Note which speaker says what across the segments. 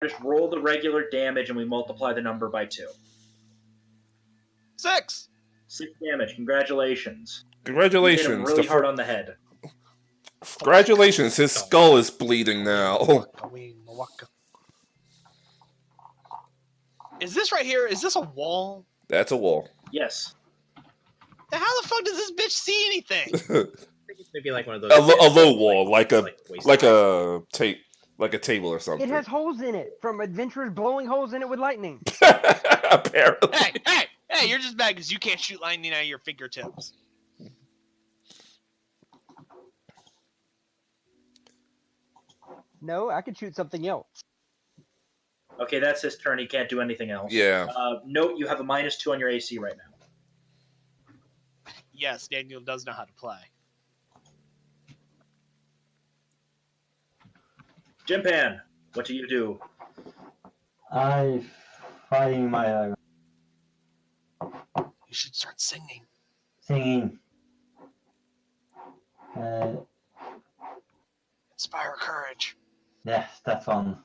Speaker 1: Just roll the regular damage and we multiply the number by 2.
Speaker 2: 6!
Speaker 1: 6 damage. Congratulations.
Speaker 3: Congratulations.
Speaker 1: You hit him really hard on the head.
Speaker 3: Congratulations, his skull is bleeding now.
Speaker 2: Is this right here? Is this a wall?
Speaker 3: That's a wall.
Speaker 1: Yes.
Speaker 2: Then how the fuck does this bitch see anything?
Speaker 4: I think it's maybe like one of those.
Speaker 3: A low wall, like a
Speaker 4: tape.
Speaker 3: table or something.
Speaker 5: It has holes in it from adventurers blowing holes in it with lightning.
Speaker 3: Apparently.
Speaker 2: Hey! You're just mad because you can't shoot lightning out of your fingertips.
Speaker 5: No, I could shoot something else.
Speaker 1: Okay, that's his turn. He can't do anything else.
Speaker 3: Yeah.
Speaker 1: Note you have a -2 on your AC right now.
Speaker 2: Yes, Daniel does know how to play.
Speaker 1: Jimpan, what do you do?
Speaker 6: I fighting my
Speaker 2: You should start singing.
Speaker 6: singing.
Speaker 2: Inspire courage.
Speaker 6: Yes, that's one.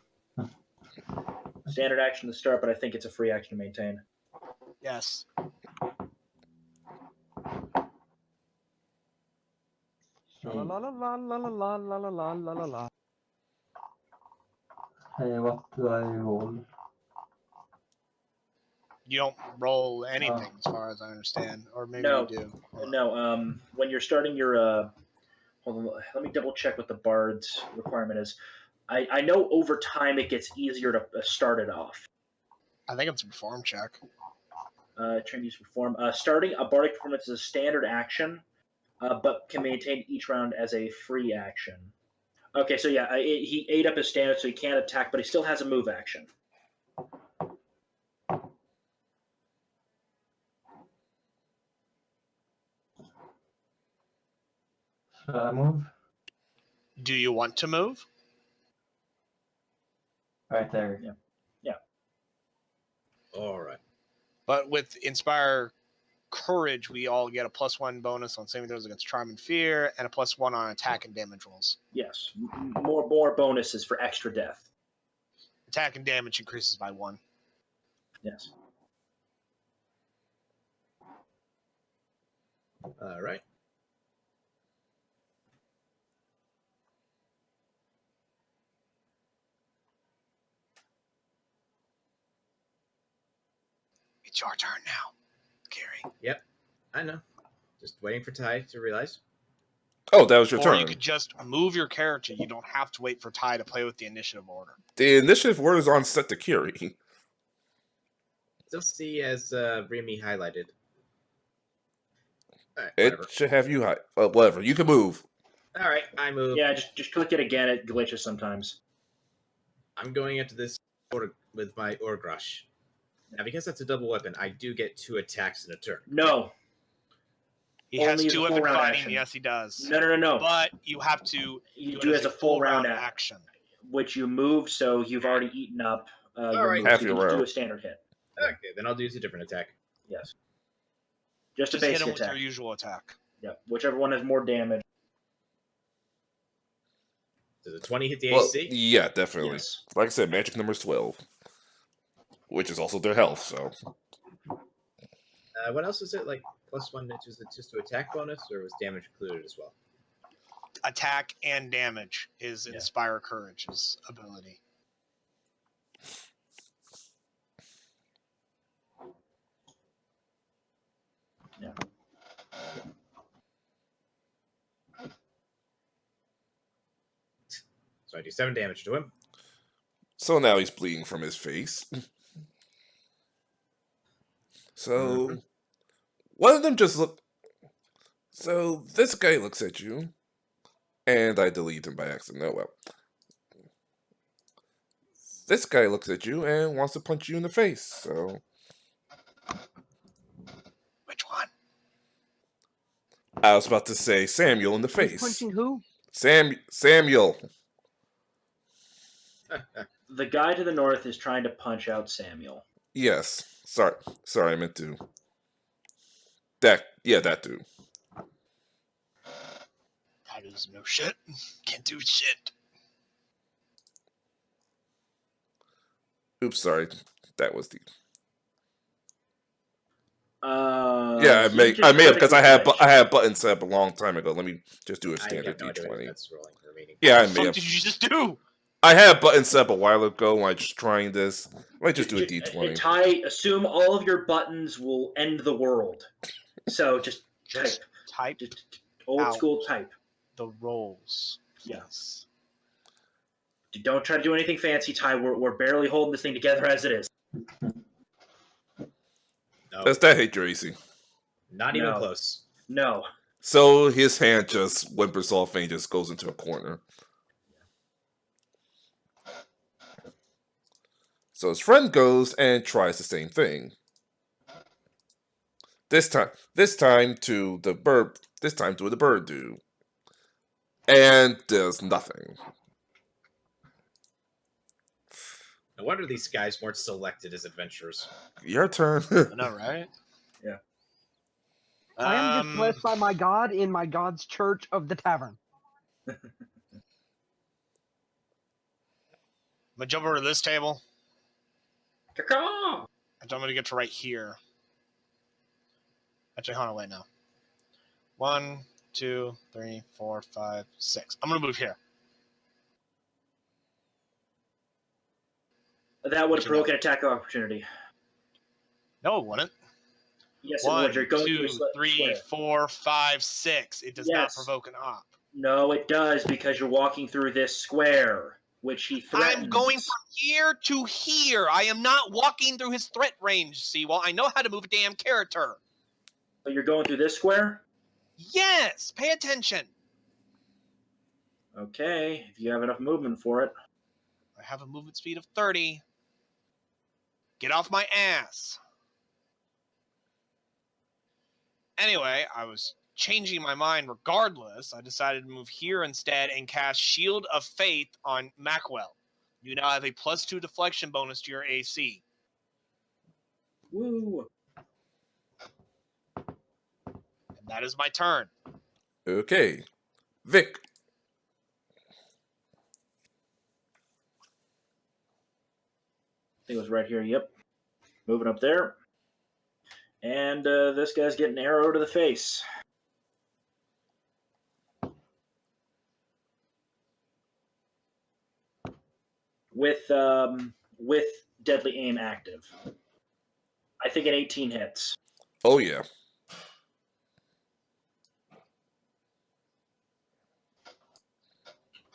Speaker 1: Standard action to start, but I think it's a free action to maintain.
Speaker 2: Yes.
Speaker 5: La la la la la la la la la la la la.
Speaker 6: Hey, what do I roll?
Speaker 2: You don't roll anything, as far as I understand, or maybe
Speaker 1: No.
Speaker 2: you do.
Speaker 1: No, when you're starting your hold on, let me double check what the bard's requirement is. I know over time it gets easier to start it off.
Speaker 2: I think it's a perform check.
Speaker 1: Train use perform. Starting a bardic performance is a standard action, but can maintain each round as a free action. Okay, so yeah, he ate up his standard, so he can't attack, but he still has a move action.
Speaker 6: Should I move?
Speaker 2: Do you want to move?
Speaker 6: Right there.
Speaker 1: Yeah.
Speaker 4: All right.
Speaker 2: But with Inspire Courage, we all get a +1 bonus on saving throws against Charm and Fear, and a +1 on attack and damage rolls.
Speaker 1: Yes, more bonuses for extra death.
Speaker 2: Attack and damage increases by 1.
Speaker 1: Yes.
Speaker 4: All right.
Speaker 2: It's your turn now, Kiri.
Speaker 4: Yep. I know. Just waiting for Ty to realize.
Speaker 3: Oh, that was your
Speaker 2: Or
Speaker 3: turn.
Speaker 2: you could just move your character. You don't have to wait for Ty to play with the initiative order.
Speaker 3: The initiative word is on set to Kiri.
Speaker 4: Still see as Rimi highlighted. All right,
Speaker 3: It
Speaker 4: whatever.
Speaker 3: should have you whatever. You can move.
Speaker 4: All right, I move.
Speaker 1: Yeah, just click it again. It glitches sometimes.
Speaker 4: I'm going into this order with my Org Rush. Now, because that's a double weapon, I do get 2 attacks in a turn.
Speaker 1: No.
Speaker 2: He has
Speaker 1: Only as a
Speaker 2: 2
Speaker 1: full
Speaker 2: weapon
Speaker 1: round
Speaker 2: fighting.
Speaker 1: action.
Speaker 2: Yes, he does.
Speaker 1: No.
Speaker 2: But you have to
Speaker 1: You do it as a full round
Speaker 2: action.
Speaker 1: which you moved, so you've already eaten up your
Speaker 4: right.
Speaker 1: move.
Speaker 3: Half
Speaker 1: You
Speaker 3: your
Speaker 1: can just do
Speaker 3: round.
Speaker 1: a standard hit.
Speaker 4: Okay, then I'll use a different attack.
Speaker 1: Yes. Just a
Speaker 2: Just hit
Speaker 1: basic
Speaker 2: him with
Speaker 1: attack.
Speaker 2: your usual attack.
Speaker 1: Yeah, whichever one has more damage.
Speaker 4: Does a 20 hit the
Speaker 3: Well,
Speaker 4: AC?
Speaker 3: yeah, definitely.
Speaker 1: Yes.
Speaker 3: Like I said, magic number is 12. Which is also their health, so.
Speaker 4: What else is it? Like, +1, is it just to attack bonus, or was damage included as well?
Speaker 2: Attack and damage is
Speaker 1: Yeah.
Speaker 2: Inspire Courage's ability.
Speaker 1: Yeah.
Speaker 4: So I do 7 damage to him.
Speaker 3: So now he's bleeding from his face. So, one of them just look. So this guy looks at you, and I delete him by accident. Oh well. This guy looks at you and wants to punch you in the face. So
Speaker 2: Which one?
Speaker 3: I was about to say Samuel in the
Speaker 5: Who's
Speaker 3: face.
Speaker 5: punching who?
Speaker 3: Samuel.
Speaker 1: The guy to the north is trying to punch out Samuel.
Speaker 3: Yes. Sorry, I meant to. That dude.
Speaker 2: That is no shit. Can't do shit.
Speaker 3: Oops, sorry. That was the.
Speaker 1: So you can
Speaker 3: I
Speaker 1: just
Speaker 3: may have
Speaker 1: try to
Speaker 3: because I
Speaker 1: get
Speaker 3: had I had buttons set up a long time ago. Let me just do a
Speaker 4: I
Speaker 3: standard
Speaker 4: have no idea what
Speaker 3: D20.
Speaker 4: that's rolling remaining.
Speaker 3: Yeah, I
Speaker 2: What the
Speaker 3: may
Speaker 2: fuck
Speaker 3: have.
Speaker 2: did you just do?
Speaker 3: I had buttons set up a while ago when I was just trying this. I might just do a D20.
Speaker 1: Assume all of your buttons will end the world. So just
Speaker 2: Just
Speaker 1: type.
Speaker 2: type
Speaker 1: Just old
Speaker 2: out.
Speaker 1: school type.
Speaker 2: the rolls.
Speaker 1: Yeah.
Speaker 2: Yes.
Speaker 1: Don't try to do anything fancy, Ty. We're barely holding this thing together as it is.
Speaker 4: No,
Speaker 3: Does that hit your AC?
Speaker 4: not even
Speaker 1: No.
Speaker 4: close.
Speaker 1: No.
Speaker 3: So his hand just whimpers off and he just goes into a corner. So his friend goes and tries the same thing. This time to the bird. This time to the bird do, and does nothing.
Speaker 4: No wonder these guys weren't selected as adventurers.
Speaker 3: Your turn.
Speaker 2: I know, right?
Speaker 1: Yeah.
Speaker 5: I am just blessed by my god in my god's church of the tavern.
Speaker 2: I'm gonna jump over to this table.
Speaker 1: Caw-caw!
Speaker 2: I'm gonna get to right here. Actually, hold on, wait now. 1, 2, 3, 4, 5, 6. I'm gonna move here.
Speaker 1: That would
Speaker 2: Actually,
Speaker 1: provoke
Speaker 2: no.
Speaker 1: an attack of opportunity.
Speaker 2: No, it wouldn't.
Speaker 1: Yes, it
Speaker 2: 1,
Speaker 1: would. You're going
Speaker 2: 2,
Speaker 1: through a
Speaker 2: 3,
Speaker 1: square.
Speaker 2: 4, 5, 6. It does not
Speaker 1: Yes.
Speaker 2: provoke an op.
Speaker 1: No, it does because you're walking through this square, which he threatens.
Speaker 2: I'm going from here to here. I am not walking through his threat range, Seawall. I know how to move a damn character.
Speaker 1: So you're going through this square?
Speaker 2: Yes, pay attention.
Speaker 1: Okay, if you have enough movement for it.
Speaker 2: I have a movement speed of 30. Get off my ass. Anyway, I was changing my mind regardless. I decided to move here instead and cast Shield of Faith on Macwell. You now have a +2 deflection bonus to your AC.
Speaker 1: Woo!
Speaker 2: And that is my turn.
Speaker 3: Okay, Vic.
Speaker 1: I think it was right here. Yep. Moving up there. And this guy's getting an arrow to the face. With deadly aim active. I think an 18 hits.
Speaker 3: Oh yeah.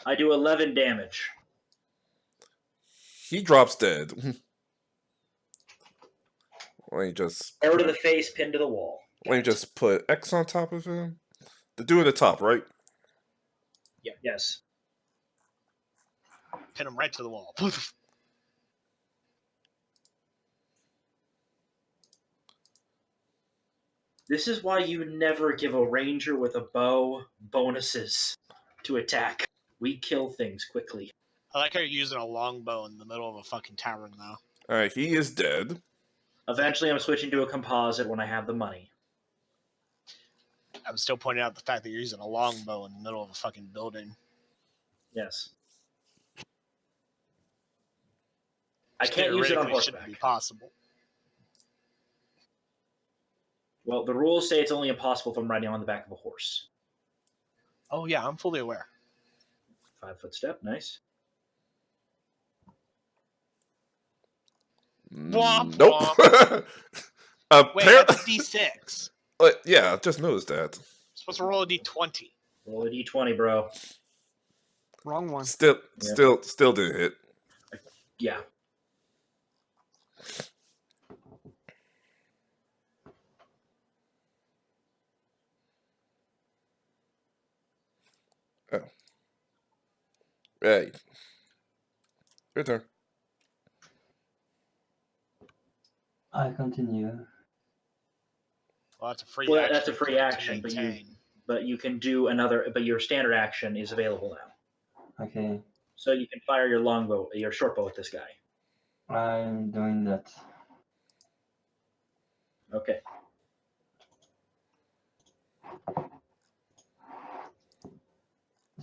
Speaker 1: I do 11 damage.
Speaker 3: He drops dead. Let me just.
Speaker 1: Arrow to the face, pinned to the wall.
Speaker 3: Let me just put X on top of him. The dude at the top, right?
Speaker 1: Yeah. Yes.
Speaker 2: Pin him right to the wall.
Speaker 1: This is why you never give a ranger with a bow bonuses to attack. We kill things quickly.
Speaker 2: I like how you're using a longbow in the middle of a fucking tavern, though.
Speaker 3: Alright, he is dead.
Speaker 1: Eventually, I'm switching to a composite when I have the money.
Speaker 2: I'm still pointing out the fact that you're using a longbow in the middle of a fucking building.
Speaker 1: Yes. I
Speaker 2: Which
Speaker 1: can't use it on
Speaker 2: theoretically shouldn't
Speaker 1: horseback.
Speaker 2: be possible.
Speaker 1: Well, the rules say it's only impossible if I'm riding on the back of a horse.
Speaker 2: Oh yeah, I'm fully aware.
Speaker 1: 5-foot step, nice.
Speaker 2: Womp
Speaker 3: Nope.
Speaker 2: Wait,
Speaker 3: Appar-
Speaker 2: that's a D6.
Speaker 3: yeah, I just noticed that.
Speaker 2: I'm supposed to roll a D20.
Speaker 1: Roll a d20, bro.
Speaker 5: Wrong one.
Speaker 3: Still
Speaker 1: Yeah.
Speaker 3: still didn't hit.
Speaker 1: Yeah.
Speaker 3: Right. Your turn.
Speaker 6: I continue.
Speaker 2: Well, that's a free
Speaker 1: Well,
Speaker 2: action.
Speaker 1: that's a free
Speaker 2: to
Speaker 1: action, but
Speaker 2: maintain.
Speaker 1: But you can do another. But your standard action is available now,
Speaker 6: Okay,
Speaker 1: so you can fire your longbow, your short bow at this guy.
Speaker 6: I'm doing that.
Speaker 1: Okay.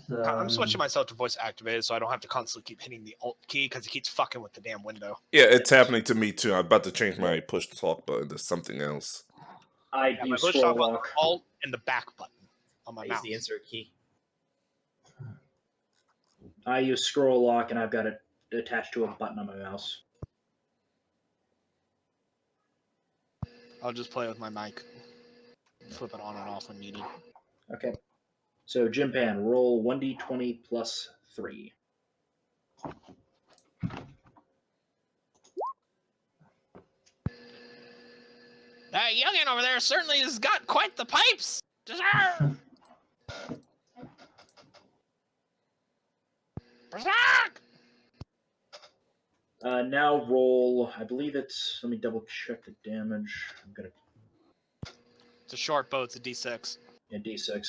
Speaker 2: I'm switching myself to voice activated so I don't have to constantly keep hitting the alt key because it keeps fucking with the damn window.
Speaker 3: Yeah, it's happening to me too. I'm about to change my push to talk button to something else.
Speaker 1: I
Speaker 2: Yeah, my
Speaker 1: use
Speaker 2: push
Speaker 1: scroll
Speaker 2: talk button,
Speaker 1: lock.
Speaker 2: alt, and the back button on my
Speaker 4: I use
Speaker 2: mouse.
Speaker 4: the insert key.
Speaker 1: I use scroll lock, and I've got it attached to a button on my mouse.
Speaker 2: I'll just play with my mic. Flip it on and off when needed.
Speaker 1: Okay. So, Jimpan, roll 1d20 plus 3.
Speaker 2: That youngin' over there certainly has got quite the pipes. Berserk!
Speaker 1: Now roll, I believe it's, let me double check the damage. I'm going to,
Speaker 2: It's a short bow, it's a d6.
Speaker 1: yeah, d6.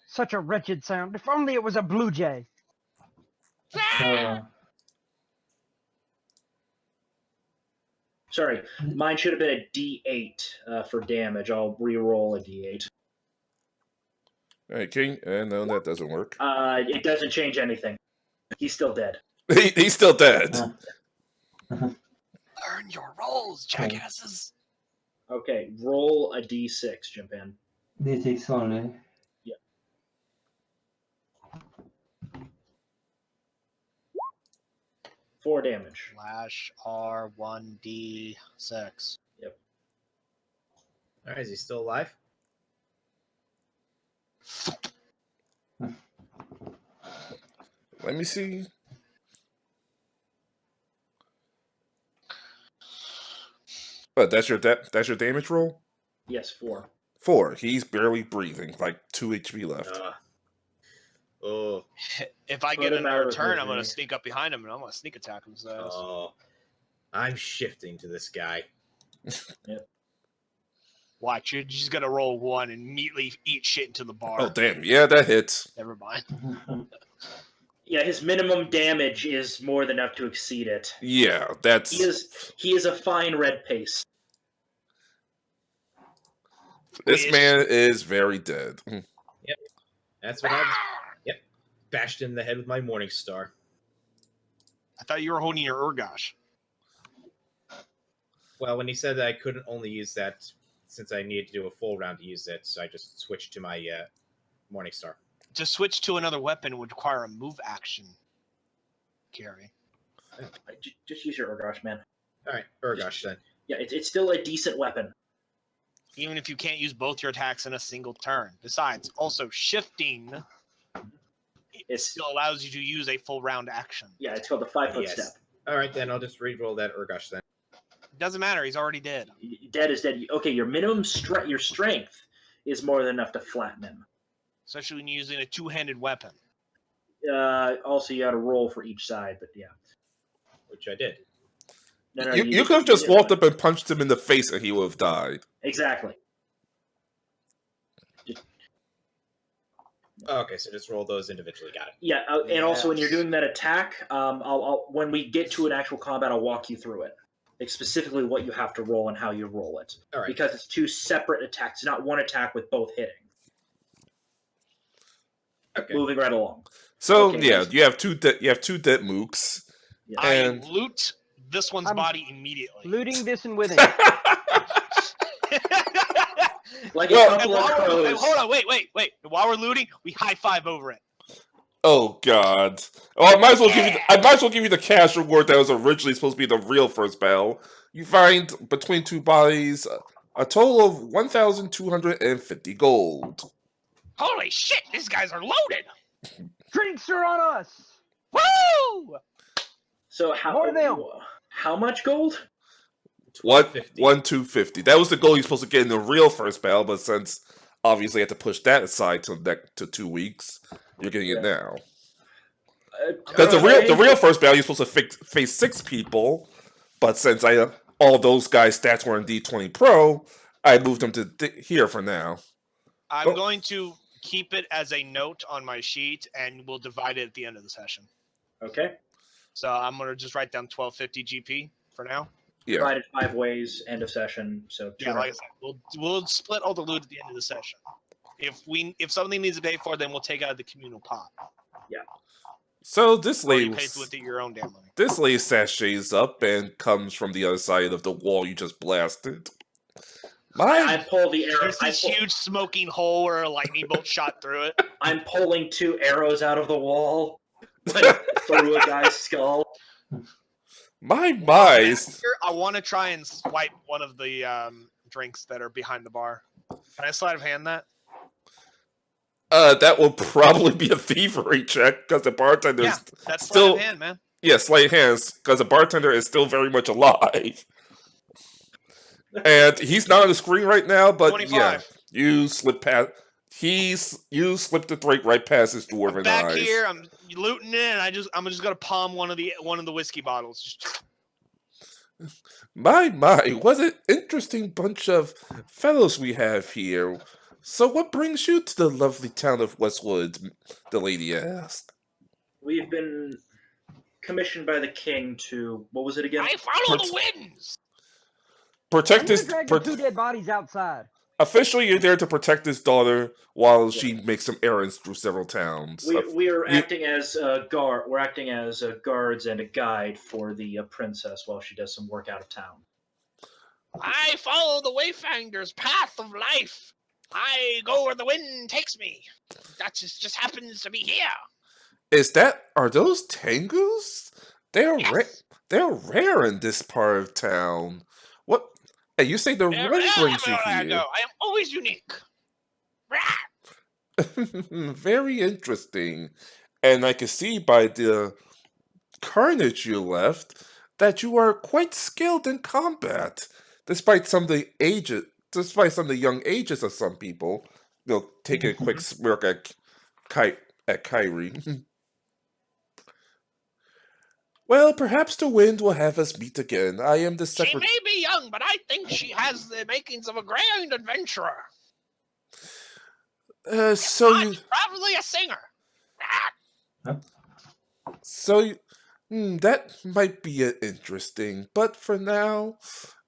Speaker 5: Such a wretched sound. If only it was a blue jay.
Speaker 6: So,
Speaker 1: Sorry, mine should have been a d8 for damage. I'll re-roll a d8.
Speaker 3: All right, King. No, that doesn't work.
Speaker 1: It doesn't change anything. He's still dead.
Speaker 3: He's still dead.
Speaker 2: Learn your roles, jackasses.
Speaker 1: Okay, roll a d6, Jimpan.
Speaker 6: D6 only.
Speaker 1: 4 damage.
Speaker 2: Slash R1D6.
Speaker 4: All right, is he still alive?
Speaker 3: Let me see. But that's your damage roll?
Speaker 1: Yes, 4.
Speaker 3: 4. He's barely breathing, like 2 HP left.
Speaker 4: Oh,
Speaker 2: If I
Speaker 1: Put
Speaker 2: get
Speaker 1: him out
Speaker 2: another
Speaker 1: of
Speaker 2: turn, I'm going to
Speaker 1: misery.
Speaker 2: sneak up behind him and I'm going to sneak attack him. So
Speaker 4: I'm shifting to this guy.
Speaker 2: watch, you're just going to roll 1 and immediately eat shit into the bar.
Speaker 3: Oh, damn. Yeah, that hits.
Speaker 2: Never mind.
Speaker 1: Yeah, his minimum damage is more than enough to exceed it.
Speaker 3: Yeah, that's...
Speaker 1: He is a fine red pace.
Speaker 3: This man is very dead.
Speaker 4: That's what I was. Yep, bashed in the head with my Morning Star.
Speaker 2: I thought you were holding your Urgosh.
Speaker 4: Well, when he said that I couldn't only use that since I needed to do a full round to use it, so I just switched to my Morning Star.
Speaker 2: To switch to another weapon would require a move action, Kiri.
Speaker 1: Just use your Urgosh, man.
Speaker 4: All right, Urgosh then.
Speaker 1: Yeah, it's still a decent weapon.
Speaker 2: Even if you can't use both your attacks in a single turn. Besides, also shifting still allows you to use a full round action.
Speaker 1: Yeah, it's called the 5-foot
Speaker 4: Yes.
Speaker 1: step.
Speaker 4: All right, then I'll just re-roll that Urgosh then.
Speaker 2: Doesn't matter, he's already dead.
Speaker 1: Dead is dead. Okay, your minimum your strength is more than enough to flatten him.
Speaker 2: Especially when you're using a two-handed weapon.
Speaker 1: Also, you got to roll for each side, but yeah.
Speaker 4: Which I did.
Speaker 1: No,
Speaker 3: You could have just walked up and punched him in the face and he would have died.
Speaker 1: Exactly.
Speaker 4: Okay, so just roll those individually. Got it.
Speaker 1: Yeah, and also when you're
Speaker 2: Yes.
Speaker 1: doing that attack, I'll when we get to an actual combat, I'll walk you through it. Like specifically what you have to roll and how you roll it.
Speaker 4: All right.
Speaker 1: Because it's 2 separate attacks, it's not one attack with both hitting.
Speaker 4: Okay.
Speaker 1: Moving right along.
Speaker 3: So
Speaker 1: Okay,
Speaker 3: yeah,
Speaker 1: guys.
Speaker 3: you have two dead mooks.
Speaker 1: Yeah.
Speaker 3: And-
Speaker 2: I loot this one's
Speaker 5: I'm
Speaker 2: body immediately.
Speaker 5: Looting this and winning.
Speaker 1: Like
Speaker 3: Well,
Speaker 1: a
Speaker 2: And
Speaker 1: couple of
Speaker 2: while we're,
Speaker 1: crows.
Speaker 2: hold on, wait. And while we're looting, we high five over it.
Speaker 3: Oh God! Oh, I might as well give you the cash reward that was originally supposed to be the real first battle. You find between 2 bodies a total of 1,250 gold.
Speaker 2: Holy shit, these guys are loaded.
Speaker 5: Drinks are on us.
Speaker 2: Woo!
Speaker 1: So
Speaker 5: More than-
Speaker 1: how much gold?
Speaker 3: What?
Speaker 4: 250.
Speaker 3: 1,250. That was the goal you're supposed to get in the real first battle, but since obviously you had to push that aside to 2 weeks, you're getting it now. Because the real first battle you're supposed to face 6 people, but since all those guys' stats were in D20 Pro, I moved them to here for now.
Speaker 2: I'm
Speaker 3: Oh.
Speaker 2: going to keep it as a note on my sheet, and we'll divide it at the end of the session.
Speaker 1: Okay.
Speaker 2: So I'm going to just write down 1250 GP for now.
Speaker 3: Yeah.
Speaker 1: Divided 5 ways, end of session. So
Speaker 2: Yeah, like I said, we'll split all the loot at the end of the session. If something needs to pay for it, then we'll take out of the communal pot.
Speaker 3: So this
Speaker 2: Or you
Speaker 3: lady,
Speaker 2: pay with it your own damn money.
Speaker 3: this lady sachets up and comes from the other side of the wall you just blasted.
Speaker 1: I pull the arrow.
Speaker 2: There's this huge smoking hole where a lightning bolt shot through it.
Speaker 1: I'm pulling 2 arrows out of the wall, like through a guy's skull.
Speaker 3: My.
Speaker 2: I want to try and swipe one of the drinks that are behind the bar. Can I sleight of hand that?
Speaker 3: That will probably be a thievery check because the bartender
Speaker 2: Yeah,
Speaker 3: is
Speaker 2: that's
Speaker 3: still.
Speaker 2: sleight of hand, man.
Speaker 3: Yeah, sleight of hands because the bartender is still very much alive. And he's not on the screen right now, but
Speaker 2: 25.
Speaker 3: yeah, you slip past. You slipped the drink right past his dwarven
Speaker 2: I'm back
Speaker 3: eyes.
Speaker 2: here, I'm looting it, and I'm just gonna palm one of the whiskey bottles. Just...
Speaker 3: My, what an interesting bunch of fellows we have here. So what brings you to the lovely town of Westwood? The lady asked.
Speaker 1: We've been commissioned by the king to, what was it again?
Speaker 2: I follow the winds.
Speaker 3: Protect his.
Speaker 5: Drag the 2 dead bodies outside.
Speaker 3: Officially, you're there to protect his daughter while she makes some errands through several towns.
Speaker 1: We are acting as a guard. We're acting as guards and a guide for the princess while she does some work out of town.
Speaker 2: I follow the Wayfinder's path of life. I go where the wind takes me. That just happens to be here.
Speaker 3: Are those Tengus? They're
Speaker 2: Yes.
Speaker 3: they're rare in this part of town. What? Hey, you say the rain brings you
Speaker 2: I
Speaker 3: here?
Speaker 2: am always unique. Rah!
Speaker 3: Very interesting. And I can see by the carnage you left that you are quite skilled in combat, despite some of the young ages of some people. They'll take a quick smirk at Kiri. Well, perhaps the wind will have us meet again. I am the
Speaker 2: She
Speaker 3: secretary.
Speaker 2: may be young, but I think she has the makings of a grand adventurer. Probably a singer.
Speaker 3: That might be interesting. But for now,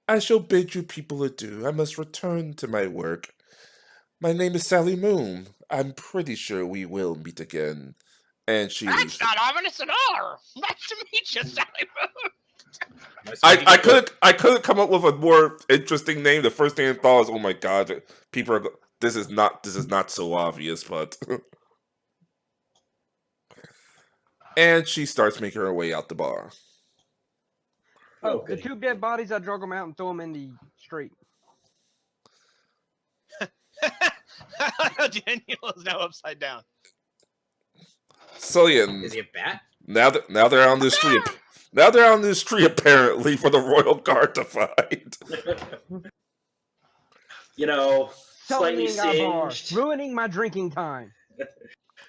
Speaker 3: I shall bid you people adieu. I must return to my work. My name is Sally Moon. I'm pretty sure we will meet again. And she
Speaker 2: That's
Speaker 3: leaves.
Speaker 2: not ominous at all. Nice to meet you, Sally Moon.
Speaker 3: I couldn't come up with a more interesting name. The first thing I thought was, oh my god, people are. This is not so obvious, but. And she starts making her way out the bar.
Speaker 5: Oh, the 2 dead bodies, I drug them out and throw them in the street.
Speaker 2: Daniel is now upside down.
Speaker 3: So yeah,
Speaker 4: Is he a bat?
Speaker 3: now they're on the street. Now they're on the street apparently for the royal guard to find.
Speaker 1: Slightly
Speaker 5: Selling our bar,
Speaker 1: singed,
Speaker 5: ruining my drinking time.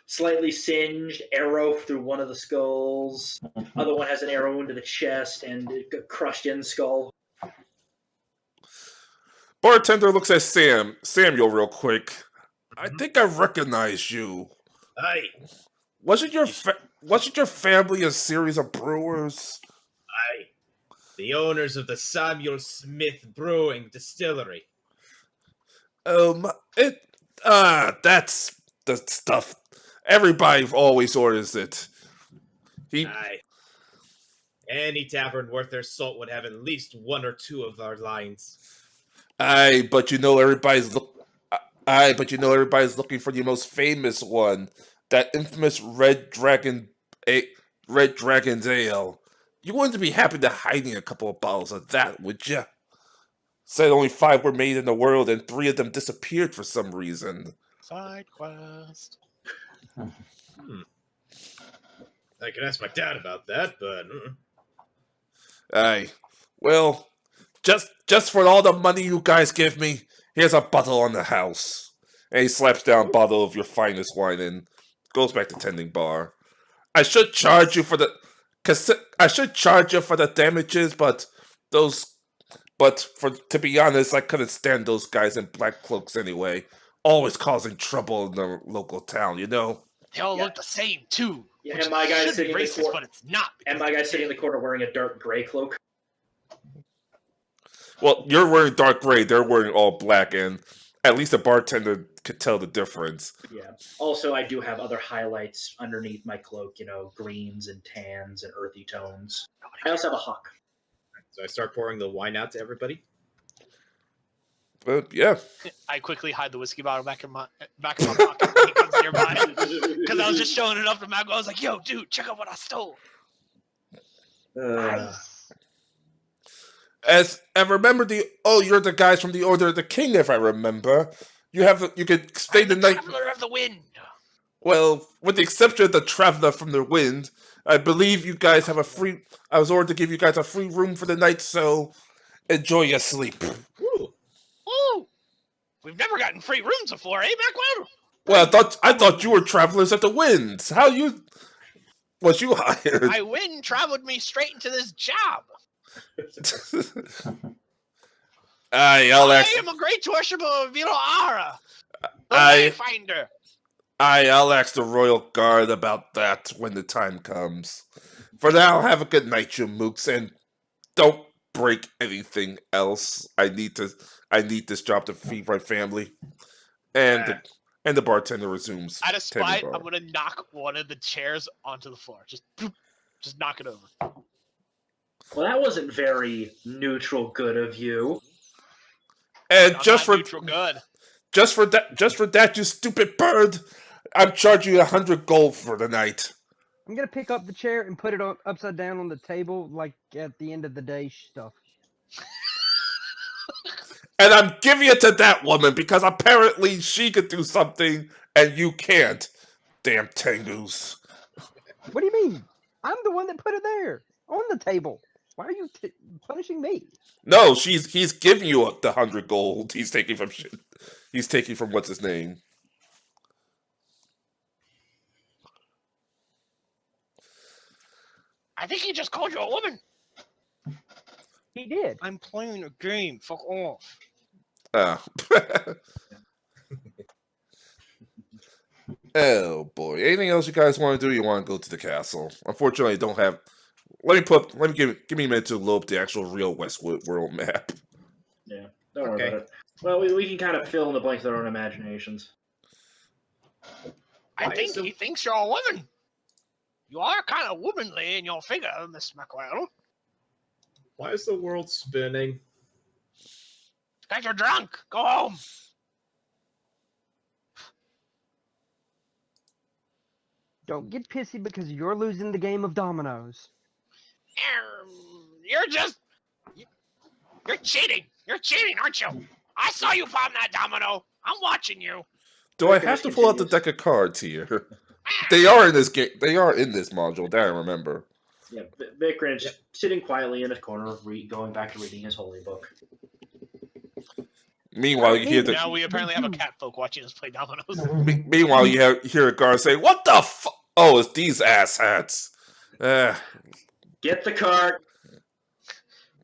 Speaker 1: slightly singed arrow through one of the skulls. Other one has an arrow into the chest and a crushed-in skull.
Speaker 3: Bartender looks at Samuel real quick. I think I recognize you.
Speaker 4: Aye.
Speaker 3: Wasn't your family a series of brewers?
Speaker 4: Aye. The owners of the Samuel Smith Brewing Distillery.
Speaker 3: That's the stuff. Everybody always orders it.
Speaker 4: Aye. Any tavern worth their salt would have at least 1 or 2 of our lines.
Speaker 3: Aye, but everybody's looking for the most famous one. That infamous Red Dragon's Ale. You wouldn't be happy to hiding a couple of bottles of that, would you? Said only 5 were made in the world and 3 of them disappeared for some reason.
Speaker 2: Side quest.
Speaker 4: I can ask my dad about that, but...
Speaker 3: Aye. Well, just for all the money you guys give me, here's a bottle on the house. And he slaps down a bottle of your finest wine and goes back to tending bar. I should charge you for the damages, to be honest, I couldn't stand those guys in black cloaks anyway. Always causing trouble in the local town, you know?
Speaker 2: They all look the same, too.
Speaker 1: Yeah, and my guy sitting in the
Speaker 2: racist,
Speaker 1: corner.
Speaker 2: but it's not.
Speaker 1: And my guy sitting in the corner wearing a dark gray cloak.
Speaker 3: Well, you're wearing dark gray, they're wearing all black, and At least the bartender could tell the difference.
Speaker 1: Yeah. Also, I do have other highlights underneath my cloak. Greens and tans and earthy tones. I also have a hawk.
Speaker 4: So I start pouring the wine out to everybody.
Speaker 3: But yeah,
Speaker 2: I quickly hide the whiskey bottle back in my pocket when he comes nearby. Because I was just showing it off to Mac. I was like, yo, dude, check out what I stole.
Speaker 5: Nice.
Speaker 3: and remember you're the guys from the Order of the King, if I remember. You could stay
Speaker 2: I'm
Speaker 3: the night.
Speaker 2: Traveler of the Wind.
Speaker 3: Well, with the exception of the Traveler from the Wind, I believe you guys have a free. I was ordered to give you guys a free room for the night, so enjoy your sleep.
Speaker 4: Woo.
Speaker 2: Ooh. We've never gotten free rooms before, eh, Macwell?
Speaker 3: Well, I thought you were travelers at the Winds. How you? Was you hired?
Speaker 2: My wind traveled me straight into this job.
Speaker 3: I'll
Speaker 2: I
Speaker 3: ask.
Speaker 2: am a great worshiper of Viloara, the
Speaker 3: I-
Speaker 2: Wayfinder.
Speaker 3: I'll ask the Royal Guard about that when the time comes. For now, have a good night, you mooks, and don't break anything else. I need this job to feed my family. And the bartender resumes.
Speaker 2: Out of spite,
Speaker 3: tending bar.
Speaker 2: I'm gonna knock one of the chairs onto the floor. Just knock it over.
Speaker 1: Well, that wasn't very neutral good of you.
Speaker 3: And
Speaker 2: I'm
Speaker 3: just
Speaker 2: not
Speaker 3: for
Speaker 2: neutral good.
Speaker 3: just for that, you stupid bird, I'm charging you 100 gold for the night.
Speaker 5: I'm gonna pick up the chair and put it upside down on the table, like at the end of the day stuff.
Speaker 3: And I'm giving it to that woman because apparently she could do something and you can't. Damn Tengus.
Speaker 5: What do you mean? I'm the one that put it there on the table. Why are you punishing me?
Speaker 3: No, he's giving you the 100 gold. He's taking from shit. He's taking from what's his name.
Speaker 2: I think he just called you a woman.
Speaker 5: He did.
Speaker 2: I'm playing a game. Fuck off.
Speaker 3: Oh boy. Anything else you guys want to do? You want to go to the castle? Unfortunately, I don't have. Give me a minute to load up the actual real Westwood world map.
Speaker 1: Yeah, don't worry about it. Well, we can kind of fill in the blanks with our own imaginations.
Speaker 2: I think he thinks you're a woman. You are kind of womanly in your figure, Miss Macwell.
Speaker 4: Why is the world spinning?
Speaker 2: Because you're drunk. Go home.
Speaker 5: Don't get pissy because you're losing the game of dominoes.
Speaker 2: You're cheating. You're cheating, aren't you? I saw you palm that domino. I'm watching you.
Speaker 3: Do I have to pull out the deck of cards here? They are in this game. They are in this module. That I remember.
Speaker 1: Yeah, Vikran just sitting quietly in a corner, going back to reading his holy book.
Speaker 3: Meanwhile, you hear the.
Speaker 2: Now we apparently have a cat folk watching us play dominoes.
Speaker 3: Meanwhile, you hear a guard say, "What the fuck? Oh, it's these asshats."
Speaker 1: Get the card.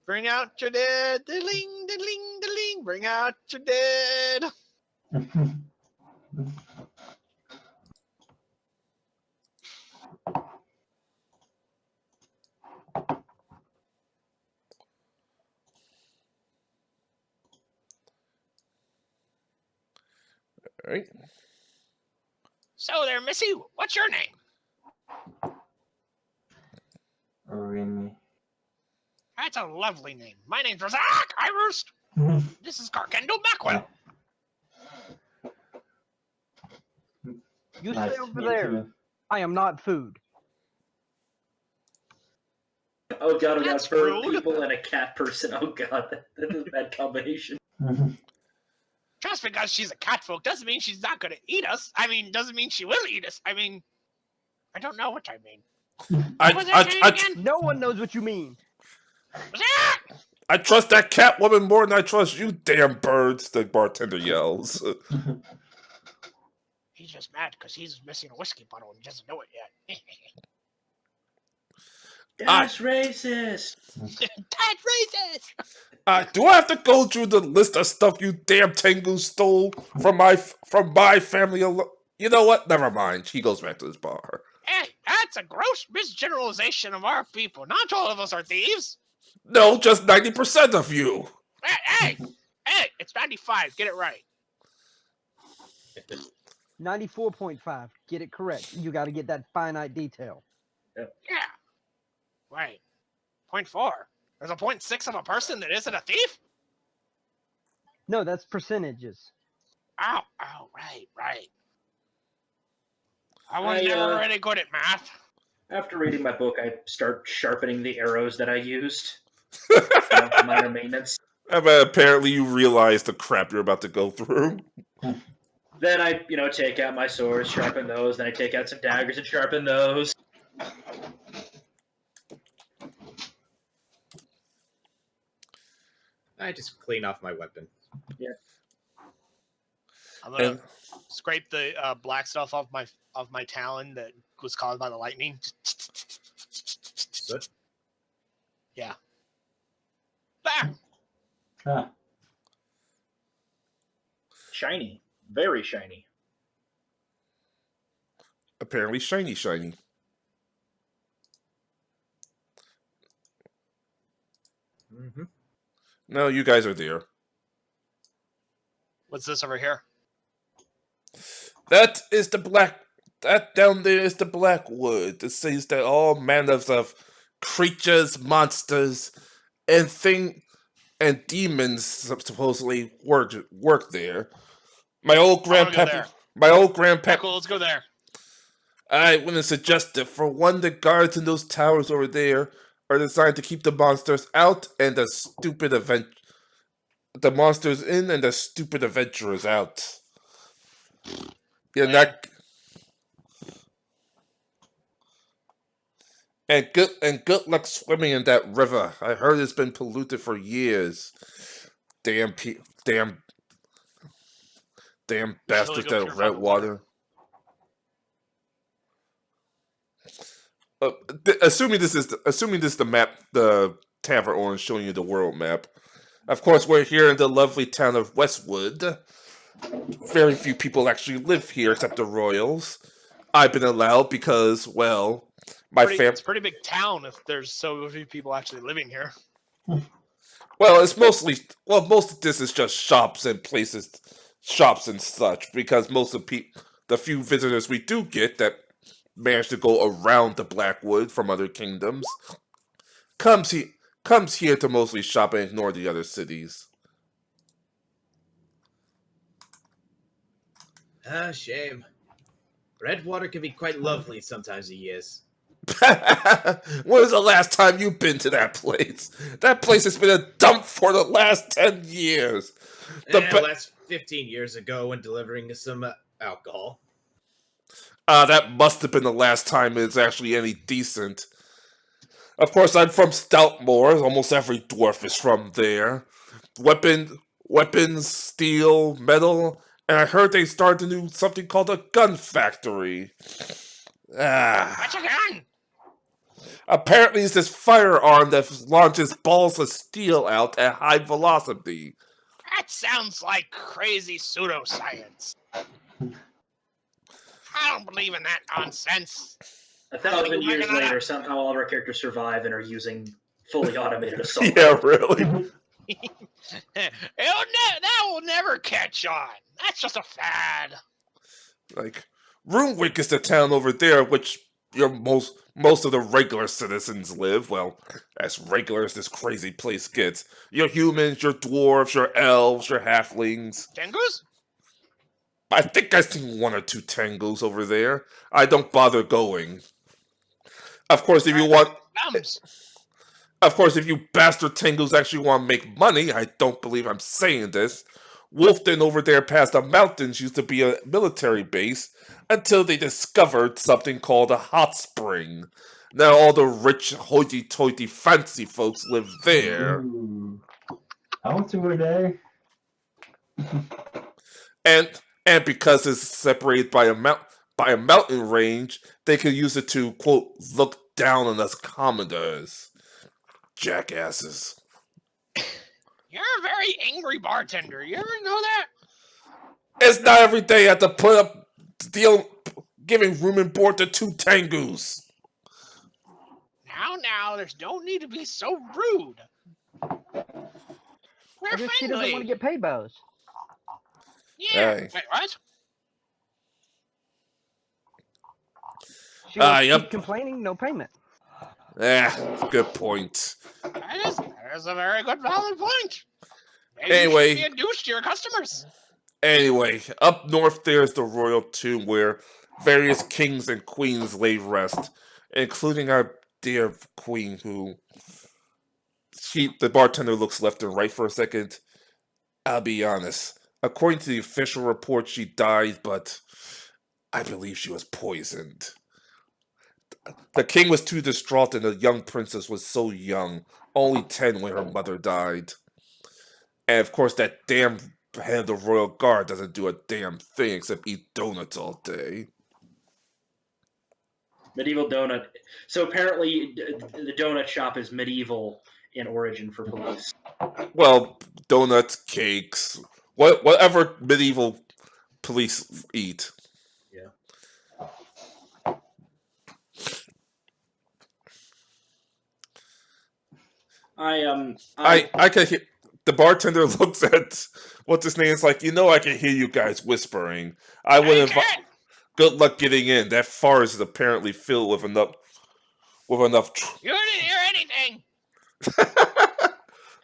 Speaker 2: Bring out your dead. Diddling, diddling, diddling. Bring out your dead.
Speaker 3: All right.
Speaker 2: So there, Missy. What's your name?
Speaker 6: Rimi.
Speaker 2: That's a lovely name. My name's Razak. I roost. This is Carkendo Macwell.
Speaker 5: You
Speaker 6: Nice
Speaker 5: stay
Speaker 6: to
Speaker 5: over
Speaker 6: meet
Speaker 5: there.
Speaker 6: you.
Speaker 5: I am not food.
Speaker 1: Oh god, we got
Speaker 2: That's
Speaker 1: bird
Speaker 2: rude.
Speaker 1: people and a cat person. Oh god, that is a bad combination.
Speaker 2: Just because she's a cat folk doesn't mean she's not going to eat us. I mean, doesn't mean she will eat us. I mean, I don't know what I mean. What was that saying again?
Speaker 5: No one knows what you mean.
Speaker 2: Razak!
Speaker 3: I trust that cat woman more than I trust you, damn birds. The bartender yells.
Speaker 2: He's just mad because he's missing a whiskey bottle and he doesn't know it yet.
Speaker 1: That's racist.
Speaker 2: That's racist.
Speaker 3: Do I have to go through the list of stuff you damn Tengu stole from my family? You know what? Never mind. He goes back to his bar.
Speaker 2: Hey, that's a gross misgeneralization of our people. Not all of us are thieves.
Speaker 3: No, just 90% of you.
Speaker 2: Hey, it's 95. Get it right.
Speaker 5: 94.5. Get it correct. You got to get that finite detail.
Speaker 2: Yeah. Wait. 0.4. There's a 0.6 of a person that isn't a thief?
Speaker 5: No, that's percentages.
Speaker 2: Oh, right. I was never really good at math.
Speaker 1: After reading my book, I start sharpening the arrows that I used. Minor maintenance.
Speaker 3: But apparently you realize the crap you're about to go through.
Speaker 1: Then I, take out my swords, sharpen those. Then I take out some daggers and sharpen those.
Speaker 4: I just clean off my weapon.
Speaker 1: Yeah.
Speaker 2: I'm gonna scrape the black stuff off my talon that was caused by the lightning.
Speaker 4: Soot?
Speaker 2: Yeah. Bam!
Speaker 6: Ah,
Speaker 1: Shiny. Very shiny.
Speaker 3: Apparently shiny.
Speaker 4: Mm-hmm.
Speaker 3: No, you guys are there.
Speaker 2: What's this over here?
Speaker 3: That down there is the Blackwood. It says that all manners of creatures, monsters, and demons supposedly work there. My old grandpa.
Speaker 2: Cool, let's go there.
Speaker 3: I wouldn't suggest it. For one, the guards in those towers over there are designed to keep the monsters out and the monsters in and the stupid adventurers out. Yeah, and good luck swimming in that river. I heard it's been polluted for years. Damn bastards that red water. Assuming this is the map, the tavern orange showing you the world map. Of course, we're here in the lovely town of Westwood. Very few people actually live here except the royals. I've been allowed because, well,
Speaker 2: It's a pretty big town if there's so few people actually living here.
Speaker 3: Well, most of this is just shops and such, because most of the few visitors we do get that manage to go around the Blackwood from other kingdoms comes here to mostly shop and ignore the other cities.
Speaker 4: Shame. Redwater can be quite lovely sometimes of years.
Speaker 3: When was the last time you've been to that place? That place has been a dump for the last 10 years.
Speaker 4: That's 15 years ago when delivering some alcohol.
Speaker 3: That must have been the last time it's actually any decent. Of course, I'm from Stoutmore. Almost every dwarf is from there. Weapons, steel, metal, and I heard they started to do something called a gun factory.
Speaker 2: What's a gun?
Speaker 3: Apparently, it's this firearm that launches balls of steel out at high velocity.
Speaker 2: That sounds like crazy pseudoscience. I don't believe in that nonsense.
Speaker 1: 1,000 years later, somehow all of our characters survive and are using fully automated assault.
Speaker 3: Yeah, really.
Speaker 2: That will never catch on. That's just a fad.
Speaker 3: Like, Roomwick is the town over there, which most of the regular citizens live. Well, as regular as this crazy place gets. Your humans, your dwarves, your elves, your halflings.
Speaker 2: Tengus?
Speaker 3: I think I've seen one or two Tengus over there. I don't bother going. Of course, if you bastard Tengus actually want to make money, I don't believe I'm saying this. Wolfden over there past the mountains used to be a military base until they discovered something called a hot spring. Now all the rich, hoity-toity, fancy folks live there.
Speaker 6: Ooh. I want to go there.
Speaker 3: And because it's separated by a mountain range, they can use it to, quote, look down on us commoners. Jackasses.
Speaker 2: You're a very angry bartender. You ever know that?
Speaker 3: It's not every day I have to put up giving room and board to 2 Tengus.
Speaker 2: Now, there's no need to be so rude. We're
Speaker 5: I guess she doesn't
Speaker 2: friendly.
Speaker 5: want to get paid by us.
Speaker 2: Yeah.
Speaker 3: Hey.
Speaker 2: Wait, what?
Speaker 5: She'll
Speaker 3: Yep.
Speaker 5: keep complaining, no payment.
Speaker 3: Good point.
Speaker 2: That is a very good, valid point. Maybe
Speaker 3: Anyway.
Speaker 2: you should be a douche to your customers.
Speaker 3: Anyway, up north there's the royal tomb where various kings and queens lay rest, including our dear queen who... The bartender looks left and right for a second. I'll be honest. According to the official report, she died, but I believe she was poisoned. The king was too distraught and the young princess was so young, only 10 when her mother died. And of course that damn head of the royal guard doesn't do a damn thing except eat donuts all day.
Speaker 1: Medieval donut. So apparently the donut shop is medieval in origin for police.
Speaker 3: Well, donuts, cakes, whatever medieval police eat.
Speaker 1: Yeah.
Speaker 3: I can hear the bartender looks at what's his name. It's like, I can hear you guys whispering. I would have. Good luck getting in. That forest is apparently filled with enough. You
Speaker 2: didn't hear anything.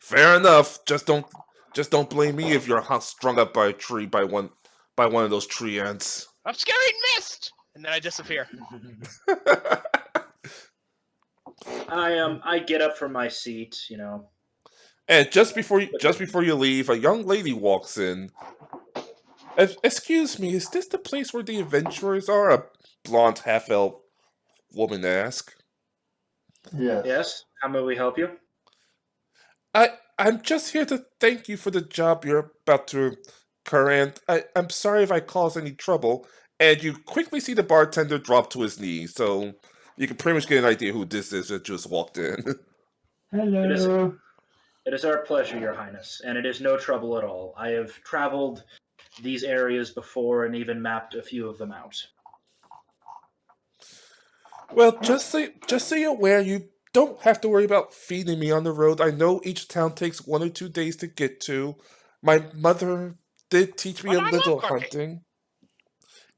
Speaker 3: Fair enough. Just don't blame me if you're strung up by a tree by one of those tree ants.
Speaker 2: I'm scaring mist, and then I disappear.
Speaker 1: I get up from my seat,
Speaker 3: And just before you leave, a young lady walks in. Excuse me, is this the place where the adventurers are? A blonde half-elf woman asked.
Speaker 6: Yes.
Speaker 1: Yes. How may we help you?
Speaker 3: I'm just here to thank you for the job you're about to incur, and I'm sorry if I caused any trouble. And you quickly see the bartender drop to his knees, so you can pretty much get an idea who this is that just walked in.
Speaker 6: Hello.
Speaker 1: It is our pleasure, Your Highness, and it is no trouble at all. I have traveled these areas before and even mapped a few of them out.
Speaker 3: Well, just so you're aware, you don't have to worry about feeding me on the road. I know each town takes 1 or 2 days to get to. My mother did teach me a little hunting.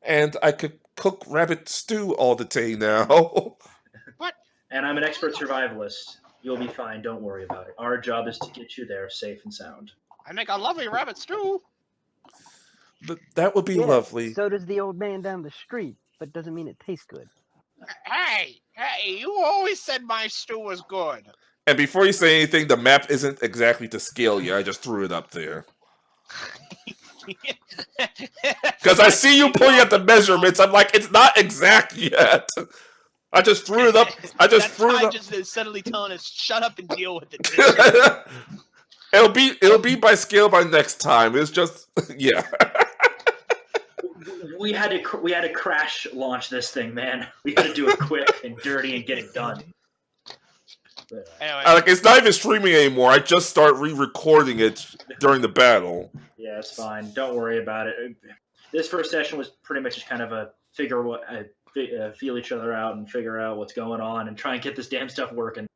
Speaker 3: And I could cook rabbit stew all the day now.
Speaker 2: What?
Speaker 1: And I'm an expert survivalist. You'll be fine, don't worry about it. Our job is to get you there safe and sound.
Speaker 2: I make a lovely rabbit stew.
Speaker 3: That would be lovely.
Speaker 5: So does the old man down the street, but doesn't mean it tastes good.
Speaker 2: Hey, you always said my stew was good.
Speaker 3: And before you say anything, the map isn't exactly to scale yet. I just threw it up there. Because I see you pulling at the measurements. I'm like, it's not exact yet. I just threw it up.
Speaker 2: Just suddenly telling us, shut up and deal with it.
Speaker 3: It'll be by scale by next time. It's just, yeah.
Speaker 1: We had to crash launch this thing, man. We had to do it quick and dirty and get it done.
Speaker 2: Anyway.
Speaker 3: Like, it's not even streaming anymore. I just start re-recording it during the battle.
Speaker 1: Yeah, it's fine. Don't worry about it. This first session was pretty much just kind of a feel each other out and figure out what's going on and try and get this damn stuff working.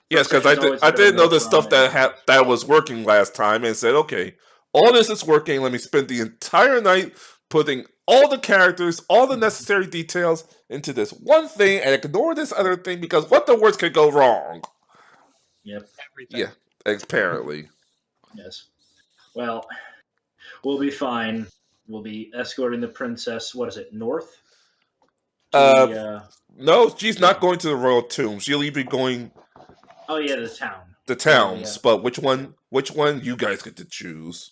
Speaker 3: Yes, because I didn't know the stuff that was working last time and said, okay, all this is working. Let me spend the entire night putting all the characters, all the necessary details into this one thing and ignore this other thing because what the worst could go wrong?
Speaker 1: Yep.
Speaker 2: Everything.
Speaker 3: Yeah, apparently.
Speaker 1: Yes. Well, we'll be fine. We'll be escorting the princess, what is it, north?
Speaker 3: No, she's not going to the royal tomb. She'll be going...
Speaker 1: Oh, yeah, the town.
Speaker 3: The towns,
Speaker 1: yeah.
Speaker 3: But which one you guys get to choose.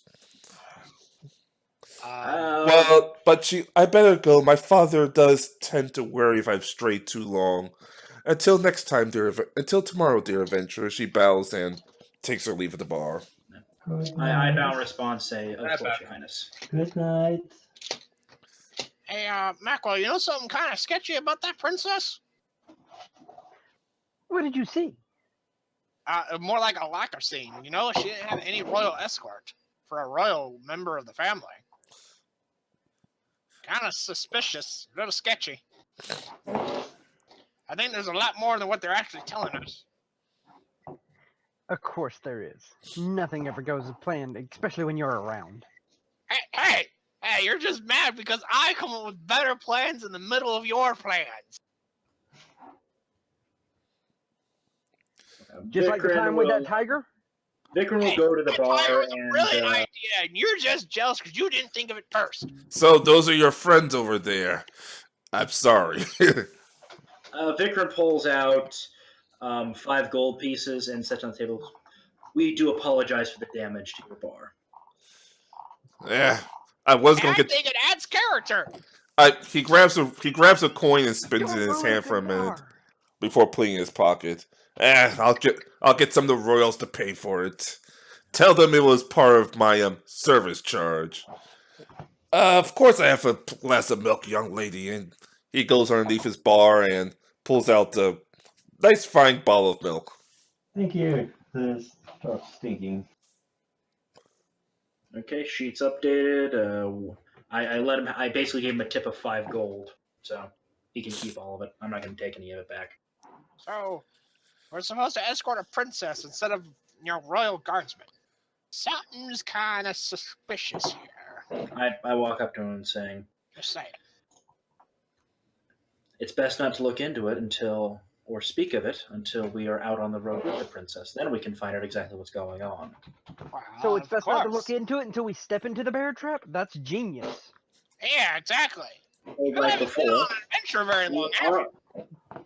Speaker 3: I better go. My father does tend to worry if I've strayed too long. Until tomorrow, dear adventurer. She bows and takes her leave at the bar.
Speaker 1: I bow in response, say, of course, Your Highness.
Speaker 6: Good night.
Speaker 2: Hey, Mackwell, you know something kind of sketchy about that princess?
Speaker 5: What did you see?
Speaker 2: More like a lack of scene. You know, she didn't have any royal escort for a royal member of the family. Kind of suspicious, a little sketchy. I think there's a lot more than what they're actually telling us.
Speaker 5: Of course there is. Nothing ever goes as planned, especially when you're around.
Speaker 2: Hey, you're just mad because I come up with better plans in the middle of your plans.
Speaker 5: Just like the time with that tiger?
Speaker 1: Vikram will go to the bar
Speaker 2: Tiger's a
Speaker 1: and
Speaker 2: brilliant idea, and you're just jealous because you didn't think of it first.
Speaker 3: So those are your friends over there. I'm sorry.
Speaker 1: Vikram pulls out 5 gold pieces and sets on the table. We do apologize for the damage to your bar.
Speaker 3: Yeah, I was
Speaker 2: And
Speaker 3: gonna
Speaker 2: I
Speaker 3: get.
Speaker 2: think it adds character.
Speaker 3: He grabs a coin and spins it in his hand for a minute before putting it in his pocket. I'll get some of the royals to pay for it. Tell them it was part of my service charge. Of course I have a glass of milk, young lady. And he goes underneath his bar and pulls out a nice fine bottle of milk.
Speaker 6: Thank you. This starts stinking.
Speaker 1: Okay, sheet's updated. I let him. I basically gave him a tip of 5 gold, so he can keep all of it. I'm not going to take any of it back.
Speaker 2: So, we're supposed to escort a princess instead of, royal guardsmen. Something's kind of suspicious here.
Speaker 1: I walk up to him and saying,
Speaker 2: Just saying.
Speaker 1: it's best not to look into it or speak of it until we are out on the road with the princess. Then we can find out exactly what's going on.
Speaker 2: Well,
Speaker 5: So it's
Speaker 2: of
Speaker 5: best not to
Speaker 2: course.
Speaker 5: look into it until we step into the bear trap? That's genius.
Speaker 2: Yeah, exactly.
Speaker 1: Like
Speaker 2: You haven't been
Speaker 1: before,
Speaker 2: on an adventure very long, have you?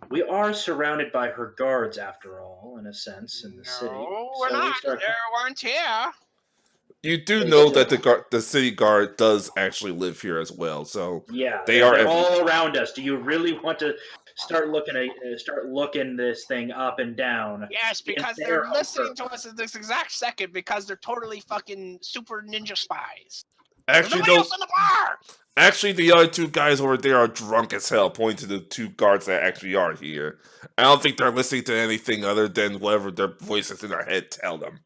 Speaker 1: we are surrounded by her guards, after all, in a sense, in the city.
Speaker 2: No, we're
Speaker 1: So we
Speaker 2: not.
Speaker 1: start-
Speaker 2: They weren't here.
Speaker 3: You do know that the city guard does actually live here as well, so
Speaker 1: Yeah,
Speaker 3: They are
Speaker 1: they're
Speaker 3: every-
Speaker 1: all around us. Do you really want to start looking this thing up and down?
Speaker 2: Yes, because
Speaker 1: their
Speaker 2: they're
Speaker 1: own
Speaker 2: listening
Speaker 1: purpose.
Speaker 2: to us at this exact second because they're totally fucking super ninja spies.
Speaker 3: actually
Speaker 2: Nobody else in the bar!
Speaker 3: actually the other 2 guys over there are drunk as hell, pointing to the 2 guards that actually are here. I don't think they're listening to anything other than whatever their voices in their head tell them.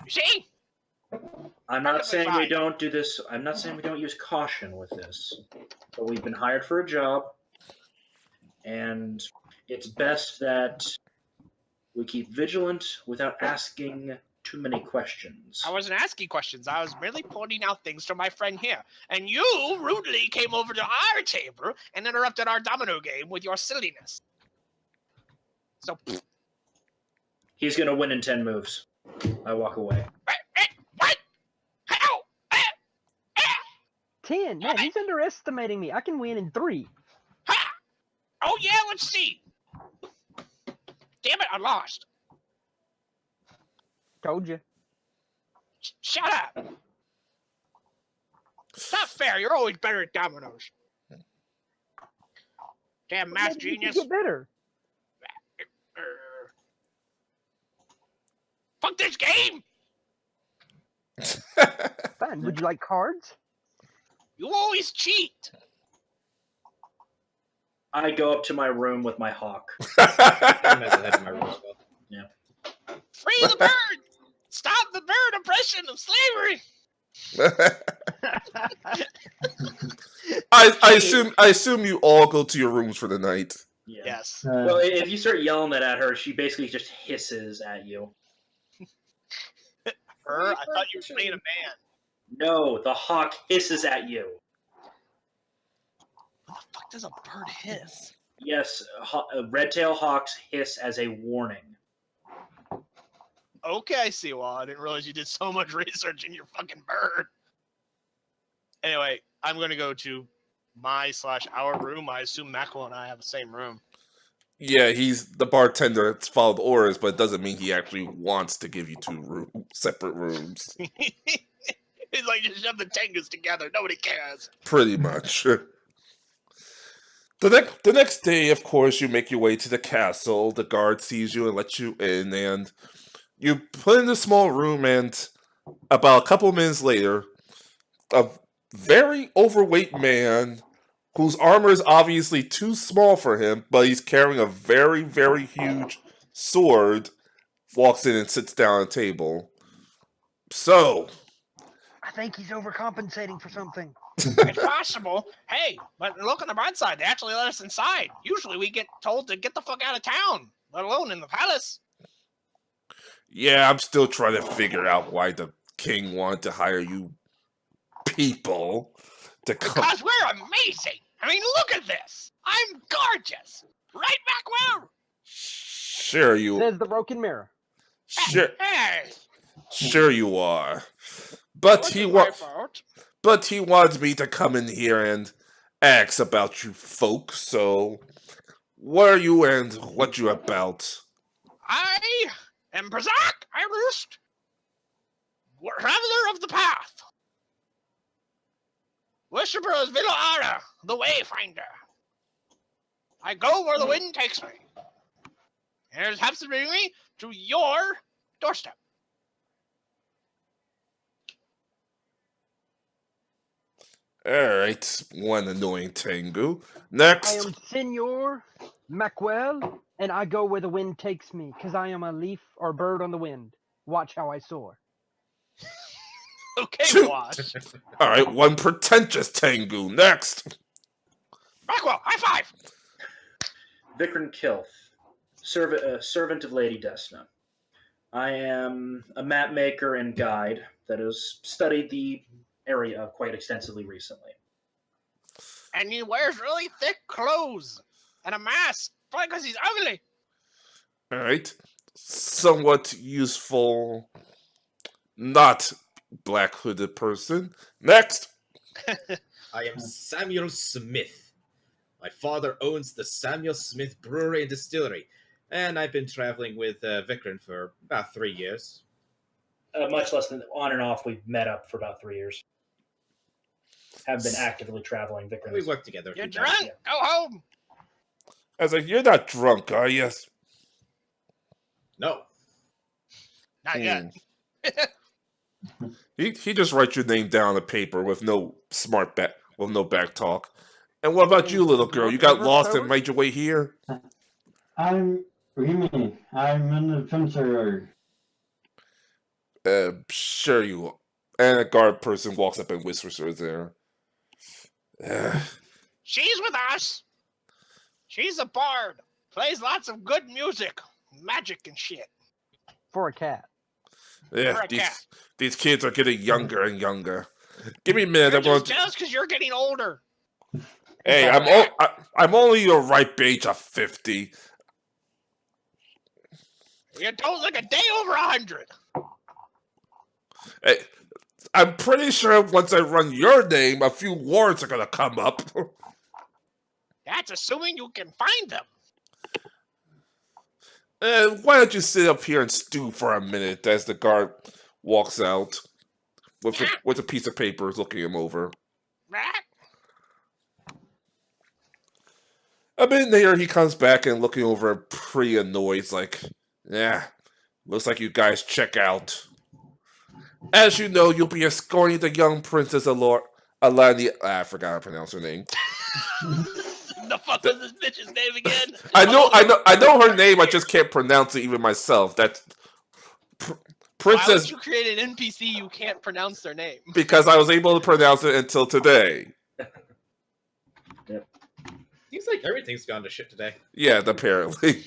Speaker 2: You see?
Speaker 1: I'm not
Speaker 2: Perfectly
Speaker 1: saying we
Speaker 2: fine.
Speaker 1: don't do this. I'm not saying we don't use caution with this, but we've been hired for a job, and it's best that we keep vigilant without asking too many questions.
Speaker 2: I wasn't asking questions. I was merely pointing out things to my friend here. And you rudely came over to our table and interrupted our domino game with your silliness. So,
Speaker 1: He's gonna win in 10 moves. I walk away.
Speaker 2: what? How?
Speaker 5: 10. Man, he's underestimating me. I can win in 3.
Speaker 2: Ha! Oh, yeah, let's see. Damn it, I lost.
Speaker 5: Told you.
Speaker 2: Shut up. It's not fair. You're always better at dominoes. Damn math
Speaker 5: Maybe you can
Speaker 2: genius.
Speaker 5: get better.
Speaker 2: Fuck this game.
Speaker 5: Fine. Would you like cards?
Speaker 2: You always cheat.
Speaker 1: I go up to my room with my hawk.
Speaker 4: I'm at the head of my room as well.
Speaker 2: Free the bird. Stop the bird oppression of slavery.
Speaker 3: I assume you all go to your rooms for the night.
Speaker 1: Yeah.
Speaker 2: Yes.
Speaker 1: Well, if you start yelling that at her, she basically just hisses at you.
Speaker 2: Her? I thought you were playing a man.
Speaker 1: No, the hawk hisses at you.
Speaker 2: What the fuck does a bird hiss?
Speaker 1: Yes, red-tailed hawks hiss as a warning.
Speaker 2: Okay, I see. Well, I didn't realize you did so much research in your fucking bird. Anyway, I'm going to go to my/our room. I assume Mackel and I have the same room.
Speaker 3: Yeah, he's the bartender that's followed orders, but it doesn't mean he actually wants to give you 2 separate rooms.
Speaker 2: It's like just shove the Tengus together. Nobody cares.
Speaker 3: Pretty much. The next day, of course, you make your way to the castle. The guard sees you and lets you in, and you put in a small room, and about a couple minutes later, a very overweight man whose armor is obviously too small for him, but he's carrying a very, very huge sword, walks in and sits down at a table. So,
Speaker 5: I think he's overcompensating for something.
Speaker 2: It's possible. Hey, but look on the bright side. They actually let us inside. Usually we get told to get the fuck out of town, let alone in the palace.
Speaker 3: yeah, I'm still trying to figure out why the king wanted to hire you people to come.
Speaker 2: Because we're amazing. I mean, look at this. I'm gorgeous. Right, Macwell?
Speaker 3: Sure you
Speaker 5: Says the broken mirror.
Speaker 3: sure
Speaker 2: Hey,
Speaker 3: sure you are. But he
Speaker 2: wasn't my
Speaker 3: wa-
Speaker 2: fault.
Speaker 3: but he wants me to come in here and ask about you folks, so what are you and what you about?
Speaker 2: I am Brazak Irost, traveler of the path. Worshipper's Villa Ara, the Wayfinder. I go where the wind takes me. And it happens to bring me to your doorstep.
Speaker 3: Alright, one annoying Tengu.
Speaker 5: I
Speaker 3: Next.
Speaker 5: am Senor Macwell, and I go where the wind takes me, because I am a leaf or bird on the wind. Watch how I soar.
Speaker 2: Okay,
Speaker 3: Two.
Speaker 2: Wash.
Speaker 3: Alright, one pretentious Tengu. Next.
Speaker 2: Rockwell, high five.
Speaker 1: Vikram Kilth, servant of Lady Desna. I am a map maker and guide that has studied the area quite extensively recently.
Speaker 2: And he wears really thick clothes and a mask, probably because he's ugly.
Speaker 3: Alright. Somewhat useful, not black hooded person. Next.
Speaker 4: I am Samuel Smith. My father owns the Samuel Smith Brewery and Distillery, and I've been traveling with Vikram for about 3 years.
Speaker 1: Much less than on and off. We've met up for about 3 years. Have been actively traveling. Vikram.
Speaker 4: We work together. a
Speaker 2: You're
Speaker 4: few times,
Speaker 2: drunk? Go home.
Speaker 3: I was like, you're not drunk, are you?
Speaker 4: No.
Speaker 2: Not yet.
Speaker 3: He just writes your name down on the paper with no back talk. And what about you, little girl? You got lost and made your way here?
Speaker 6: I'm Rimi. I'm an adventurer.
Speaker 3: Sure you are. And a guard person walks up and whispers to her there.
Speaker 2: She's with us. She's a bard. Plays lots of good music, magic and shit.
Speaker 5: For a cat.
Speaker 3: Yeah,
Speaker 2: For a cat.
Speaker 3: these kids are getting younger and younger. Give me a minute.
Speaker 2: You're
Speaker 3: I'm going
Speaker 2: just jealous because you're getting older.
Speaker 3: Hey, I'm only your ripe age of 50.
Speaker 2: You don't look a day over 100.
Speaker 3: Hey, I'm pretty sure once I run your name, a few wards are gonna come up.
Speaker 2: That's assuming you can find them.
Speaker 3: Why don't you sit up here and stew for a minute as the guard walks out with a piece of paper looking him over. A minute later, he comes back and looking over pretty annoyed. He's like, yeah, looks like you guys check out. As you know, you'll be escorting the young princess Alani. I forgot how to pronounce her name.
Speaker 2: The fuck was this bitch's name again?
Speaker 3: I know her name. I just can't pronounce it even myself. That's Princess.
Speaker 2: Why would you create an NPC you can't pronounce their name?
Speaker 3: Because I was able to pronounce it until today.
Speaker 4: Seems like everything's gone to shit today.
Speaker 3: Yeah, apparently.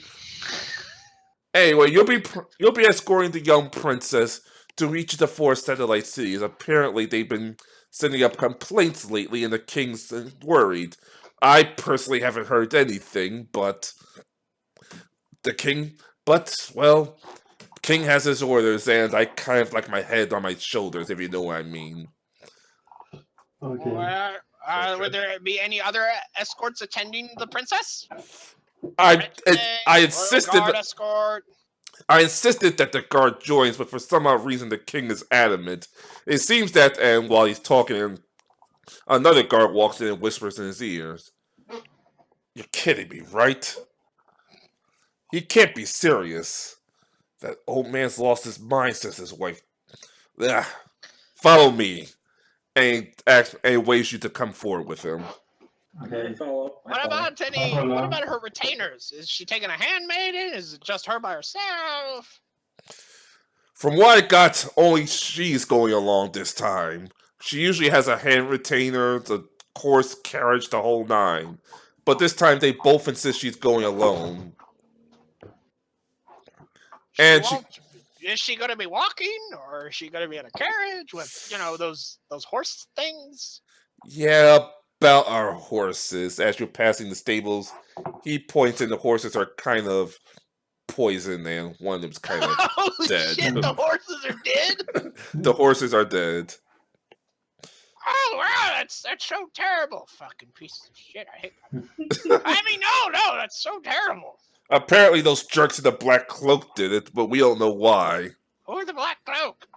Speaker 3: Anyway, you'll be escorting the young princess to reach the 4 satellite cities. Apparently, they've been sending up complaints lately, and the king's worried. I personally haven't heard anything, but king has his orders, and I kind of like my head on my shoulders, if you know what I mean.
Speaker 6: Okay.
Speaker 2: Would there be any other escorts attending the princess?
Speaker 3: I insisted.
Speaker 2: Guard escort.
Speaker 3: I insisted that the guard joins, but for some odd reason the king is adamant. It seems that, and while he's talking, another guard walks in and whispers in his ears. You're kidding me, right? He can't be serious. That old man's lost his mind, says his wife. Ugh. Follow me. And ways you to come forward with him.
Speaker 1: Okay, follow up.
Speaker 2: What about her retainers? Is she taking a handmaiden? Is it just her by herself?
Speaker 3: From what I got, only she's going along this time. She usually has a hand retainer, the horse carriage, the whole 9. But this time they both insist she's going alone.
Speaker 2: Is she going to be walking, or is she going to be in a carriage with, those horse things?
Speaker 3: Yeah, about our horses. As you're passing the stables, he points and the horses are kind of poison, and one of them's kind of
Speaker 2: Holy
Speaker 3: dead.
Speaker 2: shit, the horses are dead?
Speaker 3: The horses are dead.
Speaker 2: Oh, wow, that's so terrible. Fucking piece of shit. I hate that. I mean, no, that's so terrible.
Speaker 3: Apparently, those jerks in the black cloak did it, but we don't know why.
Speaker 2: Who are the Black Cloak?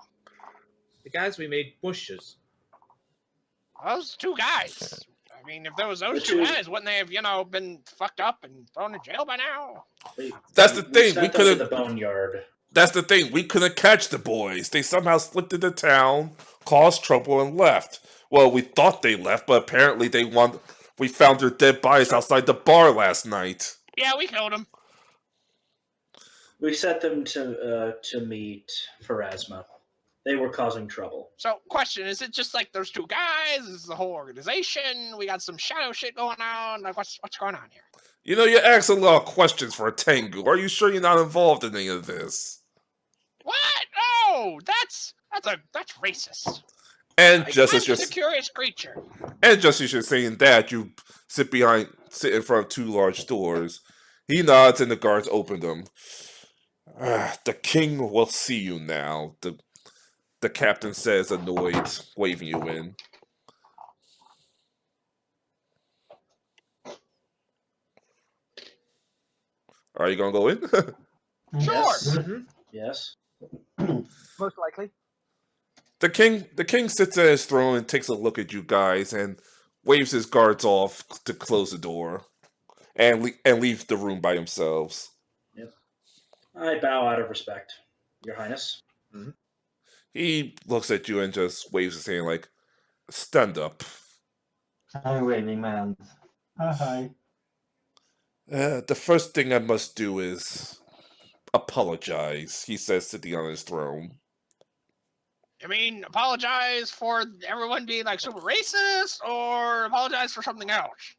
Speaker 4: The guys we made bushes.
Speaker 2: Those two guys. I mean, if there was those
Speaker 1: The
Speaker 2: two
Speaker 1: two-
Speaker 2: guys, wouldn't they have, been fucked up and thrown in jail by now?
Speaker 3: That's the thing,
Speaker 1: sent
Speaker 3: we
Speaker 1: them to
Speaker 3: could've-
Speaker 1: the boneyard.
Speaker 3: That's the thing. We couldn't catch the boys. They somehow slipped into town, caused trouble, and left. Well, we thought they left, but apparently we found their dead bodies outside the bar last night.
Speaker 2: Yeah, we killed them.
Speaker 1: We sent them to meet Pharasma. They were causing trouble.
Speaker 2: So, question, is it just like those two guys? Is the whole organization? We got some shadow shit going on? Like, what's going on here?
Speaker 3: You know, you ask a lot of questions for a Tengu. Are you sure you're not involved in any of this?
Speaker 2: What? No! That's racist.
Speaker 3: And
Speaker 2: I'm
Speaker 3: just as
Speaker 2: just a curious creature.
Speaker 3: you're saying that, you sit in front of two large doors. He nods and the guards open them. The king will see you now. The captain says, annoyed, waving you in. Are you gonna go in?
Speaker 2: Sure.
Speaker 1: Yes.
Speaker 4: Mm-hmm.
Speaker 1: Yes.
Speaker 5: Most likely.
Speaker 3: The king sits at his throne and takes a look at you guys and waves his guards off to close the door and leave the room by themselves.
Speaker 1: I bow out of respect, Your Highness.
Speaker 3: He looks at you and just waves his hand like, stand up.
Speaker 6: I'm waving my hands. Hi.
Speaker 3: The first thing I must do is apologize, he says, sitting on his throne.
Speaker 2: I mean, apologize for everyone being like super racist, or apologize for something else?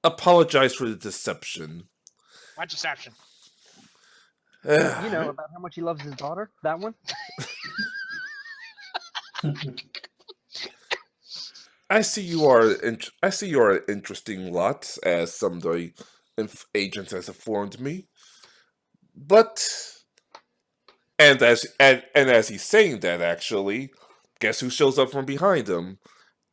Speaker 3: Apologize for the deception.
Speaker 2: What deception?
Speaker 5: You know about how much he loves his daughter? That one?
Speaker 3: I see you are an interesting lot, as some of the agents has informed me. But and as he's saying that, actually, guess who shows up from behind him?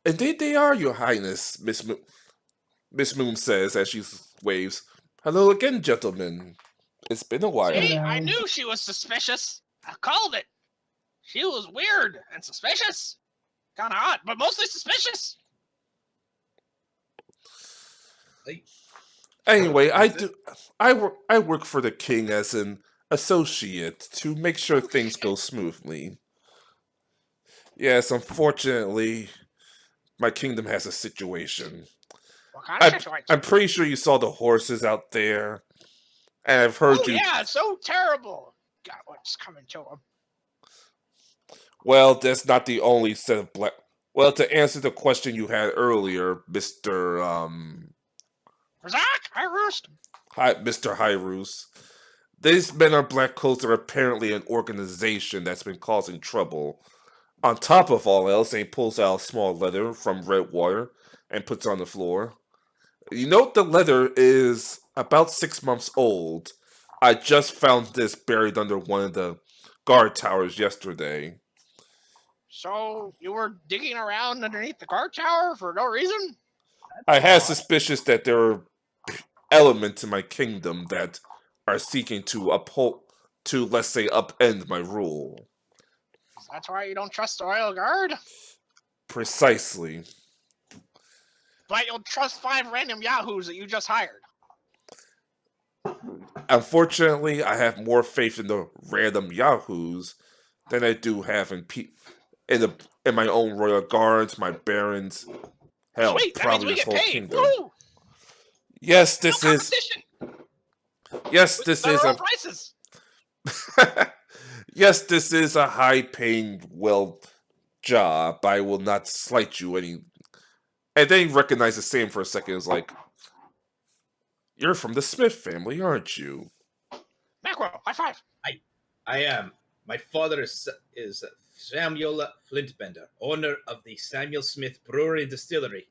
Speaker 3: Indeed, they are, Your Highness. Miss Moon says as she waves. Hello again, gentlemen. It's been a while.
Speaker 2: See, I knew she was suspicious. I called it. She was weird and suspicious. Kind of hot, but mostly suspicious.
Speaker 3: Anyway, I work for the king as an associate to make sure things go smoothly. Yes, unfortunately, my kingdom has a situation.
Speaker 2: What kind of situation?
Speaker 3: I'm pretty sure you saw the horses out there, and I've heard you.
Speaker 2: Yeah, it's so terrible. God, what's coming to him?
Speaker 3: Well, that's not the only set of black. Well, to answer the question you had earlier, Mr. Mr. Hyrus, these men are black coats are apparently an organization that's been causing trouble. On top of all else, he pulls out a small letter from red water and puts it on the floor. You note the letter is about 6 months old. I just found this buried under one of the guard towers yesterday.
Speaker 2: So you were digging around underneath the guard tower for no reason?
Speaker 3: I had suspicions that there are elements in my kingdom that are seeking to let's say, upend my rule.
Speaker 2: That's why you don't trust the royal guard?
Speaker 3: Precisely.
Speaker 2: But you'll trust 5 random yahoos that you just hired.
Speaker 3: Unfortunately, I have more faith in the random yahoos than I do have in my own royal guards, my barons. Hell,
Speaker 2: Sweet, that means
Speaker 3: probably
Speaker 2: we
Speaker 3: this
Speaker 2: get
Speaker 3: whole
Speaker 2: paid.
Speaker 3: kingdom.
Speaker 2: Woo!
Speaker 3: Yes, this
Speaker 2: No
Speaker 3: is.
Speaker 2: competition.
Speaker 3: Yes,
Speaker 2: We
Speaker 3: this
Speaker 2: set
Speaker 3: is
Speaker 2: our own
Speaker 3: a.
Speaker 2: prices.
Speaker 3: Yes, this is a high-paying, job. I will not slight you any. And then he recognizes Sam for a second. Is like, you're from the Smith family, aren't you?
Speaker 2: Macro, high five.
Speaker 4: I am. My father is Samuel Flintbender, owner of the Samuel Smith Brewery and Distillery.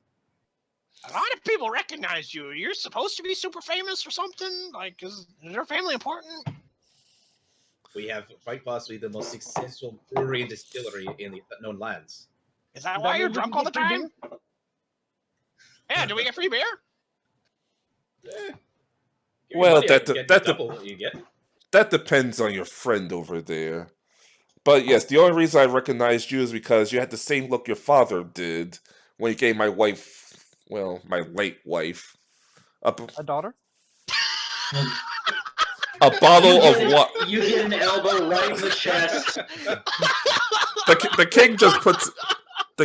Speaker 2: A lot of people recognize you. You're supposed to be super famous or something? Like, is your family important?
Speaker 4: We have quite possibly the most successful brewery and distillery in the known lands.
Speaker 2: Is that why you're drunk all the time? Yeah, do we get free beer?
Speaker 3: Well,
Speaker 4: double what you get.
Speaker 3: That depends on your friend over there. But yes, the only reason I recognized you is because you had the same look your father did when he gave my wife, well, my late wife,
Speaker 5: A daughter?
Speaker 3: a bottle of what?
Speaker 1: You get an elbow right in the chest.
Speaker 3: The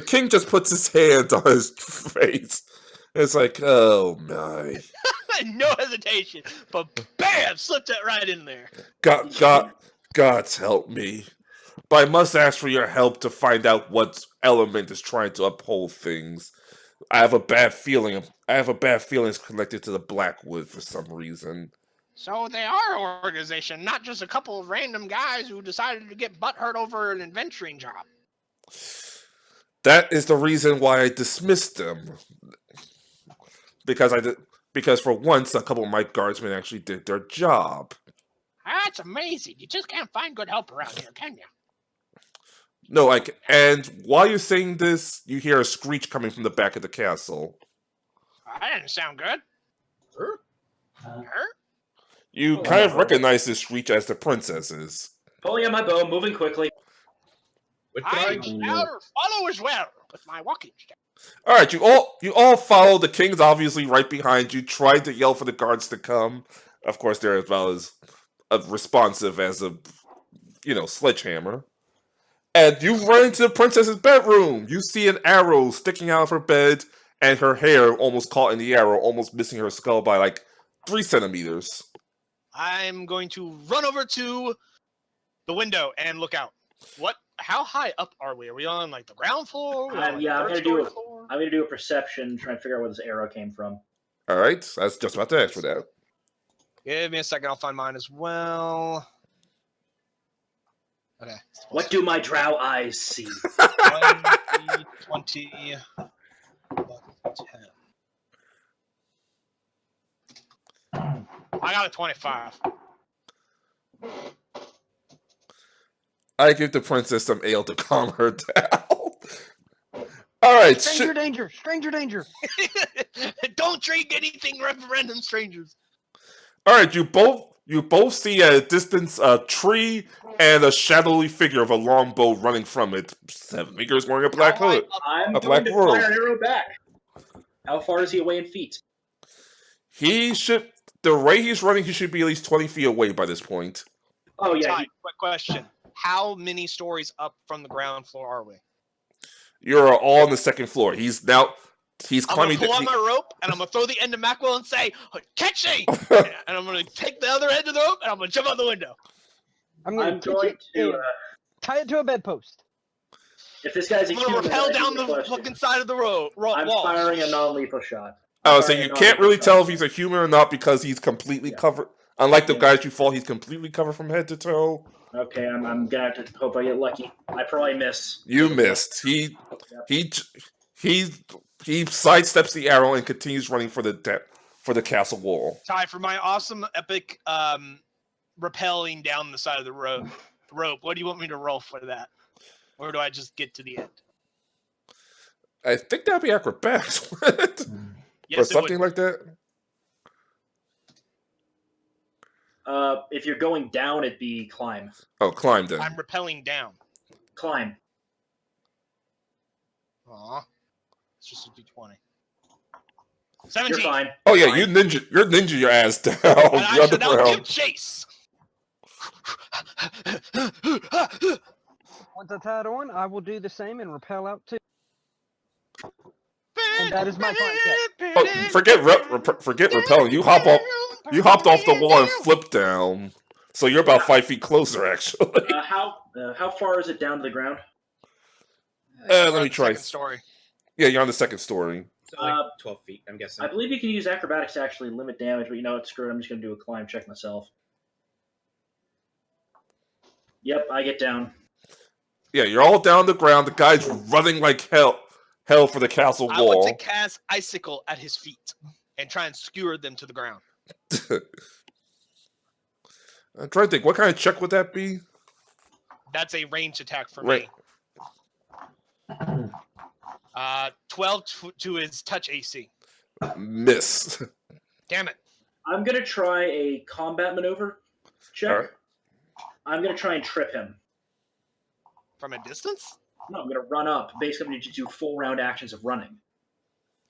Speaker 3: king just puts his hand on his face. It's like, oh my.
Speaker 2: No hesitation, but bam, slipped it right in there.
Speaker 3: God's help me. But I must ask for your help to find out what element is trying to uphold things. I have a bad feeling it's connected to the Blackwood for some reason.
Speaker 2: So they are an organization, not just a couple of random guys who decided to get butthurt over an adventuring job.
Speaker 3: That is the reason why I dismissed them. Because for once, a couple of my guardsmen actually did their job.
Speaker 2: That's amazing. You just can't find good help around here, can you?
Speaker 3: No, and while you're saying this, you hear a screech coming from the back of the castle.
Speaker 2: That didn't sound good.
Speaker 3: You kind of recognize this screech as the princess's.
Speaker 1: Pulling out my bow, moving quickly.
Speaker 2: I shall follow as well with my walking stick.
Speaker 3: All right, you all follow. The king's obviously right behind you. Tried to yell for the guards to come. Of course, they're about as responsive as a sledgehammer. And you run into the princess's bedroom. You see an arrow sticking out of her bed, and her hair almost caught in the arrow, almost missing her skull by like 3 centimeters.
Speaker 2: I'm going to run over to the window and look out. What? How high up are we? Are we on like the ground floor?
Speaker 1: I'm gonna do a perception, trying to figure out where this arrow came from.
Speaker 3: All right, I was just about to ask for that.
Speaker 2: Give me a second. I'll find mine as well. Okay.
Speaker 1: What do my drow eyes see?
Speaker 2: 20, 10. I got a 25.
Speaker 3: I give the princess some ale to calm her down. All right.
Speaker 5: Stranger danger! Stranger danger!
Speaker 2: Don't drink anything, random strangers.
Speaker 3: All right, you both see at a distance a tree and a shadowy figure of a longbow running from it. 7 fingers wearing a black hood.
Speaker 1: I'm
Speaker 3: A
Speaker 1: going
Speaker 3: black
Speaker 1: to
Speaker 3: robe.
Speaker 1: fire an arrow back. How far is he away in feet?
Speaker 3: The rate he's running, he should be at least 20 feet away by this point.
Speaker 1: Oh yeah.
Speaker 2: Ty, quick question. How many stories up from the ground floor are we?
Speaker 3: You're all on the second floor. He's climbing.
Speaker 2: I'm gonna pull on my rope and I'm gonna throw the end of Macwell and say, "Catch me!" And I'm gonna take the other end of the rope and I'm gonna jump out the window.
Speaker 5: I'm going to tie it to a bedpost.
Speaker 1: If this guy's a
Speaker 2: I'm gonna
Speaker 1: human,
Speaker 2: rappel
Speaker 1: that's
Speaker 2: down
Speaker 1: the
Speaker 2: the
Speaker 1: question.
Speaker 2: fucking side of the wall.
Speaker 1: I'm firing a non-lethal shot.
Speaker 3: I was saying you can't really tell if he's a human or not because he's completely covered. Unlike the guys you fought, he's completely covered from head to toe.
Speaker 1: Okay, I'm gonna have to hope I get lucky. I probably miss.
Speaker 3: You missed. He sidesteps the arrow and continues running for the castle wall.
Speaker 2: Ty, for my awesome epic rappelling down the side of the rope, what do you want me to roll for that? Or do I just get to the end?
Speaker 3: I think that'd be acrobatics.
Speaker 2: Yes,
Speaker 3: or something like that.
Speaker 1: If you're going down, it'd be climb.
Speaker 3: Oh, climb then.
Speaker 2: I'm rappelling down.
Speaker 1: Climb.
Speaker 2: Aw. It's just a d20. 17.
Speaker 1: You're fine.
Speaker 3: Oh yeah, you're ninja your ass down.
Speaker 2: And I
Speaker 3: You're
Speaker 2: shall now
Speaker 3: underground.
Speaker 2: give chase.
Speaker 5: Once I tie it on, I will do the same and rappel out too. And that is my climb check.
Speaker 3: Oh, forget repelling. You hopped off the wall and flipped down. So you're about 5 feet closer, actually.
Speaker 1: How far is it down to the ground?
Speaker 3: Let me try.
Speaker 2: Second story.
Speaker 3: Yeah, you're on the second story.
Speaker 4: So like 12 feet, I'm guessing.
Speaker 1: I believe you can use acrobatics to actually limit damage, but you know what? Screw it. I'm just going to do a climb check myself. Yep, I get down.
Speaker 3: Yeah, you're all down on the ground. The guy's running like hell. held for the castle
Speaker 2: I want
Speaker 3: wall.
Speaker 2: to cast Icicle at his feet and try and skewer them to the ground.
Speaker 3: I'm trying to think, what kind of check would that be?
Speaker 2: That's a ranged attack for
Speaker 3: Right.
Speaker 2: me. 12 to his touch AC.
Speaker 3: Miss.
Speaker 2: Damn it.
Speaker 1: I'm going to try a combat maneuver check.
Speaker 3: All right.
Speaker 1: I'm going to try and trip him.
Speaker 2: From a distance?
Speaker 1: No, I'm going to run up. Basically, I'm going to do full round actions of running.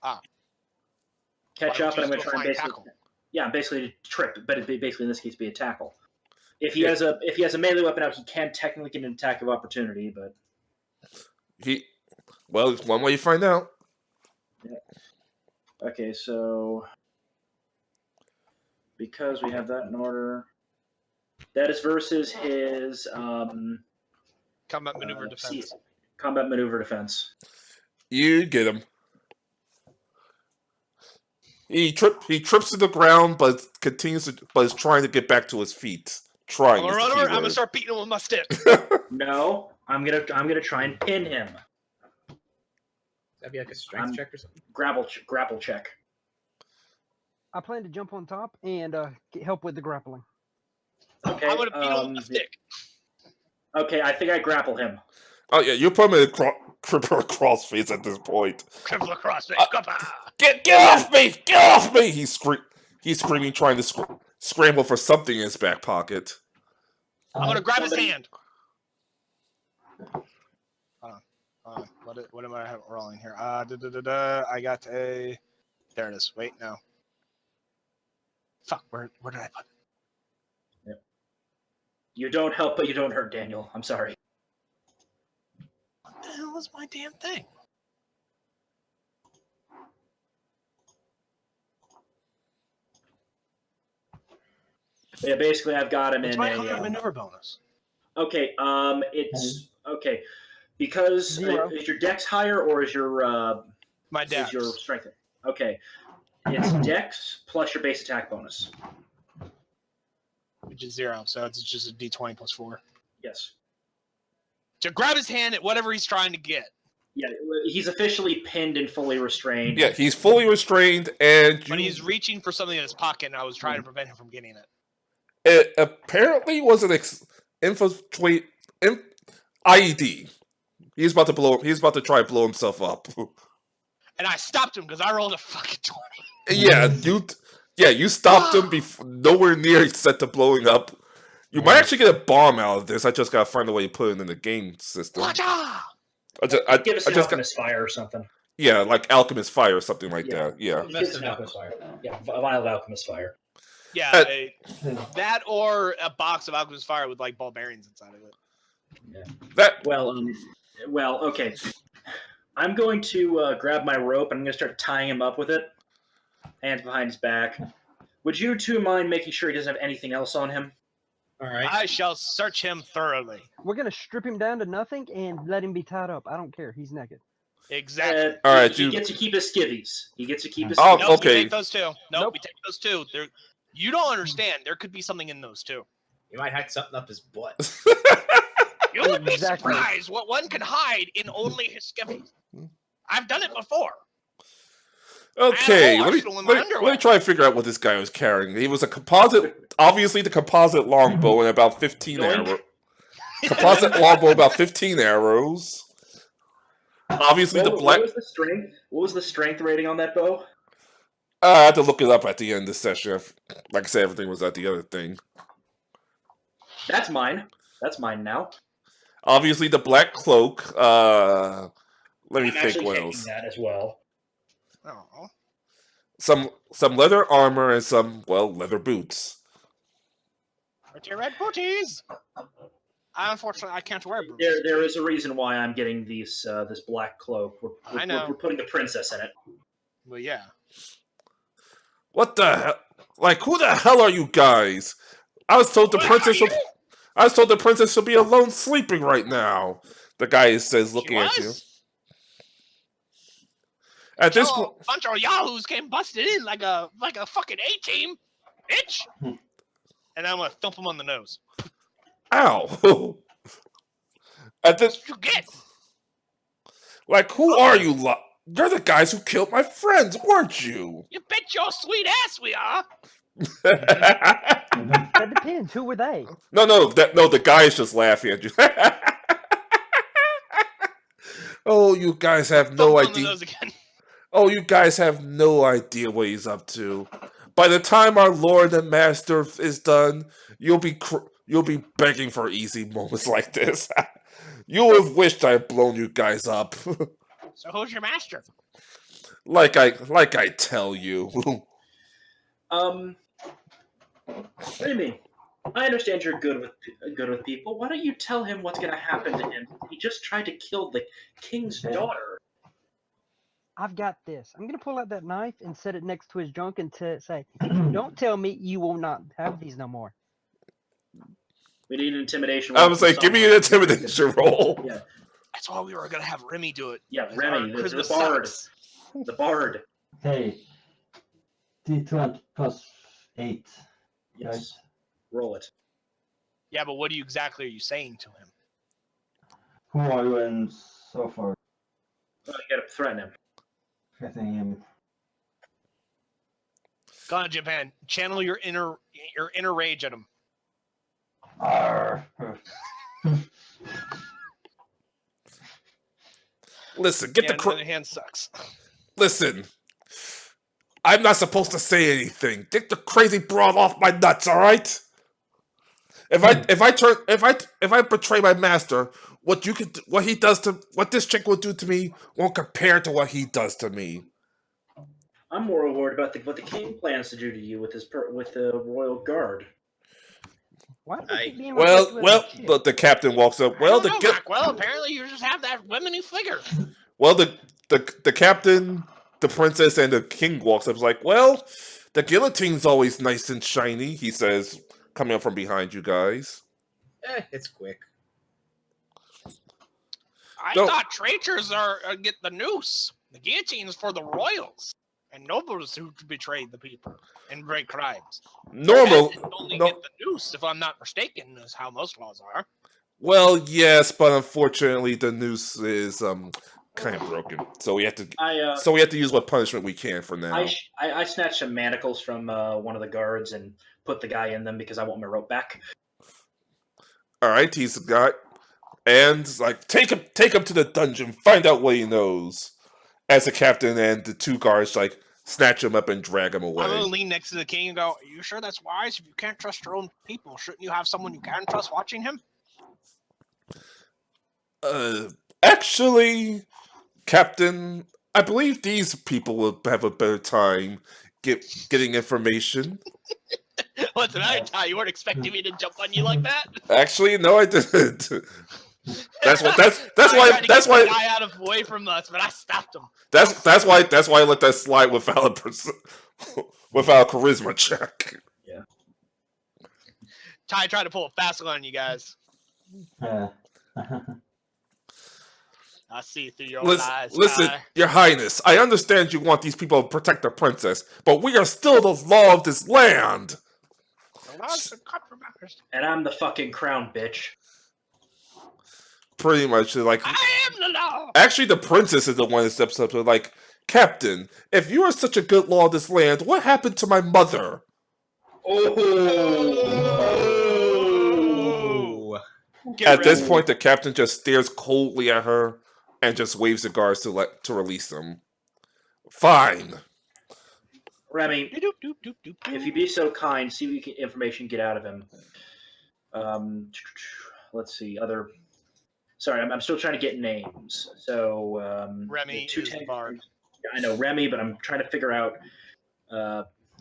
Speaker 1: Catch
Speaker 2: Why
Speaker 1: up,
Speaker 2: don't
Speaker 1: and I'm
Speaker 2: you
Speaker 1: going to try and
Speaker 2: just
Speaker 1: basically...
Speaker 2: tackle?
Speaker 1: Yeah, basically trip, but it'd basically in this case be a tackle. If he has a melee weapon out, he can technically get an attack of opportunity, but
Speaker 3: Well, it's one way you find out.
Speaker 1: yeah. Okay, so because we have that in order, that is versus his
Speaker 2: Combat maneuver defense.
Speaker 1: combat maneuver defense.
Speaker 3: You get him. He trips to the ground, but is trying to get back to his feet.
Speaker 2: I'm gonna run over. I'm gonna start beating him with my stick.
Speaker 1: No, I'm gonna try and pin him.
Speaker 4: That'd be like a strength check or something.
Speaker 1: Grapple check.
Speaker 5: I plan to jump on top and help with the grappling.
Speaker 1: Okay.
Speaker 2: I'm gonna beat him with my stick.
Speaker 1: Okay, I think I grapple him.
Speaker 3: Oh yeah, you're putting him in crippler crossface at this point.
Speaker 2: Crippler crossface.
Speaker 3: Get off me! Get off me! He's screaming, trying to scramble for something in his back pocket.
Speaker 2: I'm gonna grab his hand. Hold on. What am I rolling here? I got a. There it is. Wait, no. Fuck. Where did I put it?
Speaker 1: Yep. You don't help, but you don't hurt, Daniel. I'm sorry.
Speaker 2: What the hell is my damn thing?
Speaker 1: Yeah, basically, I've got him
Speaker 2: What's
Speaker 1: in
Speaker 2: my
Speaker 1: a.
Speaker 2: maneuver bonus?
Speaker 1: Okay, it's okay because is your dex higher or is your
Speaker 2: My dex.
Speaker 1: is your strength? Okay, it's dex plus your base attack bonus.
Speaker 2: Which is 0, so it's just a d20 plus 4.
Speaker 1: Yes.
Speaker 2: To grab his hand at whatever he's trying to get.
Speaker 1: Yeah, he's officially pinned and fully restrained.
Speaker 3: Yeah, he's fully restrained, and
Speaker 2: But he's reaching for something in his pocket, and I was trying to prevent him from getting it.
Speaker 3: it apparently was an infiltrate IED. He's about to try and blow himself up.
Speaker 2: And I stopped him because I rolled a fucking 20.
Speaker 3: You stopped him before nowhere near set to blowing up. You might actually get a bomb out of this. I just gotta find a way to put it in the game system.
Speaker 1: Give us an alchemist fire or something.
Speaker 3: Yeah, like alchemist fire or something like that. Yeah.
Speaker 1: Give us an alchemist fire. Yeah, a vial of alchemist fire.
Speaker 2: Yeah, that or a box of alchemist fire with like ball bearings inside of it.
Speaker 1: Yeah. Well, okay. I'm going to grab my rope and I'm going to start tying him up with it. Hands behind his back. Would you two mind making sure he doesn't have anything else on him?
Speaker 4: All right.
Speaker 2: I shall search him thoroughly.
Speaker 5: We're gonna strip him down to nothing and let him be tied up. I don't care. He's naked.
Speaker 2: Exactly.
Speaker 3: All right,
Speaker 1: he gets to keep his skivvies. He gets to keep his
Speaker 3: Oh,
Speaker 1: skivvies.
Speaker 2: Nope,
Speaker 3: okay.
Speaker 2: we take those two. Nope, we take those two. You don't understand. There could be something in those too.
Speaker 4: You might hack something up his butt.
Speaker 2: You would be
Speaker 5: Exactly.
Speaker 2: surprised what one can hide in only his skivvies. I've done it before.
Speaker 3: Okay,
Speaker 2: I
Speaker 3: let
Speaker 2: arsenal in my
Speaker 3: me
Speaker 2: underwear.
Speaker 3: try and figure out what this guy was carrying. He was a obviously the composite longbow and about 15 arrows. Composite longbow, about 15 arrows. Obviously the black.
Speaker 1: What was the strength rating on that bow?
Speaker 3: I had to look it up at the end of the session. Like I said, everything was at the other thing.
Speaker 1: That's mine. That's mine now.
Speaker 3: Obviously the black cloak. Let me
Speaker 1: I'm
Speaker 3: think
Speaker 1: actually
Speaker 3: what
Speaker 1: taking
Speaker 3: else.
Speaker 1: that as well.
Speaker 2: Oh.
Speaker 3: Some leather armor and some leather boots.
Speaker 2: Pretty red booties. Unfortunately, I can't wear boots.
Speaker 1: There is a reason why I'm getting this black cloak.
Speaker 2: I know.
Speaker 1: We're putting the princess in it.
Speaker 2: Well, yeah.
Speaker 3: What the hell? Like, who the hell are you guys? I was told the princess should be alone sleeping right now. The guy says, looking at you. At this point,
Speaker 2: bunch of yahoos came busted in like a fucking A-team, bitch. And I'm gonna thump him on the nose.
Speaker 3: ow! At this,
Speaker 2: What you get?
Speaker 3: Like, who are you? You're the guys who killed my friends, weren't you?
Speaker 2: You bet your sweet ass we are.
Speaker 5: That depends. Who were they?
Speaker 3: No, the guy is just laughing at you. Oh, you guys have no idea. Oh, you guys have no idea what he's up to. By the time our Lord and Master is done, you'll be begging for easy moments like this. You have wished I'd blown you guys up.
Speaker 2: So who's your master?
Speaker 3: Like I tell you.
Speaker 1: Rimi, I understand you're good with people. Why don't you tell him what's going to happen to him? He just tried to kill the king's daughter.
Speaker 5: I've got this. I'm going to pull out that knife and set it next to his junk and say, don't tell me you will not have these no more.
Speaker 1: We need an intimidation.
Speaker 3: I was like, give me an intimidation roll.
Speaker 1: Yeah.
Speaker 2: That's why we were going to have Rimi do it.
Speaker 1: Yeah, Rimi, the bard. The bard.
Speaker 6: Okay. D20 plus 8.
Speaker 1: Yes.
Speaker 6: Right.
Speaker 1: Roll it.
Speaker 2: Yeah, but what exactly are you saying to him?
Speaker 6: Who are you and so forth?
Speaker 1: You gotta threaten him.
Speaker 6: Threatening him.
Speaker 2: Go on, Jimpan. Channel your inner rage at him.
Speaker 6: Arr.
Speaker 3: Listen, get
Speaker 2: the other hand sucks.
Speaker 3: Listen. I'm not supposed to say anything. Get the crazy broad off my nuts, all right? If I betray my master, what this chick will do to me won't compare to what he does to me.
Speaker 1: I'm more worried about what the king plans to do to you with the royal guard.
Speaker 5: Why do they keep being
Speaker 3: Well,
Speaker 5: reflected with that
Speaker 3: the captain walks up. Well,
Speaker 2: apparently you just have that women figure.
Speaker 3: Well, the captain, the princess, and the king walks up. Is like, well, the guillotine's always nice and shiny. He says, coming up from behind you guys.
Speaker 4: It's quick.
Speaker 2: I thought traitors get the noose. The guillotine is for the royals and nobles who betrayed the people and break crimes.
Speaker 3: Normal.
Speaker 2: Only get the noose, if I'm not mistaken, is how most laws are.
Speaker 3: Well, yes, but unfortunately, the noose is kind of broken. So we have to use what punishment we can for now.
Speaker 1: I snatched some manacles from one of the guards and put the guy in them because I want my rope back.
Speaker 3: All right, he's the guy, and it's like take him to the dungeon, find out what he knows. As the captain and the two guards like snatch him up and drag him away.
Speaker 2: I'm gonna lean next to the king and go, "Are you sure that's wise? If you can't trust your own people, shouldn't you have someone you can trust watching him?"
Speaker 3: Actually, Captain, I believe these people will have a better time getting information.
Speaker 2: What's the matter, Ty? You weren't expecting me to jump on you like that?
Speaker 3: Actually, no, I didn't. That's why
Speaker 2: the guy out of away from us, but I stopped him.
Speaker 3: That's why I let that slide without a charisma check.
Speaker 1: Yeah.
Speaker 2: Ty tried to pull a fast one on you guys. I see through your eyes.
Speaker 3: Listen,
Speaker 2: Ty.
Speaker 3: Your Highness, I understand you want these people to protect the princess, but we are still the law of this land.
Speaker 1: And I'm the fucking crown, bitch.
Speaker 3: Pretty much, like
Speaker 2: I am the law.
Speaker 3: Actually, the princess is the one that steps up to like, Captain, if you are such a good law of this land, what happened to my mother?
Speaker 4: Oh.
Speaker 3: At this point, the captain just stares coldly at her and just waves the guards to release them. Fine.
Speaker 1: Remy, if you'd be so kind, see what information get out of him. Let's see, Sorry, I'm still trying to get names. So,
Speaker 2: Remy is the bard.
Speaker 1: I know Remy, but I'm trying to figure out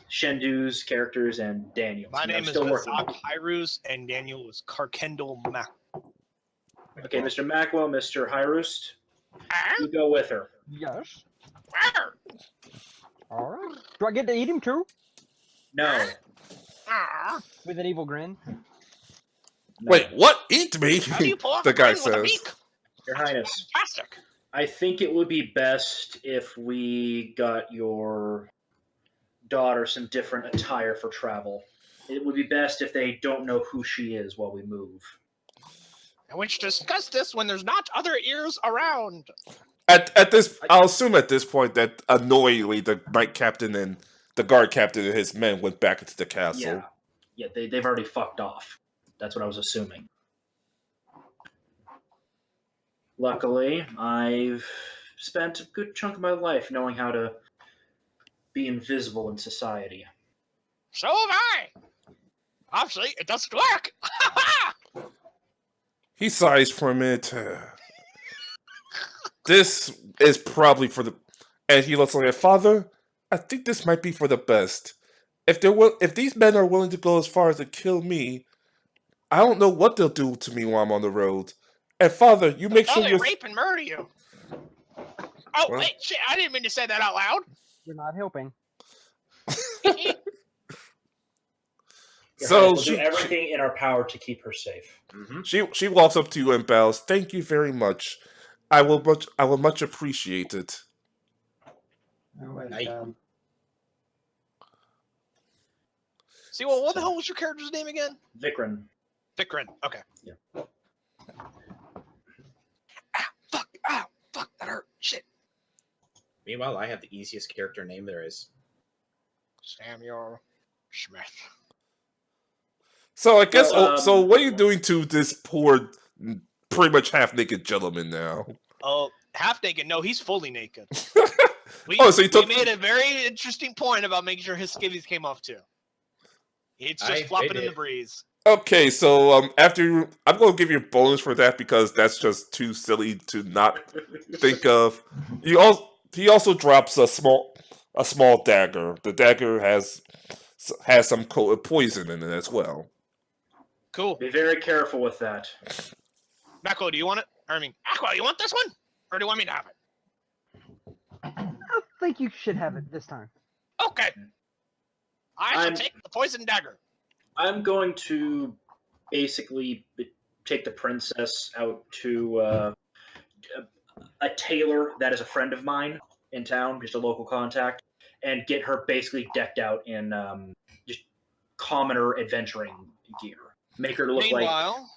Speaker 1: Shendu's characters and Daniel's.
Speaker 2: My name is Vazak Hyrus, and Daniel is Karkendall Mac.
Speaker 1: Okay, Mr. Macwell, Mr. Hyrust, you go with her.
Speaker 5: Yes. All right. Do I get to eat him too?
Speaker 1: No.
Speaker 5: With an evil grin.
Speaker 1: No.
Speaker 3: Wait, what? Eat me?
Speaker 2: How do you pull off
Speaker 3: The
Speaker 2: a
Speaker 3: guy
Speaker 2: brain with a
Speaker 3: says.
Speaker 2: beak?
Speaker 1: Your Highness,
Speaker 2: Fantastic.
Speaker 1: I think it would be best if we got your daughter some different attire for travel. It would be best if they don't know who she is while we move.
Speaker 2: And we should discuss this when there's not other ears around.
Speaker 3: At this, I'll assume at this point that annoyingly the knight captain and the guard captain and his men went back into the castle.
Speaker 1: Yeah, they've already fucked off. That's what I was assuming. Luckily, I've spent a good chunk of my life knowing how to be invisible in society.
Speaker 2: So have I. Obviously, it doesn't work.
Speaker 3: He sighs for a minute. This is probably for the... And he looks like a father. I think this might be for the best. If these men are willing to go as far as to kill me, I don't know what they'll do to me while I'm on the road. And father, you make sure you
Speaker 2: rape and murder you. Oh,
Speaker 3: Well-
Speaker 2: wait, shit, I didn't mean to say that out loud.
Speaker 5: You're not helping.
Speaker 3: So
Speaker 1: we'll do everything in our power to keep her safe.
Speaker 3: she walks up to you and bows. Thank you very much. I will much appreciate it.
Speaker 2: See, well, what the hell was your character's name again?
Speaker 1: Vikran.
Speaker 2: Vikran. Okay.
Speaker 1: Yeah.
Speaker 2: Fuck, that hurt. Shit.
Speaker 4: Meanwhile, I have the easiest character name there is.
Speaker 2: Samuel Smith.
Speaker 3: So I guess.
Speaker 1: So,
Speaker 3: So what are you doing to this poor, pretty much half-naked gentleman now?
Speaker 2: Oh, half naked. No, he's fully naked. We made a very interesting point about making sure his skivvies came off too. It's just flopping in the breeze.
Speaker 3: Okay, so after I'm going to give you a bonus for that because that's just too silly to not think of. He also drops a small dagger. The dagger has some poison in it as well.
Speaker 2: Cool.
Speaker 1: Be very careful with that.
Speaker 2: Mako, do you want it? Aqua, you want this one? Or do you want me to have it?
Speaker 5: I think you should have it this time.
Speaker 2: Okay. I shall take the poison dagger.
Speaker 1: I'm going to basically take the princess out to a tailor that is a friend of mine in town, just a local contact, and get her basically decked out in just commoner adventuring gear. Make her look
Speaker 2: Meanwhile,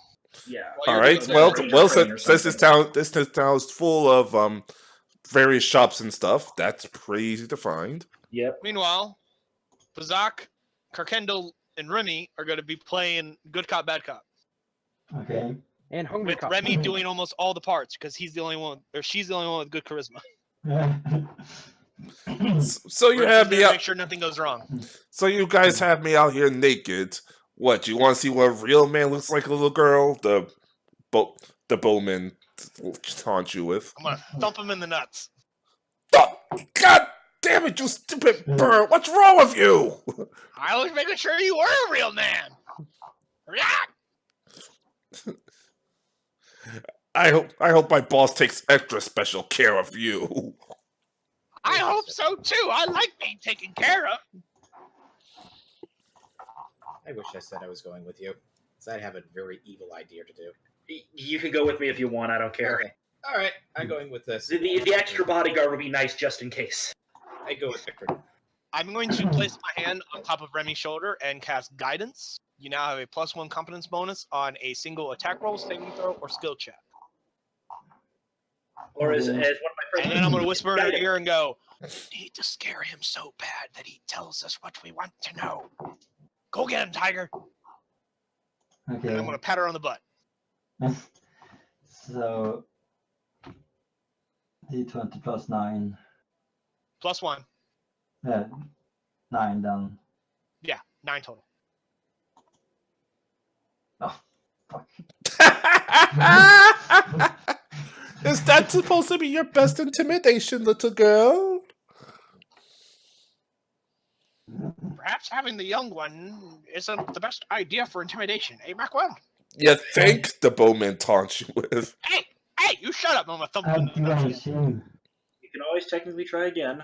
Speaker 1: yeah.
Speaker 3: All right. Well, since this town is full of various shops and stuff, that's pretty easy to find.
Speaker 1: Yep.
Speaker 2: Meanwhile, Bazak, Karkendall, and Rimi are going to be playing Good Cop, Bad Cop.
Speaker 6: Okay.
Speaker 5: And Hungry
Speaker 2: With
Speaker 5: Cop.
Speaker 2: Remy doing almost all the parts because he's the only one, or she's the only one with good charisma.
Speaker 3: So you have me out.
Speaker 2: Make sure nothing goes wrong.
Speaker 3: So you guys have me out here naked. What? You want to see what a real man looks like, a little girl? The bowman taunt you with.
Speaker 2: I'm gonna thump him in the nuts.
Speaker 3: Oh, God damn it, you stupid bird! What's wrong with you?
Speaker 2: I was making sure you were a real man.
Speaker 3: I hope my boss takes extra special care of you.
Speaker 2: I hope so too. I like being taken care of.
Speaker 4: I wish I said I was going with you, because I'd have a very evil idea to do.
Speaker 1: You can go with me if you want. I don't care.
Speaker 4: Okay. All right, I'm going with this.
Speaker 1: The extra bodyguard would be nice just in case.
Speaker 4: I go with Victor.
Speaker 2: I'm going to place my hand on top of Remy's shoulder and cast Guidance. You now have a +1 competence bonus on a single attack roll, saving throw, or skill check.
Speaker 1: Or as one of my friends.
Speaker 2: And then I'm going to whisper in her ear and go, "Need to scare him so bad that he tells us what we want to know. Go get him, Tiger."
Speaker 6: Okay.
Speaker 2: And I'm going to pat her on the butt.
Speaker 6: So D20 plus 9.
Speaker 2: +1.
Speaker 6: 9 then.
Speaker 2: Yeah, 9 total.
Speaker 6: Oh, fuck.
Speaker 3: Is that supposed to be your best intimidation, little girl?
Speaker 2: Perhaps having the young one isn't the best idea for intimidation, eh, Macwell?
Speaker 3: You think the bowman taunts you with?
Speaker 2: Hey, you shut up, I'm gonna thump you
Speaker 6: I
Speaker 2: in the
Speaker 6: do
Speaker 2: nuts.
Speaker 6: assume.
Speaker 1: You can always technically try again.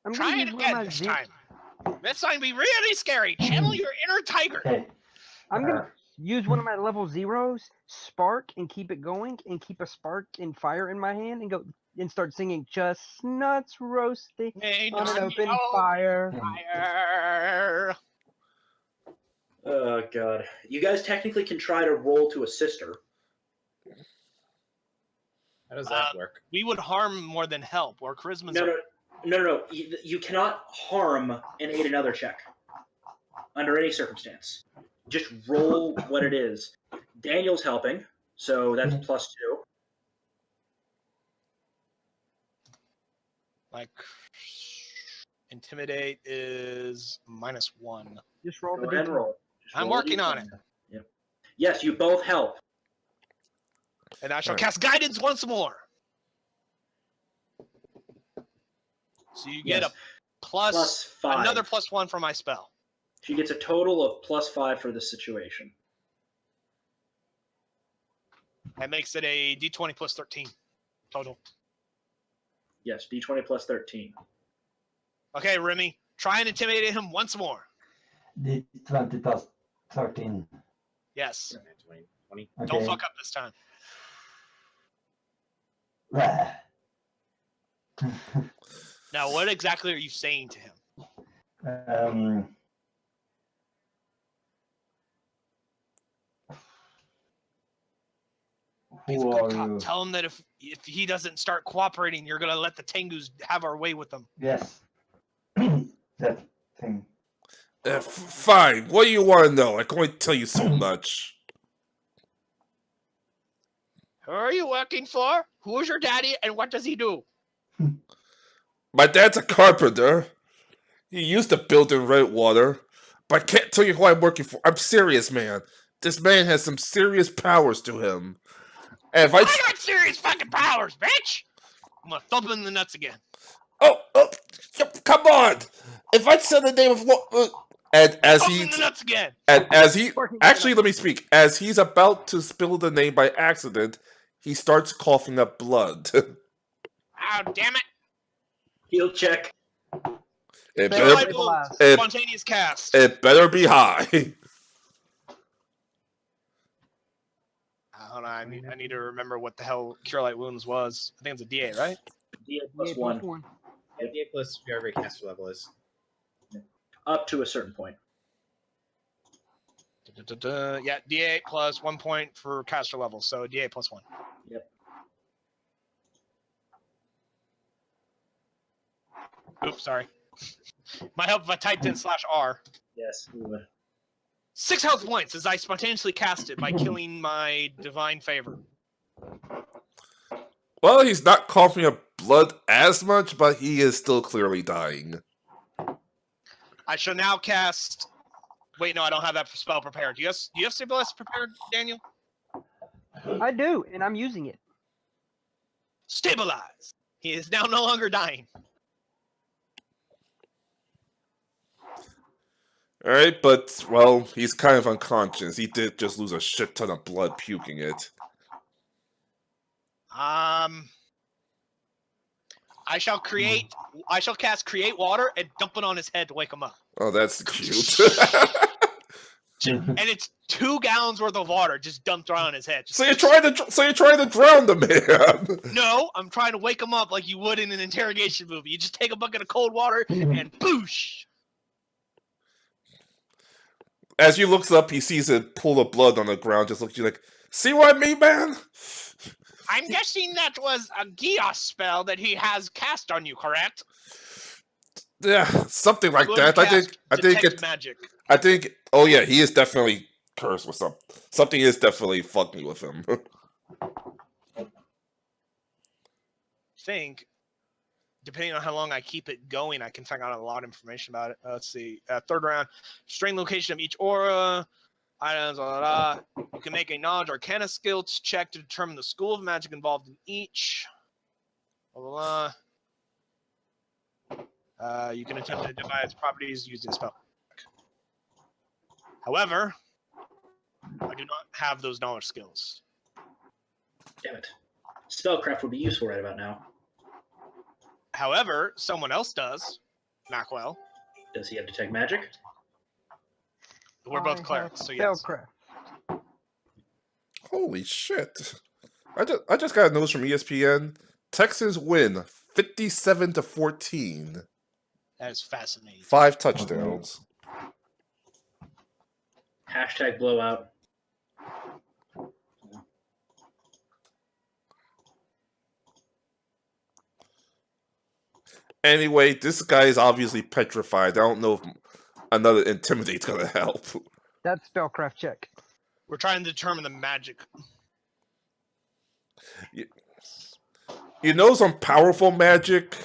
Speaker 5: I'm
Speaker 2: Try
Speaker 5: gonna
Speaker 2: it
Speaker 5: use one of my
Speaker 2: again this
Speaker 5: ze-
Speaker 2: time. This time be really scary. Channel your inner tiger.
Speaker 6: Okay.
Speaker 5: I'm gonna use one of my level 0s, spark, and keep it going, and keep a spark and fire in my hand, and go and start singing "Chestnuts Roasting
Speaker 2: Made
Speaker 5: on an
Speaker 2: on
Speaker 5: Open
Speaker 2: the
Speaker 5: Fire."
Speaker 2: fire.
Speaker 1: Oh god. You guys technically can try to roll to assist her.
Speaker 4: How does that work?
Speaker 2: We would harm more than help, or charisma's...
Speaker 1: No. You cannot harm and aid another check under any circumstance. Just roll what it is. Daniel's helping, so that's +2.
Speaker 2: Like, intimidate is -1.
Speaker 5: Just roll the
Speaker 1: Go ahead and
Speaker 5: d20.
Speaker 1: roll. Just
Speaker 2: I'm
Speaker 1: roll
Speaker 2: working
Speaker 1: the
Speaker 2: on
Speaker 1: d20.
Speaker 2: it.
Speaker 1: Yep. Yes, you both help.
Speaker 2: And I shall
Speaker 3: Alright.
Speaker 2: cast guidance once more. So you get
Speaker 1: Yes.
Speaker 2: a plus
Speaker 1: +5.
Speaker 2: another +1 for my spell.
Speaker 1: She gets a total of +5 for this situation.
Speaker 2: That makes it a d20 plus 13 total.
Speaker 1: Yes, d20 plus 13.
Speaker 2: Okay, Rimi, try and intimidate him once more.
Speaker 6: D20 plus 13.
Speaker 2: Yes.
Speaker 4: 20.
Speaker 6: Okay.
Speaker 2: Don't fuck up this time. Now, what exactly are you saying to him? He's a
Speaker 6: Who
Speaker 2: good
Speaker 6: are
Speaker 2: cop.
Speaker 6: you?
Speaker 2: Tell him that if he doesn't start cooperating, you're gonna let the Tengus have our way with them.
Speaker 6: Yes. That thing.
Speaker 3: Fine. What do you want to know? I can only tell you so much.
Speaker 2: Who are you working for? Who is your daddy, and what does he do?
Speaker 3: My dad's a carpenter. He used to build in Redwater. But I can't tell you who I'm working for. I'm serious, man. This man has some serious powers to him. And if
Speaker 2: I got serious fucking powers, bitch! I'm gonna thump him in the nuts again.
Speaker 3: Oh, come on! If I said the name of and as
Speaker 2: Thump
Speaker 3: he
Speaker 2: him in the nuts again.
Speaker 3: and as he
Speaker 5: Working
Speaker 3: actually, let me speak. As he's about to spill the name by accident, he starts coughing up blood.
Speaker 2: Oh, damn it!
Speaker 1: Heal check.
Speaker 3: It
Speaker 5: Fail.
Speaker 3: better,
Speaker 5: Stabilize.
Speaker 2: Spontaneous cast.
Speaker 3: it better be high.
Speaker 2: Hold on, I need to remember what the hell Cure Light Wounds was. I think it's a DA, right?
Speaker 1: D8
Speaker 5: Yeah,
Speaker 1: plus 1.
Speaker 5: +1.
Speaker 4: Yeah, plus whatever your caster level is.
Speaker 1: Up to a certain point.
Speaker 2: Yeah, DA plus 1 point for caster level, so DA plus 1.
Speaker 1: Yep.
Speaker 2: Oops, sorry. Might help if I typed in /R.
Speaker 1: Yes. We would.
Speaker 2: 6 health points as I spontaneously cast it by killing my divine favor.
Speaker 3: Well, he's not coughing up blood as much, but he is still clearly dying.
Speaker 2: I shall now cast. Wait, no, I don't have that spell prepared. Do you have Stabilize prepared, Daniel?
Speaker 5: I do, and I'm using it.
Speaker 2: Stabilize. He is now no longer dying.
Speaker 3: Alright, but, well, he's kind of unconscious. He did just lose a shit ton of blood puking it.
Speaker 2: I shall cast Create Water and dump it on his head to wake him up.
Speaker 3: Oh, that's cute.
Speaker 2: And it's 2 gallons worth of water just dumped right on his head.
Speaker 3: So you're trying to drown the man.
Speaker 2: No, I'm trying to wake him up like you would in an interrogation movie. You just take a bucket of cold water and boosh.
Speaker 3: As he looks up, he sees a pool of blood on the ground. Just looks at you like, see what I mean, man?
Speaker 2: I'm guessing that was a Gios spell that he has cast on you, correct?
Speaker 3: Yeah, something like
Speaker 2: Good
Speaker 3: that.
Speaker 2: cast detect
Speaker 3: It.
Speaker 2: magic.
Speaker 3: I think. Oh yeah, he is definitely cursed with something. Something is definitely fucking with him.
Speaker 2: Think, depending on how long I keep it going, I can find out a lot of information about it. Let's see. Third round, strain location of each aura, items, blah, blah, blah. You can make a knowledge arcana skills check to determine the school of magic involved in each. Blah, blah, blah. You can attempt to devise properties using a spell. However, I do not have those knowledge skills.
Speaker 1: Damn it. Spellcraft would be useful right about now.
Speaker 2: However, someone else does. Macwell.
Speaker 1: Does he have detect magic?
Speaker 2: We're both
Speaker 5: I
Speaker 2: clerics,
Speaker 5: have
Speaker 2: so yes.
Speaker 5: Spellcraft.
Speaker 3: Holy shit! I just got a notice from ESPN. Texans win 57-14.
Speaker 2: That is fascinating.
Speaker 3: 5 touchdowns.
Speaker 1: Hashtag blowout.
Speaker 3: Anyway, this guy is obviously petrified. I don't know if another intimidate's gonna help.
Speaker 5: That's spellcraft check.
Speaker 2: We're trying to determine the magic.
Speaker 3: You know some powerful magic?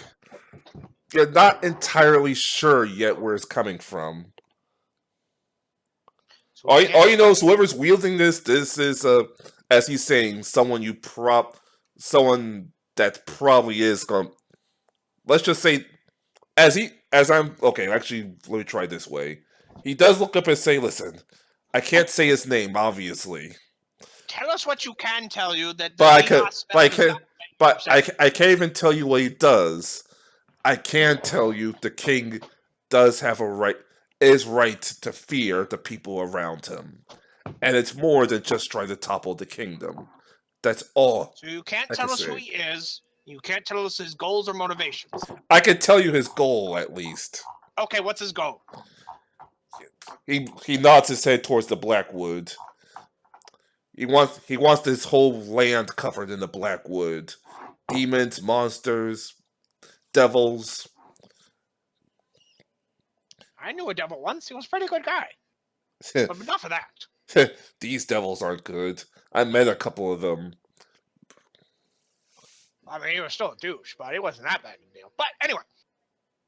Speaker 3: You're not entirely sure yet where it's coming from.
Speaker 2: So
Speaker 3: All you know is whoever's wielding this is as he's saying, someone that probably is going. Let's just say, okay. Actually, let me try it this way. He does look up and say, "Listen, I can't say his name, obviously,
Speaker 2: Tell us what you can tell you that.
Speaker 3: but I can't even tell you what he does. I can tell you the king does have is right to fear the people around him. And it's more than just trying to topple the kingdom. That's all.
Speaker 2: So you can't
Speaker 3: I
Speaker 2: tell
Speaker 3: can
Speaker 2: us who
Speaker 3: say.
Speaker 2: he is. You can't tell us his goals or motivations.
Speaker 3: I can tell you his goal, at least.
Speaker 2: Okay, what's his goal?
Speaker 3: He nods his head towards the Blackwood. He wants this whole land covered in the Blackwood. Demons, monsters, devils.
Speaker 2: I knew a devil once. He was a pretty good guy. But enough of that.
Speaker 3: These devils aren't good. I met a couple of them.
Speaker 2: I mean, he was still a douche, but it wasn't that bad of a deal. But anyway,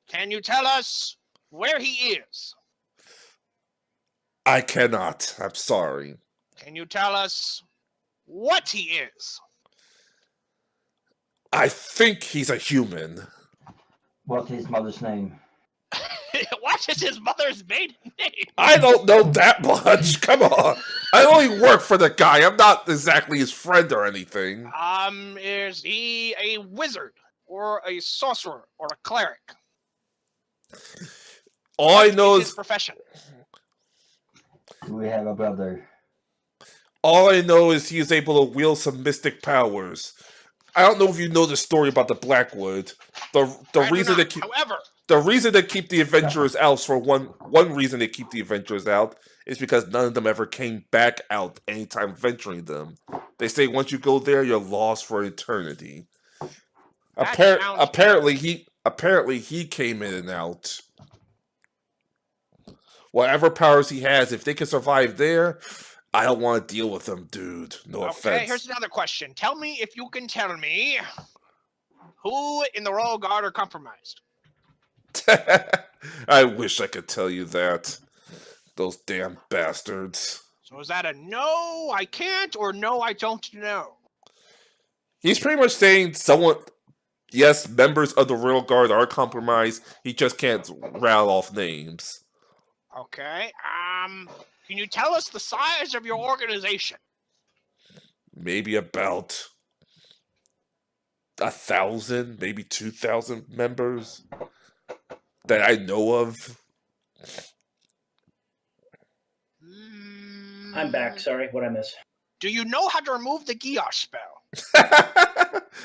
Speaker 2: can you tell us where he is?
Speaker 3: I cannot. I'm sorry.
Speaker 2: Can you tell us what he is?
Speaker 3: I think he's a human.
Speaker 6: What's his mother's name?
Speaker 2: What is his mother's maiden name?
Speaker 3: I don't know that much. Come on. I only work for the guy. I'm not exactly his friend or anything.
Speaker 2: Is he a wizard or a sorcerer or a cleric?
Speaker 3: All I know
Speaker 2: His
Speaker 3: is
Speaker 2: profession.
Speaker 6: Do we have a brother?
Speaker 3: all I know is he is able to wield some mystic powers. I don't know if you know the story about the Blackwood. The reason they keep
Speaker 2: However,
Speaker 3: the reason they keep the adventurers out for one reason they keep the adventurers out is because none of them ever came back out anytime venturing them. They say once you go there, you're lost for eternity. Apparently he came in and out. Whatever powers he has, if they can survive there, I don't want to deal with them, dude. No
Speaker 2: okay,
Speaker 3: offense.
Speaker 2: here's another question. Tell me if you can tell me who in the Royal Guard are compromised.
Speaker 3: I wish I could tell you that. Those damn bastards.
Speaker 2: So is that a no, I can't, or no, I don't know?
Speaker 3: He's pretty much saying yes, members of the Royal Guard are compromised. He just can't rattle off names.
Speaker 2: Okay, can you tell us the size of your organization?
Speaker 3: Maybe about 1,000, maybe 2,000 members that I know of.
Speaker 1: I'm back. Sorry, what I miss?
Speaker 2: Do you know how to remove the Guillaume spell?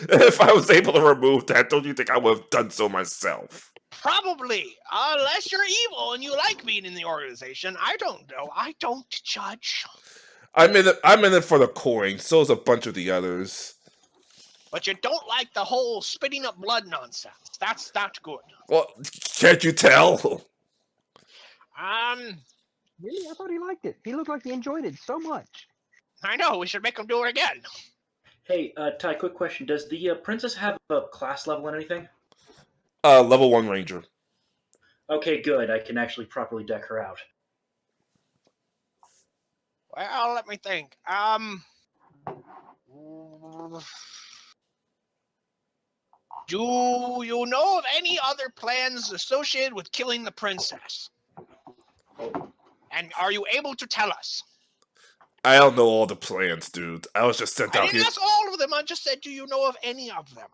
Speaker 3: If I was able to remove that, don't you think I would have done so myself?
Speaker 2: Probably, unless you're evil and you like being in the organization. I don't know. I don't judge.
Speaker 3: I'm in it for the coin. So is a bunch of the others.
Speaker 2: But you don't like the whole spitting up blood nonsense. That's not good.
Speaker 3: Well, can't you tell?
Speaker 5: Really? I thought he liked it. He looked like he enjoyed it so much.
Speaker 2: I know. We should make him do it again.
Speaker 1: Hey, Ty, quick question. Does the princess have a class level and anything?
Speaker 3: Level 1 ranger.
Speaker 1: Okay, good. I can actually properly deck her out.
Speaker 2: Well, let me think. Do you know of any other plans associated with killing the princess? And are you able to tell us?
Speaker 3: I don't know all the plans, dude. I was just sent
Speaker 2: I
Speaker 3: out
Speaker 2: didn't
Speaker 3: here.
Speaker 2: ask all of them. I just said, do you know of any of them?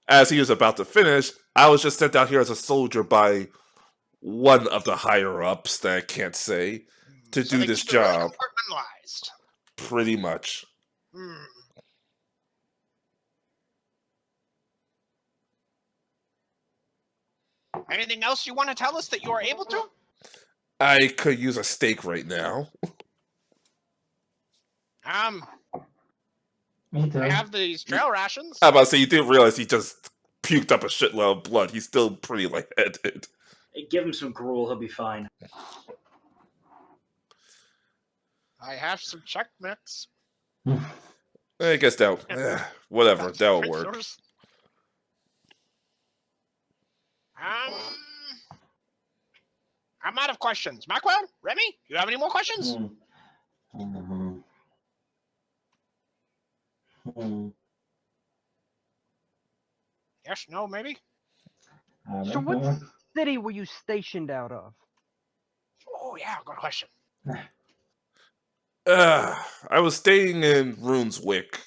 Speaker 3: As he was about to finish, I was just sent out here as a soldier by one of the higher ups that I can't say to
Speaker 2: So
Speaker 3: do
Speaker 2: they
Speaker 3: this
Speaker 2: keep it really
Speaker 3: job.
Speaker 2: compartmentalized.
Speaker 3: Pretty much.
Speaker 2: Hmm. Anything else you want to tell us that you are able to?
Speaker 3: I could use a steak right now.
Speaker 6: Me too.
Speaker 2: I have these trail rations.
Speaker 3: I'm about to say, you didn't realize he just puked up a shitload of blood. He's still pretty lightheaded.
Speaker 1: Give him some gruel, he'll be fine.
Speaker 2: I have some checkmates.
Speaker 3: I guess whatever, that'll work.
Speaker 2: I'm out of questions. Macwell, Remy, you have any more questions? Yes, no, maybe?
Speaker 5: So what city were you stationed out of?
Speaker 2: Oh, yeah, good question.
Speaker 3: I was staying in Runeswick.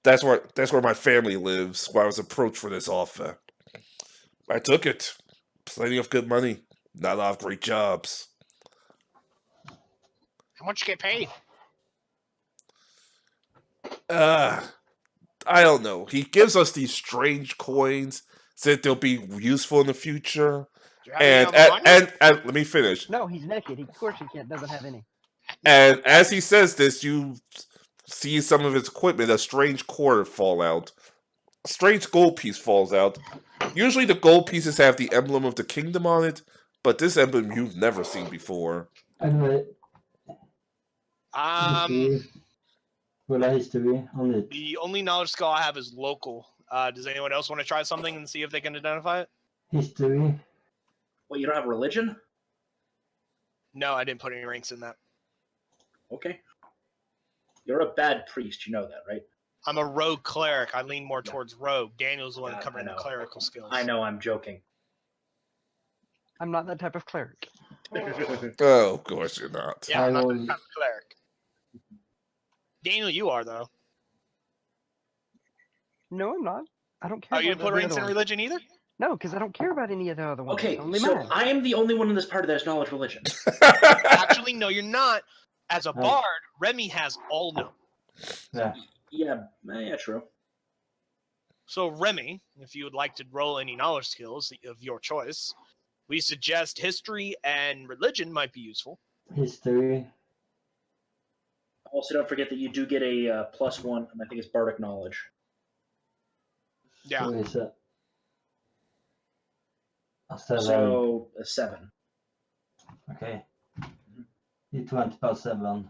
Speaker 3: That's where my family lives. Where I was approached for this offer. I took it. Plenty of good money. Not a lot of great jobs.
Speaker 2: How much you get paid?
Speaker 3: I don't know. He gives us these strange coins, said they'll be useful in the future.
Speaker 2: Do you have any money?
Speaker 3: And let me finish.
Speaker 5: No, he's naked. Of course he doesn't have any.
Speaker 3: And as he says this, you see some of his equipment, a strange cord fall out. A strange gold piece falls out. Usually the gold pieces have the emblem of the kingdom on it, but this emblem you've never seen before.
Speaker 6: Anyway, history on it.
Speaker 2: The only knowledge skill I have is local. Does anyone else want to try something and see if they can identify it?
Speaker 6: History.
Speaker 1: Well, you don't have religion?
Speaker 2: No, I didn't put any ranks in that.
Speaker 1: Okay. You're a bad priest, you know that, right?
Speaker 2: I'm a rogue cleric. I lean more towards rogue. Daniel's the one
Speaker 1: Yeah,
Speaker 2: covering
Speaker 1: I
Speaker 2: the
Speaker 1: know.
Speaker 2: clerical skills.
Speaker 1: I know, I'm joking.
Speaker 5: I'm not that type of cleric.
Speaker 3: Oh, of course you're not.
Speaker 2: Yeah, I'm not
Speaker 6: will-
Speaker 2: that type of cleric. Daniel, you are, though.
Speaker 5: No, I'm not. I don't care.
Speaker 2: Oh, you
Speaker 5: about
Speaker 2: didn't put
Speaker 5: the
Speaker 2: ranks
Speaker 5: other
Speaker 2: in
Speaker 5: ones.
Speaker 2: religion either?
Speaker 5: No, because I don't care about any of the other ones.
Speaker 1: Okay,
Speaker 5: Only
Speaker 1: so
Speaker 5: mine.
Speaker 1: I am the only one in this party that has knowledge religion.
Speaker 2: Actually, no, you're not. As a bard, Remy has all known.
Speaker 6: Yeah.
Speaker 1: Yeah, true.
Speaker 2: So, Remy, if you would like to roll any knowledge skills of your choice, we suggest history and religion might be useful.
Speaker 6: History.
Speaker 1: Also, don't forget that you do get a +1, and I think it's bardic knowledge.
Speaker 2: Yeah.
Speaker 6: So it's a 7.
Speaker 1: So, a 7.
Speaker 6: Okay. It went past 7.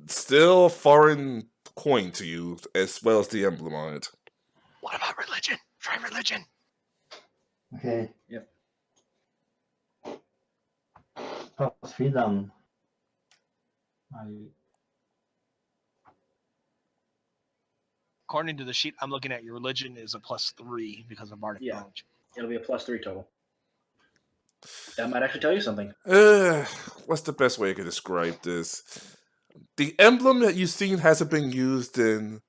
Speaker 3: Still a foreign coin to you, as well as the emblem on it.
Speaker 2: What about religion? Try religion.
Speaker 6: Okay.
Speaker 1: Yep.
Speaker 6: +3 then.
Speaker 2: According to the sheet I'm looking at, your religion is a +3 because of bardic
Speaker 1: Yeah.
Speaker 2: knowledge.
Speaker 1: It'll be a +3 total. That might actually tell you something.
Speaker 3: What's the best way I can describe this? The emblem that you've seen hasn't been used in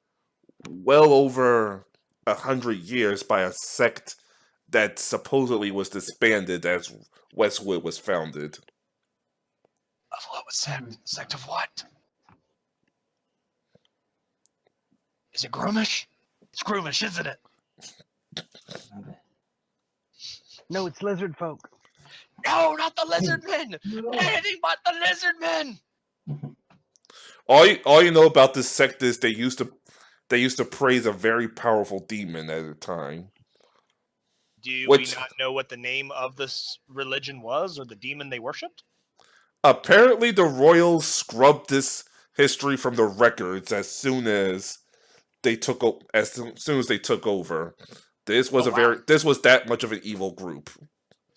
Speaker 3: well over 100 years by a sect that supposedly was disbanded as Westwood was founded.
Speaker 2: Of what was sect? Sect of what? Is it Groomish? It's Groomish, isn't it?
Speaker 5: No, it's lizard folk.
Speaker 2: No, not the lizard men! Anything but the lizard men!
Speaker 3: All you know about this sect is they used to praise a very powerful demon at a time.
Speaker 2: Do we not know what the name of this religion was or the demon they worshipped?
Speaker 3: Apparently, the royals scrubbed this history from the records as soon as they took over. This was this was that much of an evil group.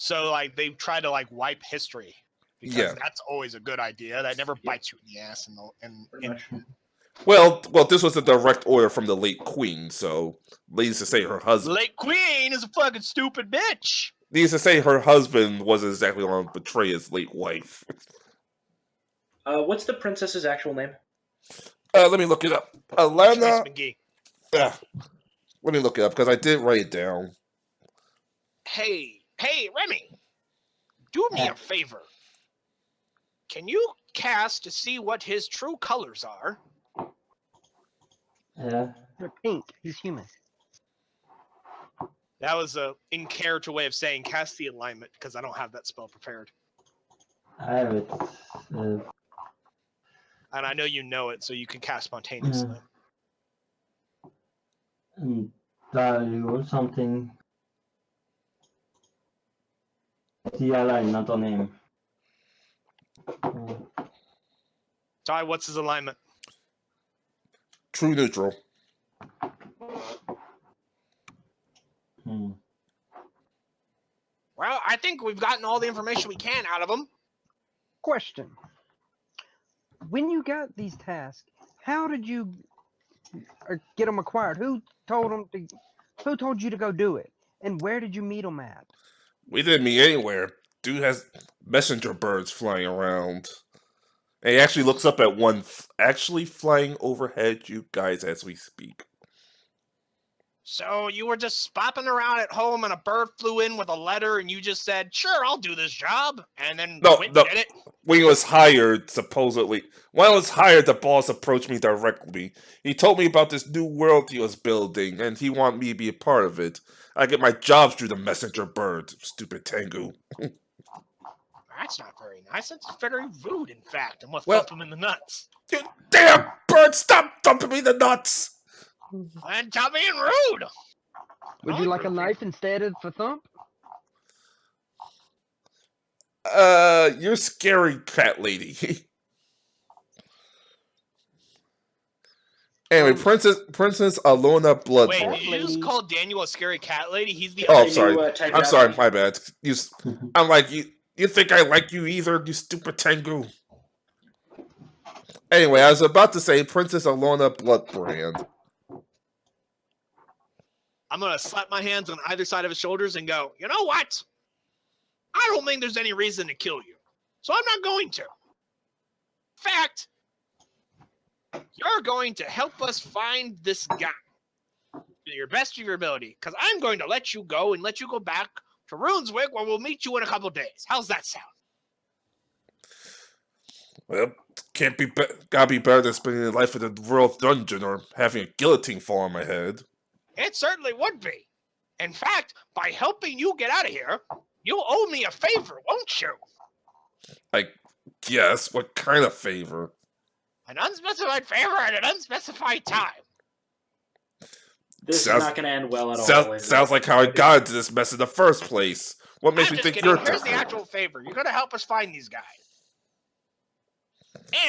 Speaker 2: So, like, they try to wipe history because that's always a good idea. That never bites you in the ass.
Speaker 1: Pretty much.
Speaker 3: Well, this was a direct order from the late queen. So, needless to say, her husband.
Speaker 2: Late queen is a fucking stupid bitch.
Speaker 3: Needless to say, her husband wasn't exactly going to betray his late wife.
Speaker 1: What's the princess's actual name?
Speaker 3: Let me look it up. Alana.
Speaker 2: McGee.
Speaker 3: Let me look it up because I did write it down.
Speaker 2: Hey, Remy, do me a favor. Can you cast to see what his true colors are?
Speaker 6: Yeah.
Speaker 5: They're pink. He's human.
Speaker 2: That was a in-character way of saying cast the alignment because I don't have that spell prepared.
Speaker 6: I have it.
Speaker 2: And I know you know it, so you can cast spontaneously.
Speaker 6: Value or something. The alignment on him.
Speaker 2: Ty, what's his alignment?
Speaker 3: True neutral.
Speaker 6: Hmm.
Speaker 2: Well, I think we've gotten all the information we can out of him.
Speaker 5: Question. When you got these tasks, how did you get them acquired? Who told you to go do it? And where did you meet them at?
Speaker 3: We didn't meet anywhere. Dude has messenger birds flying around. And he actually looks up at one actually flying overhead you guys as we speak.
Speaker 2: So you were just bopping around at home and a bird flew in with a letter and you just said, sure, I'll do this job. And then
Speaker 3: No,
Speaker 2: went
Speaker 3: no.
Speaker 2: and did it.
Speaker 3: When he was hired, supposedly. When I was hired, the boss approached me directly. He told me about this new world he was building, and he wanted me to be a part of it. I get my jobs through the messenger bird, stupid Tengu.
Speaker 2: That's not very nice. That's very rude, in fact. I'm going to
Speaker 3: Well-
Speaker 2: thump him in the nuts.
Speaker 3: You damn bird, stop thumping me in the nuts!
Speaker 2: And stop being rude!
Speaker 5: Would you like a knife instead of a thump?
Speaker 3: You're scary, cat lady. Anyway, Princess Alona Bloodborne.
Speaker 2: Wait,
Speaker 5: Cat
Speaker 2: did you just
Speaker 5: lady.
Speaker 2: call Daniel a scary cat lady? He's the
Speaker 3: Oh,
Speaker 2: other
Speaker 3: I'm sorry.
Speaker 1: type
Speaker 3: I'm
Speaker 1: out
Speaker 3: sorry,
Speaker 1: me?
Speaker 3: my bad. I'm like, you think I like you either, you stupid Tengu? Anyway, I was about to say Princess Alona Bloodbrand.
Speaker 2: I'm going to slap my hands on either side of his shoulders and go, you know what? I don't think there's any reason to kill you. So I'm not going to. In fact, you're going to help us find this guy to your best of your ability. Because I'm going to let you go and let you go back to Runeswick where we'll meet you in a couple days. How's that sound?
Speaker 3: Well, gotta be better than spending your life in a royal dungeon or having a guillotine fall on my head.
Speaker 2: It certainly would be. In fact, by helping you get out of here, you'll owe me a favor, won't you?
Speaker 3: Yes, what kind of favor?
Speaker 2: An unspecified favor at an unspecified time.
Speaker 1: This
Speaker 3: Sounds-
Speaker 1: is not going to end well at all.
Speaker 3: Sounds like how I got into this mess in the first place. What makes
Speaker 2: I'm
Speaker 3: me
Speaker 2: just
Speaker 3: think
Speaker 2: kidding.
Speaker 3: you're
Speaker 2: Here's the
Speaker 3: different?
Speaker 2: actual favor. You're going to help us find these guys.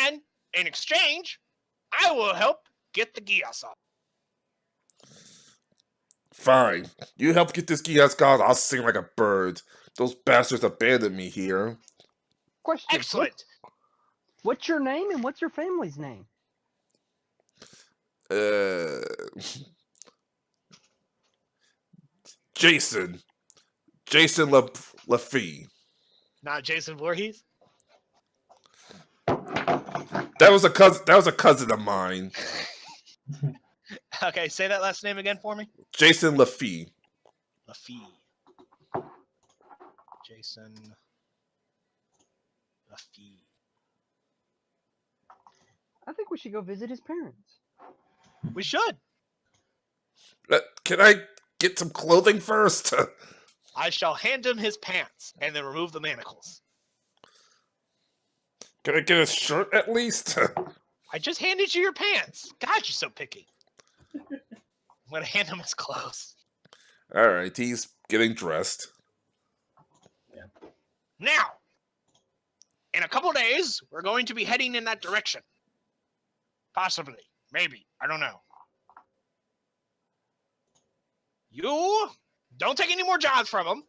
Speaker 2: And in exchange, I will help get the Gios off.
Speaker 3: Fine. You help get this Gios god, I'll sing like a bird. Those bastards abandoned me here.
Speaker 5: Question.
Speaker 2: Excellent.
Speaker 5: What's your name and what's your family's name?
Speaker 3: Jason Lafee.
Speaker 2: Not Jason Voorhees.
Speaker 3: That was a cousin of mine.
Speaker 2: Okay, say that last name again for me.
Speaker 3: Jason Lafee.
Speaker 2: Lafee. Jason Lafee.
Speaker 5: I think we should go visit his parents.
Speaker 2: We should.
Speaker 3: Can I get some clothing first?
Speaker 2: I shall hand him his pants and then remove the manacles.
Speaker 3: Can I get a shirt at least?
Speaker 2: I just handed you your pants. God, you're so picky. I'm going to hand him his clothes.
Speaker 3: Alright, he's getting dressed.
Speaker 2: Now, in a couple days, we're going to be heading in that direction. Possibly. Maybe. I don't know. You don't take any more jobs from them.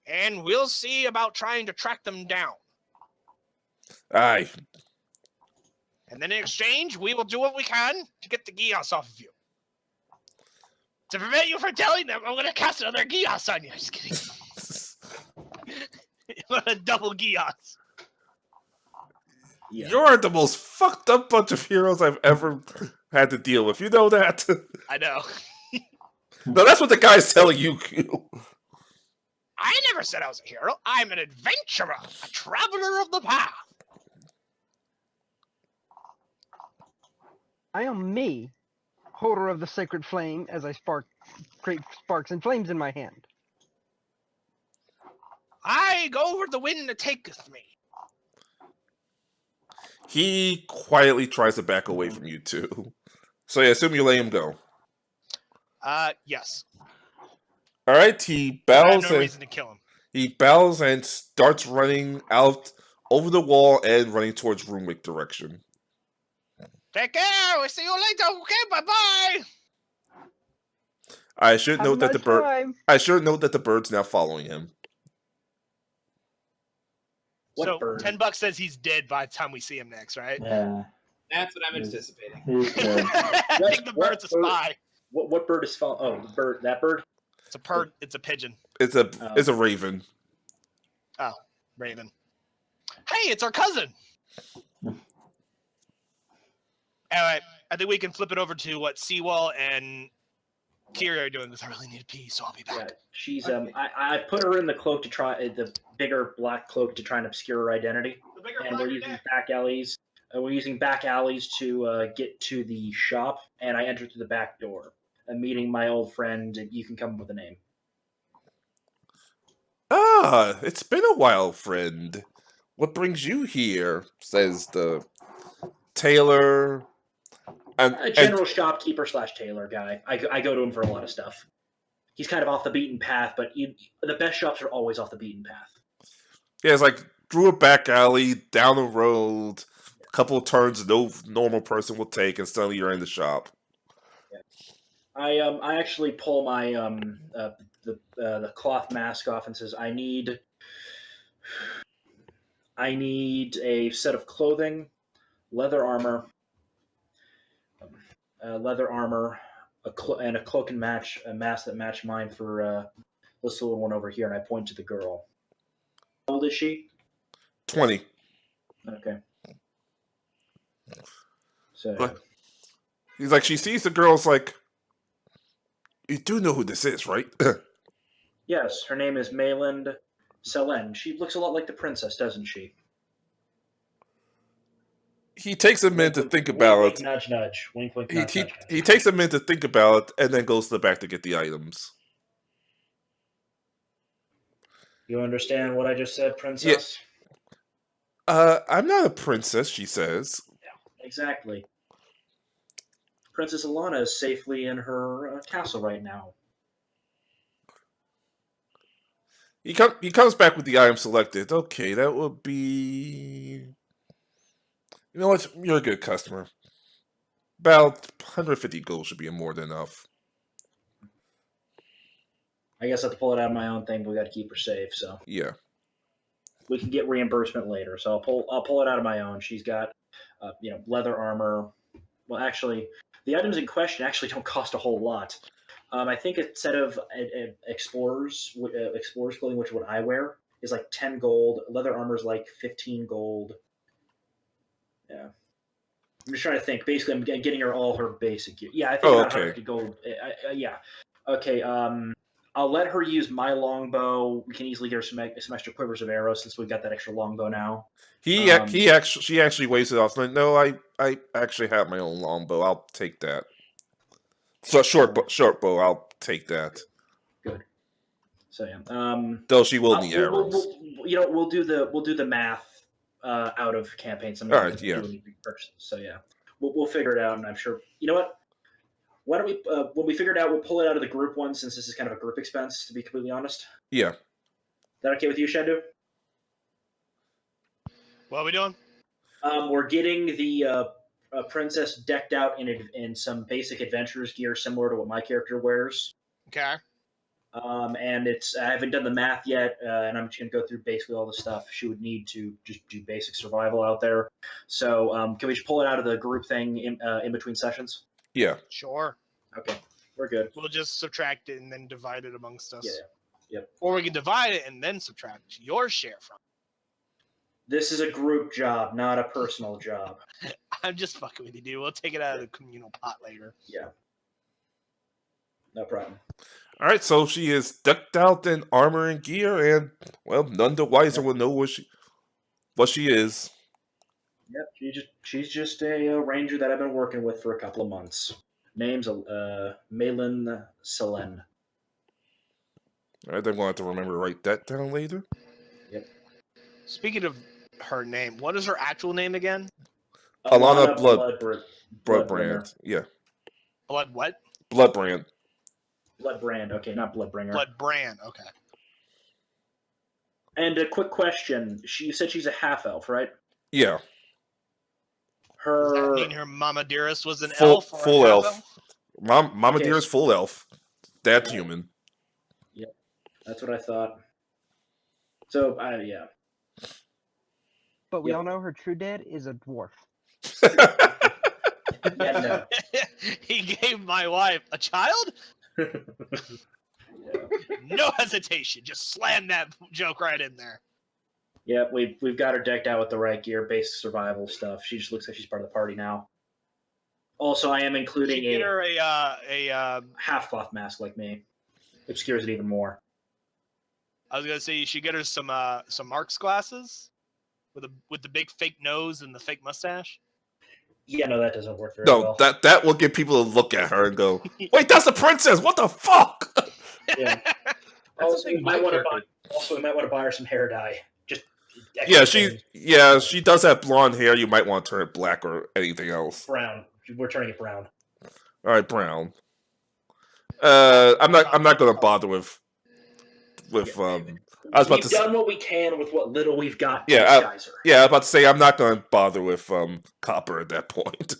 Speaker 2: And we'll see about trying to track them down.
Speaker 3: Aye.
Speaker 2: And then in exchange, we will do what we can to get the Gios off of you. To prevent you from telling them, I'm going to cast another Gios on you. Just kidding. I'm going to double Gios.
Speaker 1: Yeah.
Speaker 3: You're the most fucked up bunch of heroes I've ever had to deal with. You know that?
Speaker 2: I know.
Speaker 3: No, that's what the guy's telling you.
Speaker 2: I never said I was a hero. I'm an adventurer, a traveler of the path.
Speaker 5: I am me, holder of the sacred flame, as I create sparks and flames in my hand.
Speaker 2: I go where the wind taketh me.
Speaker 3: He quietly tries to back away from you too. So I assume you let him go.
Speaker 2: Yes.
Speaker 3: All right, he
Speaker 2: I have
Speaker 3: bows
Speaker 2: no
Speaker 3: and
Speaker 2: reason to kill him.
Speaker 3: he bows and starts running out over the wall and running towards Roomwick direction.
Speaker 2: Take care. We'll see you later. Okay, bye-bye.
Speaker 3: I should
Speaker 5: Have a
Speaker 3: note that
Speaker 5: nice
Speaker 3: the bird.
Speaker 5: time.
Speaker 3: I should note that the bird's now following him.
Speaker 1: What
Speaker 2: So
Speaker 1: bird?
Speaker 2: $10 says he's dead by the time we see him next, right?
Speaker 6: Yeah.
Speaker 4: That's what I'm
Speaker 6: He's-
Speaker 4: anticipating.
Speaker 6: He's dead.
Speaker 2: I
Speaker 1: What-
Speaker 2: think the
Speaker 1: what
Speaker 2: bird's a
Speaker 1: bird-
Speaker 2: spy.
Speaker 1: What bird is following? Oh, the bird. That bird.
Speaker 2: It's a pigeon.
Speaker 3: It's a raven.
Speaker 2: Raven. Hey, it's our cousin. Alright, I think we can flip it over to what Seawall and Kiri are doing because I really need to pee, so I'll be back.
Speaker 1: Yeah, she's I put her in the cloak to try the bigger black cloak to try and obscure her identity, and we're using back alleys. We're using back alleys to get to the shop, and I enter through the back door. I'm meeting my old friend. And you can come up with a name.
Speaker 3: Ah, it's been a while, friend. What brings you here? Says the tailor.
Speaker 1: A general shopkeeper / tailor guy. I go to him for a lot of stuff. He's kind of off the beaten path, but the best shops are always off the beaten path.
Speaker 3: Yeah, it's like through a back alley, down the road, a couple of turns no normal person will take, and suddenly you're in the shop.
Speaker 1: I actually pull my the cloth mask off and says I need a set of clothing, leather armor, and a cloak and mask that match mine for this little one over here. And I point to the girl. How old is she?
Speaker 3: 20.
Speaker 1: Okay. So
Speaker 3: What? He's like, she sees the girl's like, you do know who this is, right?
Speaker 1: yes, her name is Mayland Selen. She looks a lot like the princess, doesn't she?
Speaker 3: He takes a minute to think
Speaker 1: Wink,
Speaker 3: about
Speaker 1: wink,
Speaker 3: it.
Speaker 1: nudge, nudge. Wink, wink, nudge, nudge.
Speaker 3: He takes a minute to think about it, and then goes to the back to get the items.
Speaker 1: You understand what I just said, princess?
Speaker 3: I'm not a princess, she says.
Speaker 1: Exactly. Princess Alana is safely in her castle right now.
Speaker 3: He comes back with the item selected. Okay, that would be... You know what? You're a good customer. About 150 gold should be more than enough.
Speaker 1: I guess I have to pull it out of my own thing, but we got to keep her safe, so
Speaker 3: Yeah.
Speaker 1: we can get reimbursement later. So I'll pull it out of my own. She's got, leather armor. Well, actually, the items in question actually don't cost a whole lot. I think a set of explorers clothing, which is what I wear, is like 10 gold. Leather armor is like 15 gold. Yeah. I'm just trying to think. Basically, I'm getting her all her basic gear. Yeah, I think about 150 gold. Yeah. Okay. I'll let her use my longbow. We can easily get her some extra quivers of arrows since we've got that extra longbow now.
Speaker 3: She actually waves it off. Like, no, I actually have my own longbow. I'll take that. So short bow. I'll take that.
Speaker 1: Good. So yeah.
Speaker 3: Though she will need arrows.
Speaker 1: We'll do the math out of campaign.
Speaker 3: All right. Yeah.
Speaker 1: So yeah, we'll figure it out, and I'm sure. You know what? Why don't we, when we figure it out, we'll pull it out of the group one since this is kind of a group expense, to be completely honest.
Speaker 3: Yeah.
Speaker 1: Is that okay with you, Shandu?
Speaker 2: What are we doing?
Speaker 1: We're getting the princess decked out in some basic adventurer's gear similar to what my character wears.
Speaker 2: Okay.
Speaker 1: And I haven't done the math yet, and I'm just going to go through basically all the stuff she would need to just do basic survival out there. So can we just pull it out of the group thing in between sessions?
Speaker 3: Yeah.
Speaker 2: Sure.
Speaker 1: Okay, we're good.
Speaker 2: We'll just subtract it and then divide it amongst us.
Speaker 1: Yeah. Yep.
Speaker 2: Or we can divide it and then subtract your share from it.
Speaker 1: This is a group job, not a personal job.
Speaker 2: I'm just fucking with you, dude. We'll take it out of the communal pot later.
Speaker 1: Yeah. No problem.
Speaker 3: All right. So she is decked out in armor and gear, and well, none the wiser will know what she is.
Speaker 1: Yep. She's just a ranger that I've been working with for a couple of months. Name's Mayland Selen.
Speaker 3: All right. Then we'll have to remember to write that down later.
Speaker 1: Yep.
Speaker 2: Speaking of her name, what is her actual name again?
Speaker 3: Alana
Speaker 1: Bloodbrand.
Speaker 3: Bloodbrand. Yeah.
Speaker 2: Blood what?
Speaker 3: Bloodbrand.
Speaker 1: Blood brand. Okay, not Bloodbringer.
Speaker 2: Blood brand. Okay.
Speaker 1: And a quick question. You said she's a half elf, right?
Speaker 3: Yeah.
Speaker 2: Does that
Speaker 1: Her
Speaker 2: mean her Mama Dearest was an
Speaker 3: Full,
Speaker 2: elf or
Speaker 3: full
Speaker 2: a half
Speaker 3: elf.
Speaker 2: elf?
Speaker 3: Mama
Speaker 1: Okay.
Speaker 3: Deer is full elf. Dad's
Speaker 1: Right.
Speaker 3: human.
Speaker 1: That's what I thought. So, yeah.
Speaker 5: But we
Speaker 1: Yep.
Speaker 5: all know her true dad is a dwarf.
Speaker 1: Yeah, no.
Speaker 2: He gave my wife a child? No hesitation. Just slam that joke right in there.
Speaker 1: Yeah, we've got her decked out with the right gear, basic survival stuff. She just looks like she's part of the party now. Also, I am including
Speaker 2: Get
Speaker 1: a
Speaker 2: her a
Speaker 1: half cloth mask like me. Obscures it even more.
Speaker 2: I was gonna say you should get her some Mark's glasses with the big fake nose and the fake mustache.
Speaker 1: Yeah, no, that doesn't work very
Speaker 3: No,
Speaker 1: well.
Speaker 3: that will get people to look at her and go, "Wait, that's the princess! What the fuck?"
Speaker 1: Yeah.
Speaker 4: That's
Speaker 1: Also,
Speaker 4: the thing.
Speaker 1: we
Speaker 4: My
Speaker 1: might want to
Speaker 4: character.
Speaker 1: buy her some hair dye. Just
Speaker 3: Yeah,
Speaker 1: extra
Speaker 3: she does have blonde hair. You might want to turn it black or anything else.
Speaker 1: brown. We're turning it brown.
Speaker 3: All right, brown. I'm not gonna bother with. I was about
Speaker 1: We've
Speaker 3: to.
Speaker 1: done what we can with what little we've got to
Speaker 3: Yeah,
Speaker 1: disguise her.
Speaker 3: Yeah, I was about to say I'm not gonna bother with copper at that point.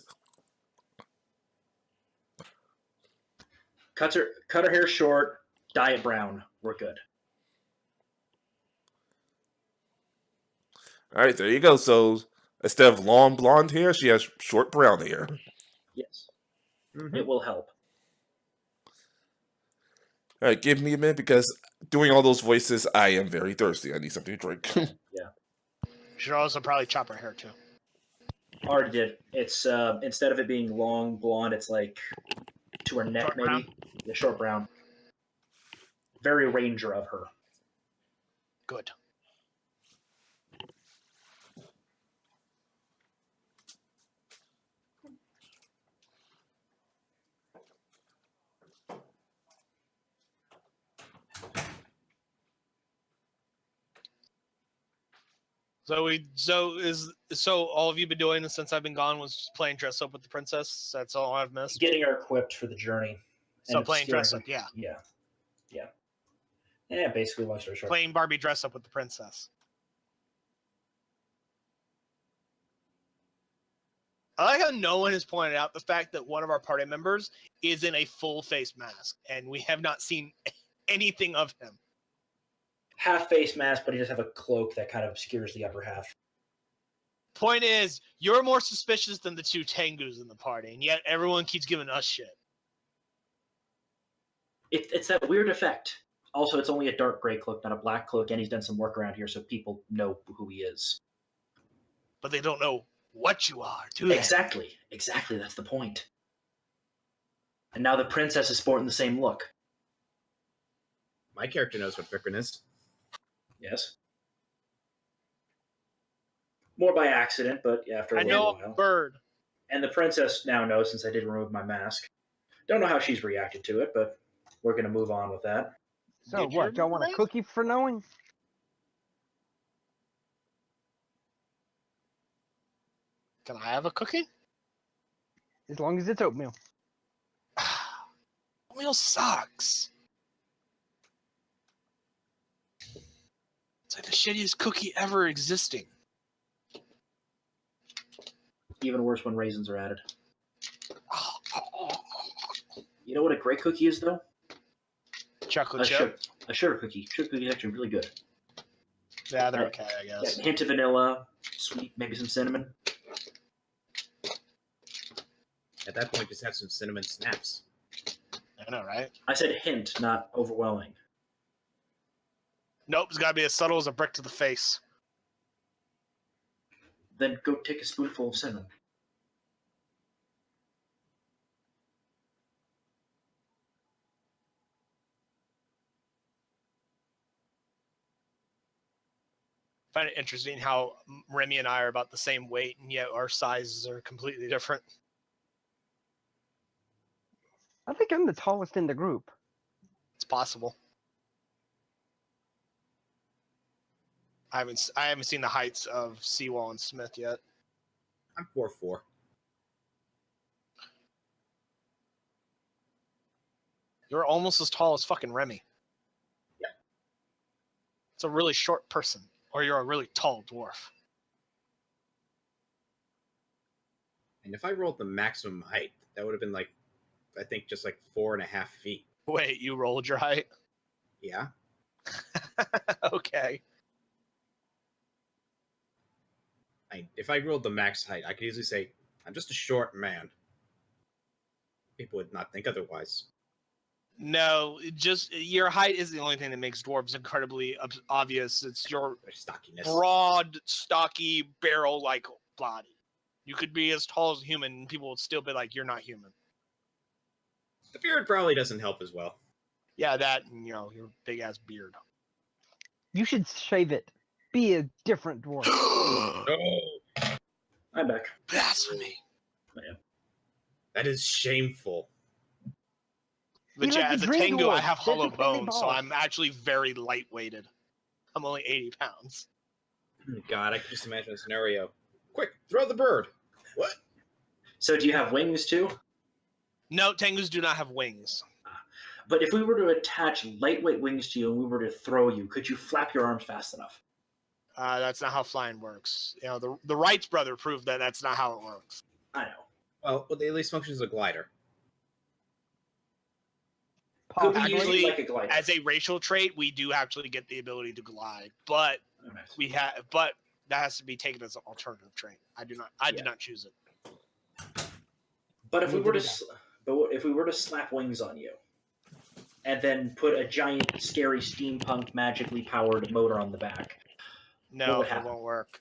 Speaker 1: Cut her hair short, dye it brown. We're good.
Speaker 3: All right, there you go. So instead of long blonde hair, she has short brown hair.
Speaker 1: Yes.
Speaker 4: Mhm.
Speaker 1: It will help.
Speaker 3: All right, give me a minute because doing all those voices, I am very thirsty. I need something to drink.
Speaker 2: Should also probably chop her hair too.
Speaker 1: Already did. It's instead of it being long blonde, it's like to her neck,
Speaker 2: Short
Speaker 1: maybe.
Speaker 2: brown?
Speaker 1: Yeah, short brown. Very ranger of her.
Speaker 2: Good. So all of you been doing since I've been gone was just playing dress up with the princess. That's all I've missed.
Speaker 1: Getting her equipped for the journey.
Speaker 2: So
Speaker 1: and
Speaker 2: playing
Speaker 1: obscuring
Speaker 2: dress
Speaker 1: her-
Speaker 2: up, yeah.
Speaker 1: Yeah, basically, long story short.
Speaker 2: Playing Barbie dress up with the princess. I like how no one has pointed out the fact that one of our party members is in a full face mask, and we have not seen anything of him.
Speaker 1: Half face mask, but he does have a cloak that kind of obscures the upper half.
Speaker 2: Point is, you're more suspicious than the two Tengus in the party, and yet everyone keeps giving us shit.
Speaker 1: It's that weird effect. Also, it's only a dark gray cloak, not a black cloak, and he's done some work around here so people know who he is.
Speaker 2: But they don't know what you are, do they?
Speaker 1: Exactly. That's the point. And now the princess is sporting the same look.
Speaker 4: My character knows what Vikrin is.
Speaker 1: Yes. More by accident, but after a
Speaker 2: I
Speaker 1: little
Speaker 2: know
Speaker 1: while.
Speaker 2: a bird.
Speaker 1: And the princess now knows since I did remove my mask. Don't know how she's reacted to it, but we're going to move on with that.
Speaker 5: So
Speaker 2: Did you
Speaker 5: what? Y'all want a
Speaker 2: remember?
Speaker 5: cookie for knowing?
Speaker 2: Can I have a cookie?
Speaker 5: As long as it's oatmeal.
Speaker 2: Oatmeal sucks. It's like the shittiest cookie ever existing.
Speaker 1: Even worse when raisins are added. You know what a great cookie is, though?
Speaker 2: Chocolate
Speaker 1: A
Speaker 2: chip.
Speaker 1: sugar cookie. Sugar cookie is actually really good.
Speaker 2: Yeah, they're okay, I guess.
Speaker 1: Yeah, hint of vanilla, sweet, maybe some cinnamon.
Speaker 4: At that point, just have some cinnamon snaps.
Speaker 2: I know, right?
Speaker 1: I said hint, not overwhelming.
Speaker 2: Nope, it's got to be as subtle as a brick to the face.
Speaker 1: Then go take a spoonful of cinnamon.
Speaker 2: I find it interesting how Rimi and I are about the same weight, and yet our sizes are completely different.
Speaker 5: I think I'm the tallest in the group.
Speaker 2: It's possible. I haven't seen the heights of Seawall and Smith yet.
Speaker 4: I'm 4'4".
Speaker 2: You're almost as tall as fucking Remi.
Speaker 4: Yeah.
Speaker 2: It's a really short person, or you're a really tall dwarf.
Speaker 4: And if I rolled the maximum height, that would have been like, I think just like 4.5 feet.
Speaker 2: Wait, you rolled your height?
Speaker 4: Yeah.
Speaker 2: Okay.
Speaker 4: If I rolled the max height, I could easily say, I'm just a short man. People would not think otherwise.
Speaker 2: No, just your height is the only thing that makes dwarves incredibly obvious. It's your
Speaker 4: Their stockiness.
Speaker 2: broad, stocky, barrel-like body. You could be as tall as a human, and people would still be like, "You're not human."
Speaker 4: The beard probably doesn't help as well.
Speaker 2: Yeah, that and your big ass beard.
Speaker 5: You should shave it. Be a different dwarf.
Speaker 4: Oh,
Speaker 1: I'm back.
Speaker 2: Blasphemy.
Speaker 4: that is shameful.
Speaker 2: But
Speaker 5: He
Speaker 2: yeah,
Speaker 5: like
Speaker 2: as
Speaker 5: the
Speaker 2: a
Speaker 5: Green
Speaker 2: Tengu, I
Speaker 5: Dwarf.
Speaker 2: have
Speaker 5: They're
Speaker 2: hollow
Speaker 5: completely
Speaker 2: bones, so
Speaker 5: bald.
Speaker 2: I'm actually very light-weighted. I'm only 80 pounds.
Speaker 4: God, I can just imagine a scenario. Quick, throw the bird. What?
Speaker 1: So do you have wings too?
Speaker 2: No, Tengus do not have wings.
Speaker 1: But if we were to attach lightweight wings to you and we were to throw you, could you flap your arms fast enough?
Speaker 2: That's not how flying works. The Wrights brother proved that that's not how it works.
Speaker 1: I know.
Speaker 4: Well, they at least function as a glider.
Speaker 1: Could we
Speaker 5: Possibly.
Speaker 1: use
Speaker 2: Actually,
Speaker 1: it like a glider?
Speaker 2: As a racial trait, we do actually get the ability to glide, but
Speaker 1: Okay.
Speaker 2: but that has to be taken as an alternative trait. I did
Speaker 1: Yeah.
Speaker 2: not choose it.
Speaker 1: But if we were to,
Speaker 5: Neither
Speaker 1: if we were to slap wings on you, and then put a giant, scary steampunk, magically powered motor on the back,
Speaker 2: No,
Speaker 1: would
Speaker 2: it
Speaker 1: happen?
Speaker 2: won't work.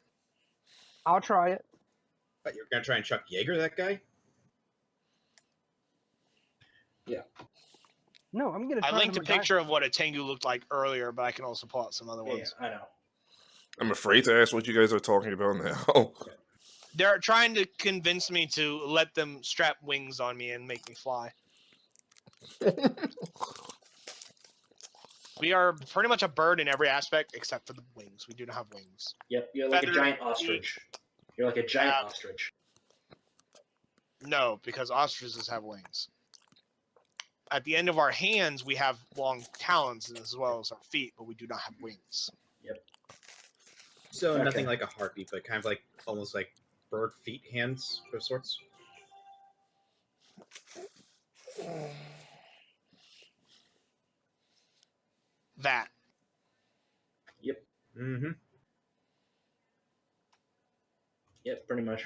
Speaker 5: I'll try it.
Speaker 4: But you're gonna try and Chuck Yeager that guy?
Speaker 5: No, I'm gonna try
Speaker 2: I linked
Speaker 5: to
Speaker 2: a
Speaker 5: MacGyver.
Speaker 2: picture of what a Tengu looked like earlier, but I can also pull out some other
Speaker 1: yeah,
Speaker 2: ones.
Speaker 1: I know.
Speaker 3: I'm afraid to ask what you guys are talking about now.
Speaker 2: They're trying to convince me to let them strap wings on me and make me fly. We are pretty much a bird in every aspect except for the wings. We do not have wings.
Speaker 1: Yep, you're like a
Speaker 2: Feathered
Speaker 1: giant ostrich. You're like a giant ostrich.
Speaker 2: No, because ostriches have wings. At the end of our hands, we have long talons as well as our feet, but we do not have wings.
Speaker 4: So
Speaker 1: Okay.
Speaker 4: nothing like a heartbeat, but kind of like almost like bird feet hands of sorts.
Speaker 2: That.
Speaker 4: Mm-hmm.
Speaker 1: Yep, pretty much.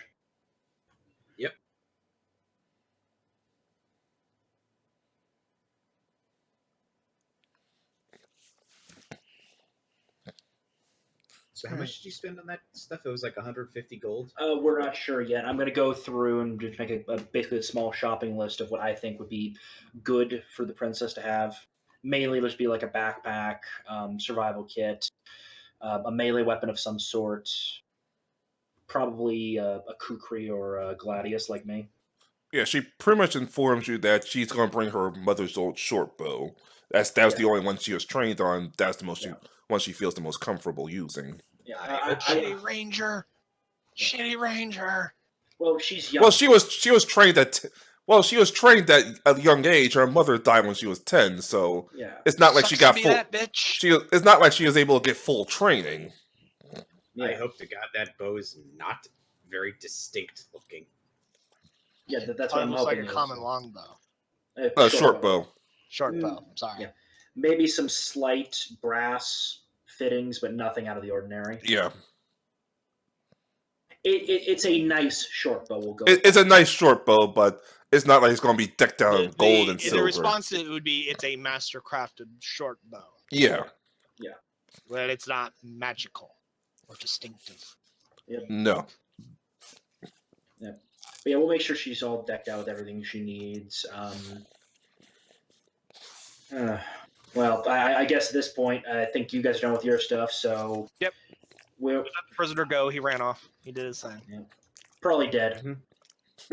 Speaker 4: So how much did you spend on that stuff? It was like 150 gold.
Speaker 1: We're not sure yet. I'm going to go through and just make basically a small shopping list of what I think would be good for the princess to have. Mainly, it'll just be like a backpack, survival kit, a melee weapon of some sort, probably a kukri or a gladius like me.
Speaker 3: Yeah, she pretty much informs you that she's going to bring her mother's old short bow. That was the only one she was trained on. That's the most one she feels the most comfortable using.
Speaker 1: Yeah,
Speaker 2: Shitty ranger. Shitty ranger.
Speaker 1: well, she's young.
Speaker 3: Well, she was trained at she was trained at a young age. Her mother died when she was 10, so
Speaker 1: yeah.
Speaker 3: it's not like she
Speaker 2: Sucks
Speaker 3: got
Speaker 2: to be
Speaker 3: full.
Speaker 2: that bitch.
Speaker 3: It's not like she was able to get full training.
Speaker 1: Yeah.
Speaker 4: I hope to God that bow is not very distinct looking.
Speaker 1: Yeah, that's what
Speaker 2: It
Speaker 1: I'm
Speaker 2: looks like
Speaker 1: hoping.
Speaker 2: a common longbow.
Speaker 3: Short bow.
Speaker 2: Short
Speaker 1: Mm,
Speaker 2: bow. Sorry.
Speaker 1: yeah. Maybe some slight brass fittings, but nothing out of the ordinary.
Speaker 3: Yeah,
Speaker 1: It's a nice short bow. We'll go.
Speaker 3: it's a nice short bow, but it's not like it's going to be decked out in gold and
Speaker 2: The
Speaker 3: silver.
Speaker 2: response to it would be it's a master crafted short bow.
Speaker 3: Yeah,
Speaker 2: But it's not magical or distinctive.
Speaker 3: no.
Speaker 1: But yeah, we'll make sure she's all decked out with everything she needs. Well, I guess at this point, I think you guys are done with your stuff, so
Speaker 2: Yep.
Speaker 1: we're
Speaker 2: Let the prisoner go. He ran off. He did his thing.
Speaker 1: probably dead.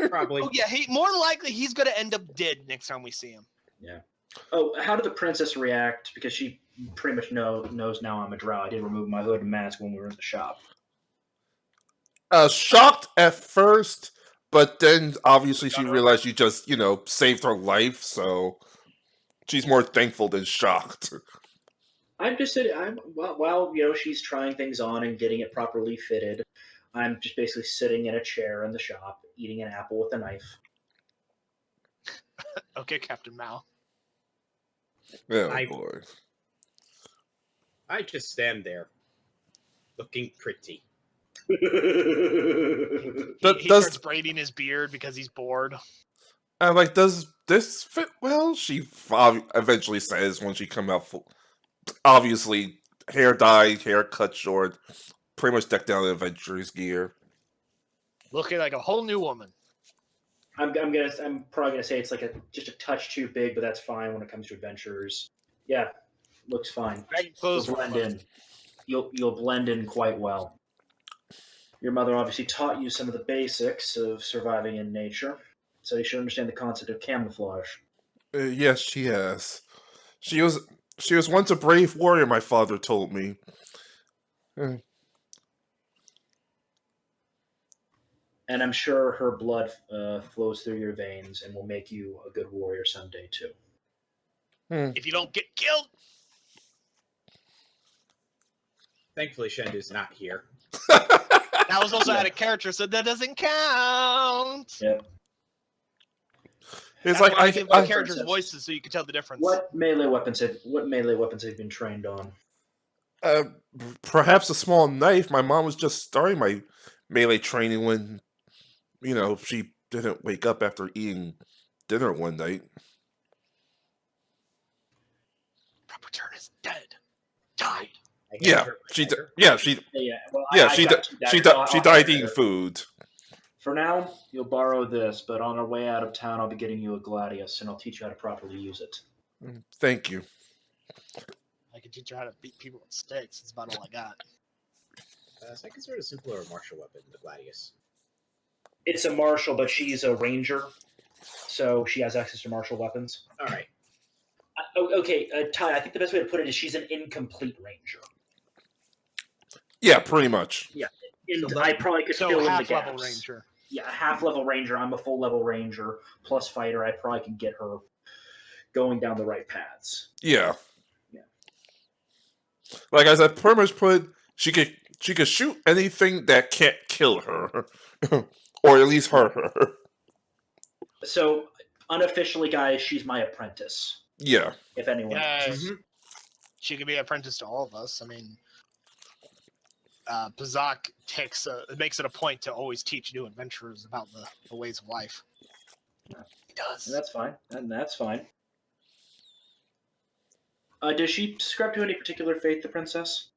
Speaker 4: Probably.
Speaker 2: Oh yeah, more than likely he's gonna end up dead next time we see him.
Speaker 1: Oh, how did the princess react? Because she pretty much knows now I'm a drow. I did remove my hood and mask when we were in the shop.
Speaker 3: Shocked at first, but then obviously she realized you just saved her life. So she's more thankful than shocked.
Speaker 1: I'm just sitting. While she's trying things on and getting it properly fitted. I'm just basically sitting in a chair in the shop, eating an apple with a knife.
Speaker 2: Okay, Captain Mao.
Speaker 3: Oh
Speaker 4: I-
Speaker 3: boy.
Speaker 4: I just stand there, looking pretty.
Speaker 2: He
Speaker 3: Does-
Speaker 2: starts braiding his beard because he's bored.
Speaker 3: And like, does this fit well? She eventually says when she come out. Obviously, hair dyed, hair cut short, pretty much decked out in adventurer's gear.
Speaker 2: Looking like a whole new woman.
Speaker 1: I'm probably gonna say it's like just a touch too big, but that's fine when it comes to adventurers. Yeah, looks fine.
Speaker 2: Baggy
Speaker 1: You'll
Speaker 2: clothes.
Speaker 1: blend in. You'll blend in quite well. Your mother obviously taught you some of the basics of surviving in nature, so you should understand the concept of camouflage.
Speaker 3: Yes, she has. She was once a brave warrior. My father told me.
Speaker 1: And I'm sure her blood flows through your veins and will make you a good warrior someday too.
Speaker 2: If you don't get killed.
Speaker 4: Thankfully, Shendu's not here.
Speaker 2: That was also out of character, so that doesn't count.
Speaker 1: Yep.
Speaker 3: It's
Speaker 2: That's
Speaker 3: like
Speaker 2: why I give my
Speaker 1: I-
Speaker 2: characters voices so you can tell the difference.
Speaker 1: What melee weapons have you been trained on?
Speaker 3: Perhaps a small knife. My mom was just starting my melee training when, she didn't wake up after eating dinner one night.
Speaker 2: Proper term is dead. Died.
Speaker 4: I hand
Speaker 3: Yeah,
Speaker 4: her my
Speaker 3: she
Speaker 4: dagger.
Speaker 3: she died eating food.
Speaker 1: For now, you'll borrow this, but on our way out of town, I'll be getting you a gladius, and I'll teach you how to properly use it.
Speaker 3: Thank you.
Speaker 2: I can teach you how to beat people with sticks. It's about all I got.
Speaker 4: So I consider it a simpler martial weapon, the gladius.
Speaker 1: It's a martial, but she's a ranger, so she has access to martial weapons.
Speaker 4: All right.
Speaker 1: Okay, Ty, I think the best way to put it is she's an incomplete ranger.
Speaker 3: Yeah, pretty much.
Speaker 1: I probably could fill
Speaker 2: So
Speaker 1: in the
Speaker 2: half level
Speaker 1: gaps.
Speaker 2: ranger.
Speaker 1: Yeah, a half-level ranger. I'm a full-level ranger plus fighter. I probably can get her going down the right paths.
Speaker 3: Yeah.
Speaker 1: Yeah.
Speaker 3: Like I said, pretty much she could shoot anything that can't kill her, or at least hurt her.
Speaker 1: So, unofficially, guys, she's my apprentice.
Speaker 3: Yeah.
Speaker 1: If anyone.
Speaker 2: Yes.
Speaker 4: Mhm.
Speaker 2: She could be apprentice to all of us. I mean, Pazak makes it a point to always teach new adventurers about the ways of life. He does.
Speaker 1: And that's fine. Does she subscribe to any particular faith, the princess?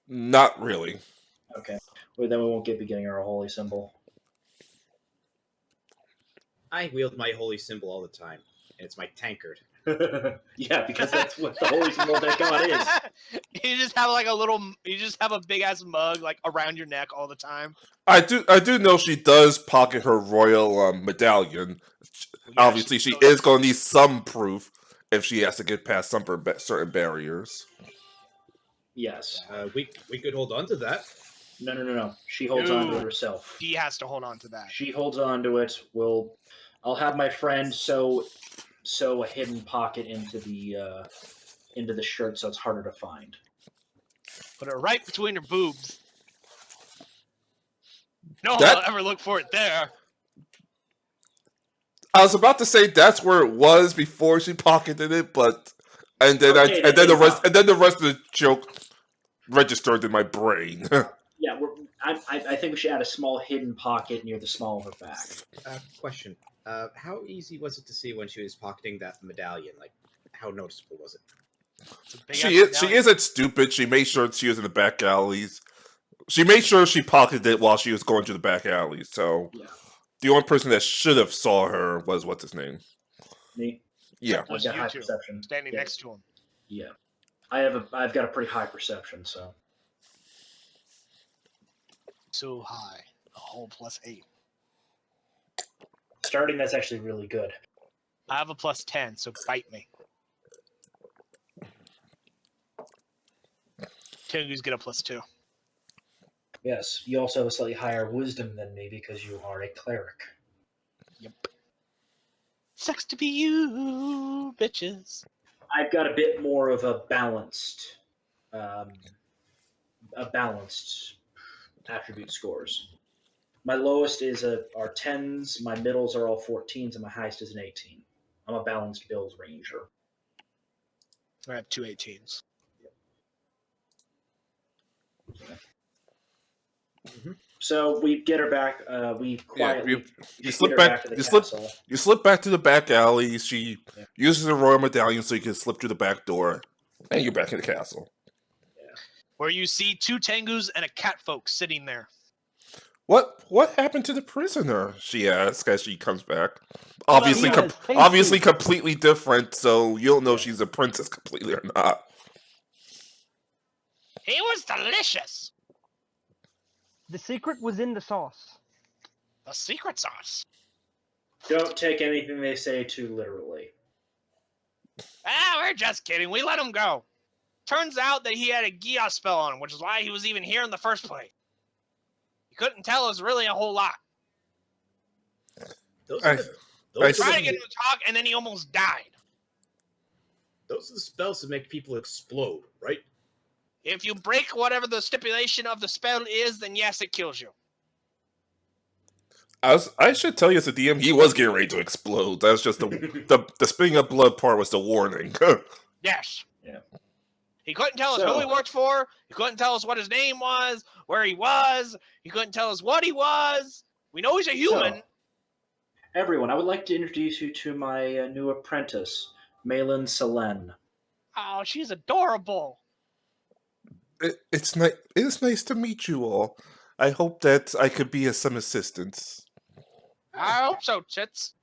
Speaker 3: Not really.
Speaker 1: Okay. Well, then we won't be getting her a holy symbol.
Speaker 4: I wield my holy symbol all the time, and it's my tankard.
Speaker 1: Yeah, because that's what the holy symbol of that god is.
Speaker 2: You just have like you just have a big ass mug like around your neck all the time.
Speaker 3: I do know she does pocket her royal medallion.
Speaker 2: Yeah,
Speaker 3: Obviously, she is going to need some proof if she has to get past some certain barriers.
Speaker 1: Yes.
Speaker 4: We could hold on to that.
Speaker 1: No. She holds on to it herself.
Speaker 2: She has to hold on to that.
Speaker 1: She holds on to it. I'll have my friend sew a hidden pocket into the shirt so it's harder to find.
Speaker 2: Put it right between her boobs. No one
Speaker 3: That-
Speaker 2: will ever look for it there.
Speaker 3: I was about to say that's where it was before she pocketed it, but and then
Speaker 1: Okay,
Speaker 3: the rest of the joke registered in my brain.
Speaker 1: Yeah, I think we should add a small hidden pocket near the small of her back.
Speaker 4: Question. How easy was it to see when she was pocketing that medallion? Like, how noticeable was it?
Speaker 2: It's a big
Speaker 3: She
Speaker 2: ass
Speaker 3: she isn't stupid. She made sure she was in the back alleys. She made sure she pocketed it while she was going to the back alleys. So
Speaker 1: Yeah.
Speaker 3: the only person that should have saw her was what's his name?
Speaker 1: Me?
Speaker 3: Yeah.
Speaker 1: I've
Speaker 2: Was
Speaker 1: got
Speaker 2: you
Speaker 1: high
Speaker 2: two
Speaker 1: perception.
Speaker 2: standing
Speaker 1: Yeah.
Speaker 2: next to him.
Speaker 1: Yeah. I've got a pretty high perception, so.
Speaker 2: So high. A whole +8.
Speaker 1: Starting, that's actually really good.
Speaker 2: I have a +10, so bite me. Tengus get a +2.
Speaker 1: Yes, you also have a slightly higher wisdom than me because you are a cleric.
Speaker 2: Yep. Sucks to be you, bitches.
Speaker 1: I've got a bit more of a balanced attribute scores. My lowest are 10s, my middles are all 14s, and my highest is an 18. I'm a balanced build ranger.
Speaker 2: I have 2 18s.
Speaker 1: So we get her back. We quietly
Speaker 3: you
Speaker 1: get
Speaker 3: slip
Speaker 1: her
Speaker 3: back.
Speaker 1: to the
Speaker 3: You
Speaker 1: castle.
Speaker 3: slip back to the back alley. She uses the royal medallion so you can slip through the back door, and you're back in the castle.
Speaker 2: Where you see 2 Tengus and a catfolk sitting there.
Speaker 3: What happened to the prisoner? She asks as she comes back. Obviously,
Speaker 5: He was tasty.
Speaker 3: obviously completely different. So you don't know if she's a princess completely or not.
Speaker 2: He was delicious.
Speaker 5: The secret was in the sauce.
Speaker 2: The secret sauce.
Speaker 1: Don't take anything they say too literally.
Speaker 2: We're just kidding. We let him go. Turns out that he had a Gia spell on him, which is why he was even here in the first place. He couldn't tell us really a whole lot.
Speaker 4: Those
Speaker 3: I-
Speaker 4: are the,
Speaker 3: I
Speaker 2: We
Speaker 4: those,
Speaker 2: tried
Speaker 4: are
Speaker 2: to get
Speaker 4: the,
Speaker 2: him to talk, and then he almost died.
Speaker 4: those are the spells that make people explode, right?
Speaker 2: If you break whatever the stipulation of the spell is, then yes, it kills you.
Speaker 3: I should tell you as a DM, he was getting ready to explode. That's just the spitting of blood part was the warning.
Speaker 2: Yes.
Speaker 1: Yeah.
Speaker 2: He couldn't tell us who he worked for. He couldn't tell us what his name was, where he was. He couldn't tell us what he was. We know he's a human.
Speaker 1: So, everyone, I would like to introduce you to my new apprentice, Malin Selen.
Speaker 2: Oh, she's adorable.
Speaker 3: It's nice. It is nice to meet you all. I hope that I could be of some assistance.
Speaker 2: I hope so, Chits.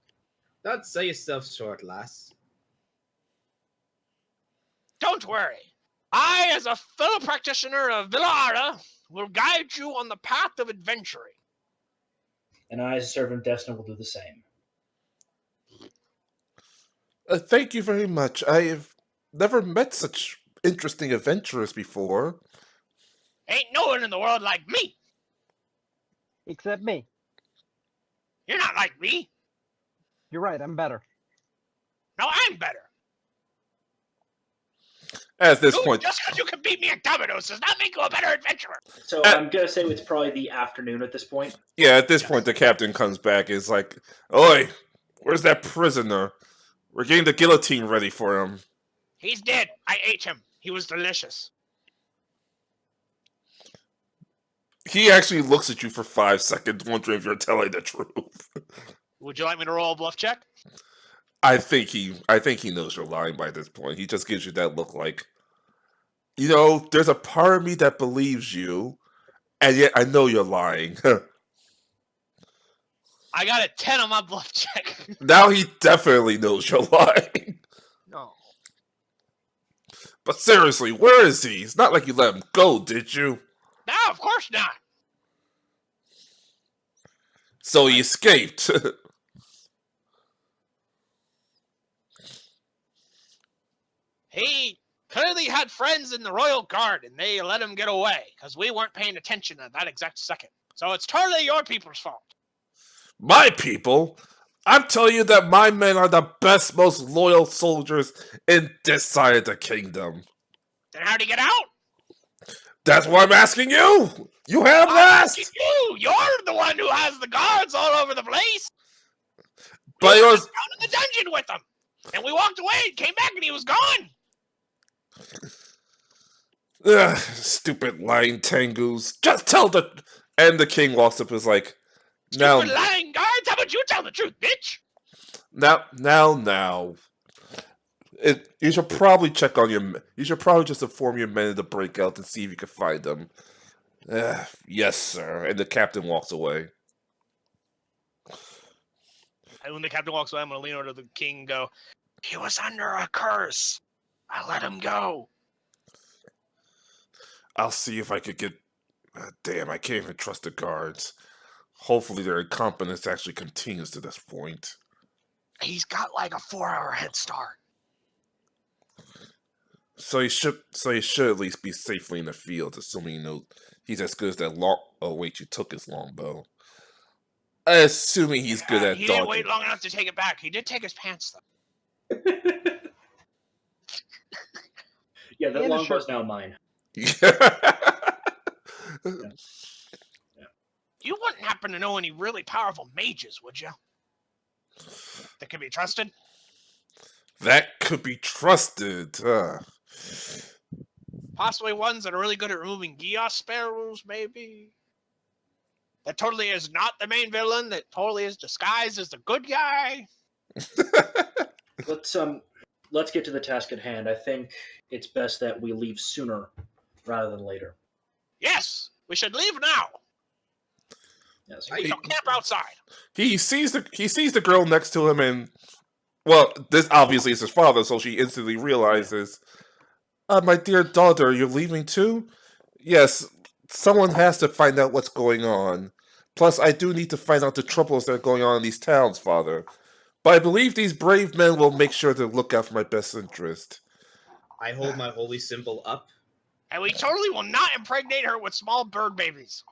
Speaker 4: Don't sell yourself short, lass.
Speaker 2: Don't worry. I, as a fellow practitioner of Villara, will guide you on the path of adventuring.
Speaker 1: And I, as a servant of Destin, will do the same.
Speaker 3: Thank you very much. I have never met such interesting adventurers before.
Speaker 2: Ain't no one in the world like me.
Speaker 5: Except me.
Speaker 2: You're not like me.
Speaker 5: You're right, I'm better.
Speaker 2: No, I'm better.
Speaker 3: At this
Speaker 2: Dude,
Speaker 3: point,
Speaker 2: just because you can beat me at dominoes does not make you a better adventurer.
Speaker 1: So I'm going to say it's probably the afternoon at this point.
Speaker 3: yeah, at this point, the captain comes back. Is like, "Oi, where's that prisoner? We're getting the guillotine ready for him."
Speaker 2: He's dead. I ate him. He was delicious.
Speaker 3: He actually looks at you for 5 seconds, wondering if you're telling the truth.
Speaker 2: Would you like me to roll a bluff check?
Speaker 3: I think he knows you're lying by this point. He just gives you that look like, you know, there's a part of me that believes you, and yet I know you're lying.
Speaker 2: I got a 10 on my bluff check.
Speaker 3: Now he definitely knows you're lying.
Speaker 2: No.
Speaker 3: But seriously, where is he? It's not like you let him go, did you?
Speaker 2: No, of course not.
Speaker 3: So he escaped.
Speaker 2: He clearly had friends in the Royal Guard, and they let him get away, because we weren't paying attention at that exact second. So it's totally your people's fault.
Speaker 3: My people? I'm telling you that my men are the best, most loyal soldiers in this side of the kingdom.
Speaker 2: Then how'd he get out?
Speaker 3: That's why I'm asking you! You have last!
Speaker 2: You're the one who has the guards all over the place.
Speaker 3: But
Speaker 2: We
Speaker 3: it
Speaker 2: were
Speaker 3: was...
Speaker 2: down in the dungeon with him. And we walked away and came back and he was gone.
Speaker 3: Ugh, stupid lying Tengus. Just tell the... And the king walks up and is like,
Speaker 2: Stupid lying guards, how about you tell the truth, bitch?
Speaker 3: Now. You should probably check on your... You should probably just inform your men of the breakout and see if you can find them. Yes, sir. And the captain walks away.
Speaker 2: And when the captain walks away, I'm going to lean over to the king and go, he was under a curse. I let him go.
Speaker 3: I'll see if I could get... damn, I can't even trust the guards. Hopefully their incompetence actually continues to this point.
Speaker 2: He's got like a 4-hour head start.
Speaker 3: So he should at least be safely in the field, assuming you know he's as good as that long... Oh, wait, you took his longbow. Assuming he's good at
Speaker 2: He
Speaker 3: dodging.
Speaker 2: didn't wait long enough to take it back. He did take his pants, though.
Speaker 1: Yeah, the
Speaker 5: And a
Speaker 1: longbow's
Speaker 5: shirt.
Speaker 1: now mine.
Speaker 2: You wouldn't happen to know any really powerful mages, would you? That can be trusted?
Speaker 3: That could be trusted.
Speaker 2: Possibly ones that are really good at removing Geos sparrows, maybe? That totally is not the main villain, that totally is disguised as the good guy?
Speaker 1: Let's get to the task at hand. I think it's best that we leave sooner rather than later.
Speaker 2: Yes! We should leave now!
Speaker 1: Yes.
Speaker 2: We shall camp outside.
Speaker 3: He sees the girl next to him, and well, this obviously is his father, so she instantly realizes, my dear daughter, you're leaving too? Yes, someone has to find out what's going on. Plus, I do need to find out the troubles that are going on in these towns, father. But I believe these brave men will make sure to look out for my best interest.
Speaker 4: I hold my holy symbol up.
Speaker 2: And we totally will not impregnate her with small bird babies.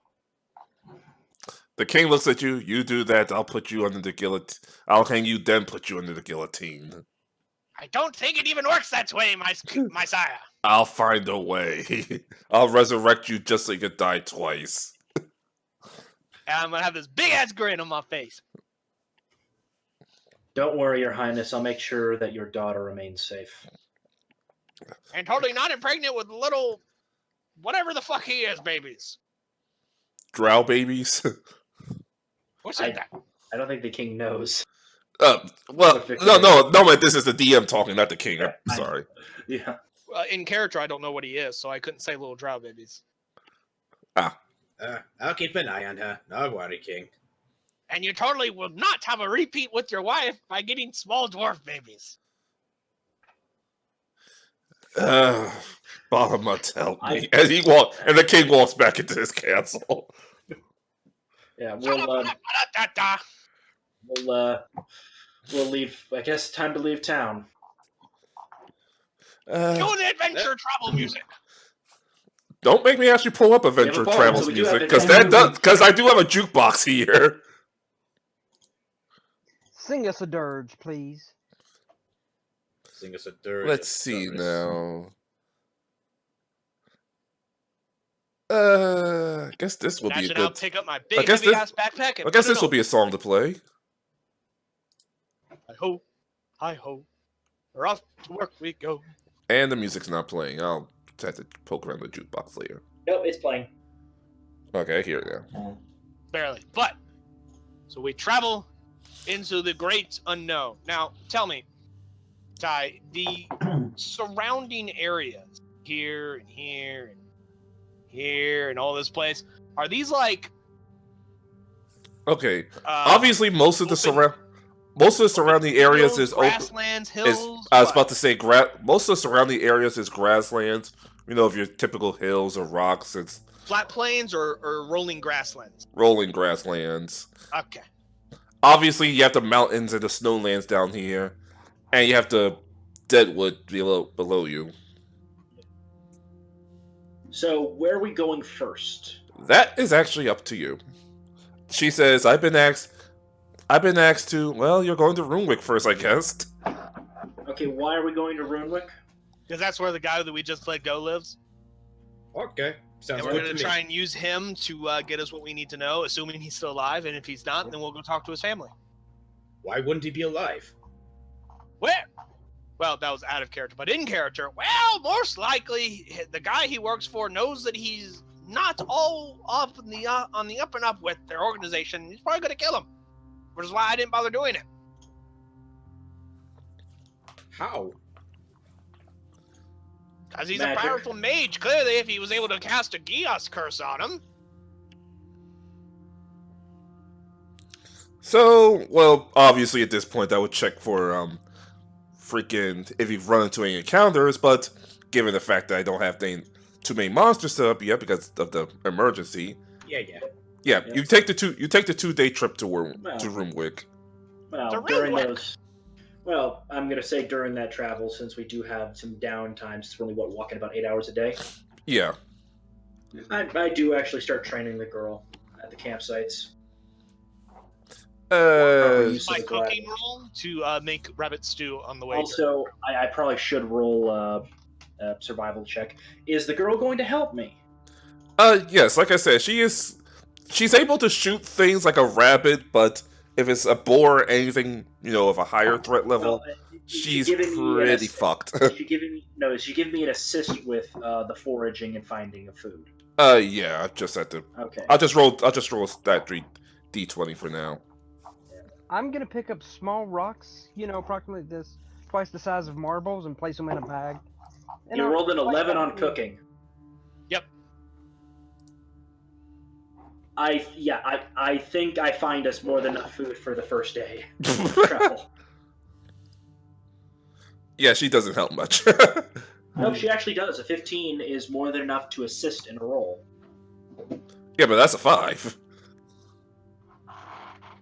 Speaker 3: The king looks at you. You do that, I'll put you under the guillotine. I'll hang you, then put you under the guillotine.
Speaker 2: I don't think it even works that way, my sire.
Speaker 3: I'll find a way. I'll resurrect you just so you can die twice.
Speaker 2: And I'm gonna have this big-ass grin on my face.
Speaker 1: Don't worry, Your Highness. I'll make sure that your daughter remains safe.
Speaker 2: And totally not impregnate with little... whatever the fuck he is, babies.
Speaker 3: Drow babies?
Speaker 2: Who said that?
Speaker 1: I don't think the king knows.
Speaker 3: Well, no, man, this is the DM talking, not the king. I'm sorry.
Speaker 1: Yeah.
Speaker 2: In character, I don't know what he is, so I couldn't say little drow babies.
Speaker 4: I'll keep an eye on her. No worry, King.
Speaker 2: And you totally will not have a repeat with your wife by getting small dwarf babies.
Speaker 3: Bahamut, help me. And the king walks back into his castle.
Speaker 1: Yeah, we'll leave. I guess time to leave town.
Speaker 2: Cue the adventure travel music.
Speaker 3: Don't make me actually pull up adventure travels music, because I do have a jukebox here.
Speaker 5: Sing us a dirge, please.
Speaker 4: Sing us a dirge.
Speaker 3: Let's see now. I guess this will be a good.
Speaker 2: I'll pick up my big heavy ass backpack. And
Speaker 3: I guess this will be a song to play.
Speaker 2: Hi ho, we're off to work we go.
Speaker 3: And the music's not playing. I'll have to poke around the jukebox later.
Speaker 1: Nope, it's playing.
Speaker 3: Okay, I hear it now.
Speaker 2: Barely, but so we travel into the great unknown. Now, tell me, Ty, the surrounding areas here and here and here and all this place, are these like
Speaker 3: okay? Obviously, most of the surrounding areas is
Speaker 2: grasslands, hills.
Speaker 3: I was about to say most of the surrounding areas is grasslands. You know, if your typical hills or rocks, it's
Speaker 2: flat plains or rolling grasslands.
Speaker 3: Rolling grasslands.
Speaker 2: Okay.
Speaker 3: Obviously, you have the mountains and the snowlands down here, and you have the deadwood below you.
Speaker 1: So, where are we going first?
Speaker 3: That is actually up to you. She says, I've been asked to, well, you're going to Runewick first, I guess.
Speaker 1: Okay, why are we going to Runewick?
Speaker 2: Because that's where the guy that we just let go lives.
Speaker 4: Okay, sounds
Speaker 2: And we're
Speaker 4: good
Speaker 2: going
Speaker 4: to
Speaker 2: to
Speaker 4: me.
Speaker 2: try and use him to get us what we need to know, assuming he's still alive. And if he's not, then we'll go talk to his family.
Speaker 4: Why wouldn't he be alive?
Speaker 2: Where? Well, that was out of character. But in character, well, most likely, the guy he works for knows that he's not all up on the up and up with their organization. He's probably going to kill him. Which is why I didn't bother doing it.
Speaker 4: How?
Speaker 2: Because he's
Speaker 1: Magic.
Speaker 2: a powerful mage. Clearly, if he was able to cast a Geos curse on him.
Speaker 3: So, well, obviously at this point I would check for freaking if you've run into any encounters, but given the fact that I don't have too many monsters set up yet because of the emergency. Yeah, you take the 2-day trip to Runewick.
Speaker 1: Well, during those. Well, I'm gonna say during that travel, since we do have some downtime, since we're only walking about 8 hours a day.
Speaker 3: Yeah.
Speaker 1: I do actually start training the girl at the campsites.
Speaker 2: My cooking roll to make rabbit stew on the way.
Speaker 1: Also, I probably should roll survival check. Is the girl going to help me?
Speaker 3: Yes, like I said, she's able to shoot things like a rabbit, but if it's a boar or anything, of a higher threat level, she's pretty fucked.
Speaker 1: Is she giving me an assist with the foraging and finding of food?
Speaker 3: Yeah, I just had to.
Speaker 1: Okay.
Speaker 3: I'll just roll that D20 for now.
Speaker 5: I'm gonna pick up small rocks, approximately twice the size of marbles, and place them in a bag. And
Speaker 1: You
Speaker 5: I'll
Speaker 1: rolled an
Speaker 5: place
Speaker 1: 11
Speaker 5: that
Speaker 1: on
Speaker 5: in-
Speaker 1: cooking.
Speaker 2: Yep.
Speaker 1: I think I find us more than enough food for the first day of travel.
Speaker 3: Yeah, she doesn't help much.
Speaker 1: No, she actually does. A 15 is more than enough to assist in a roll.
Speaker 3: Yeah, but that's a 5.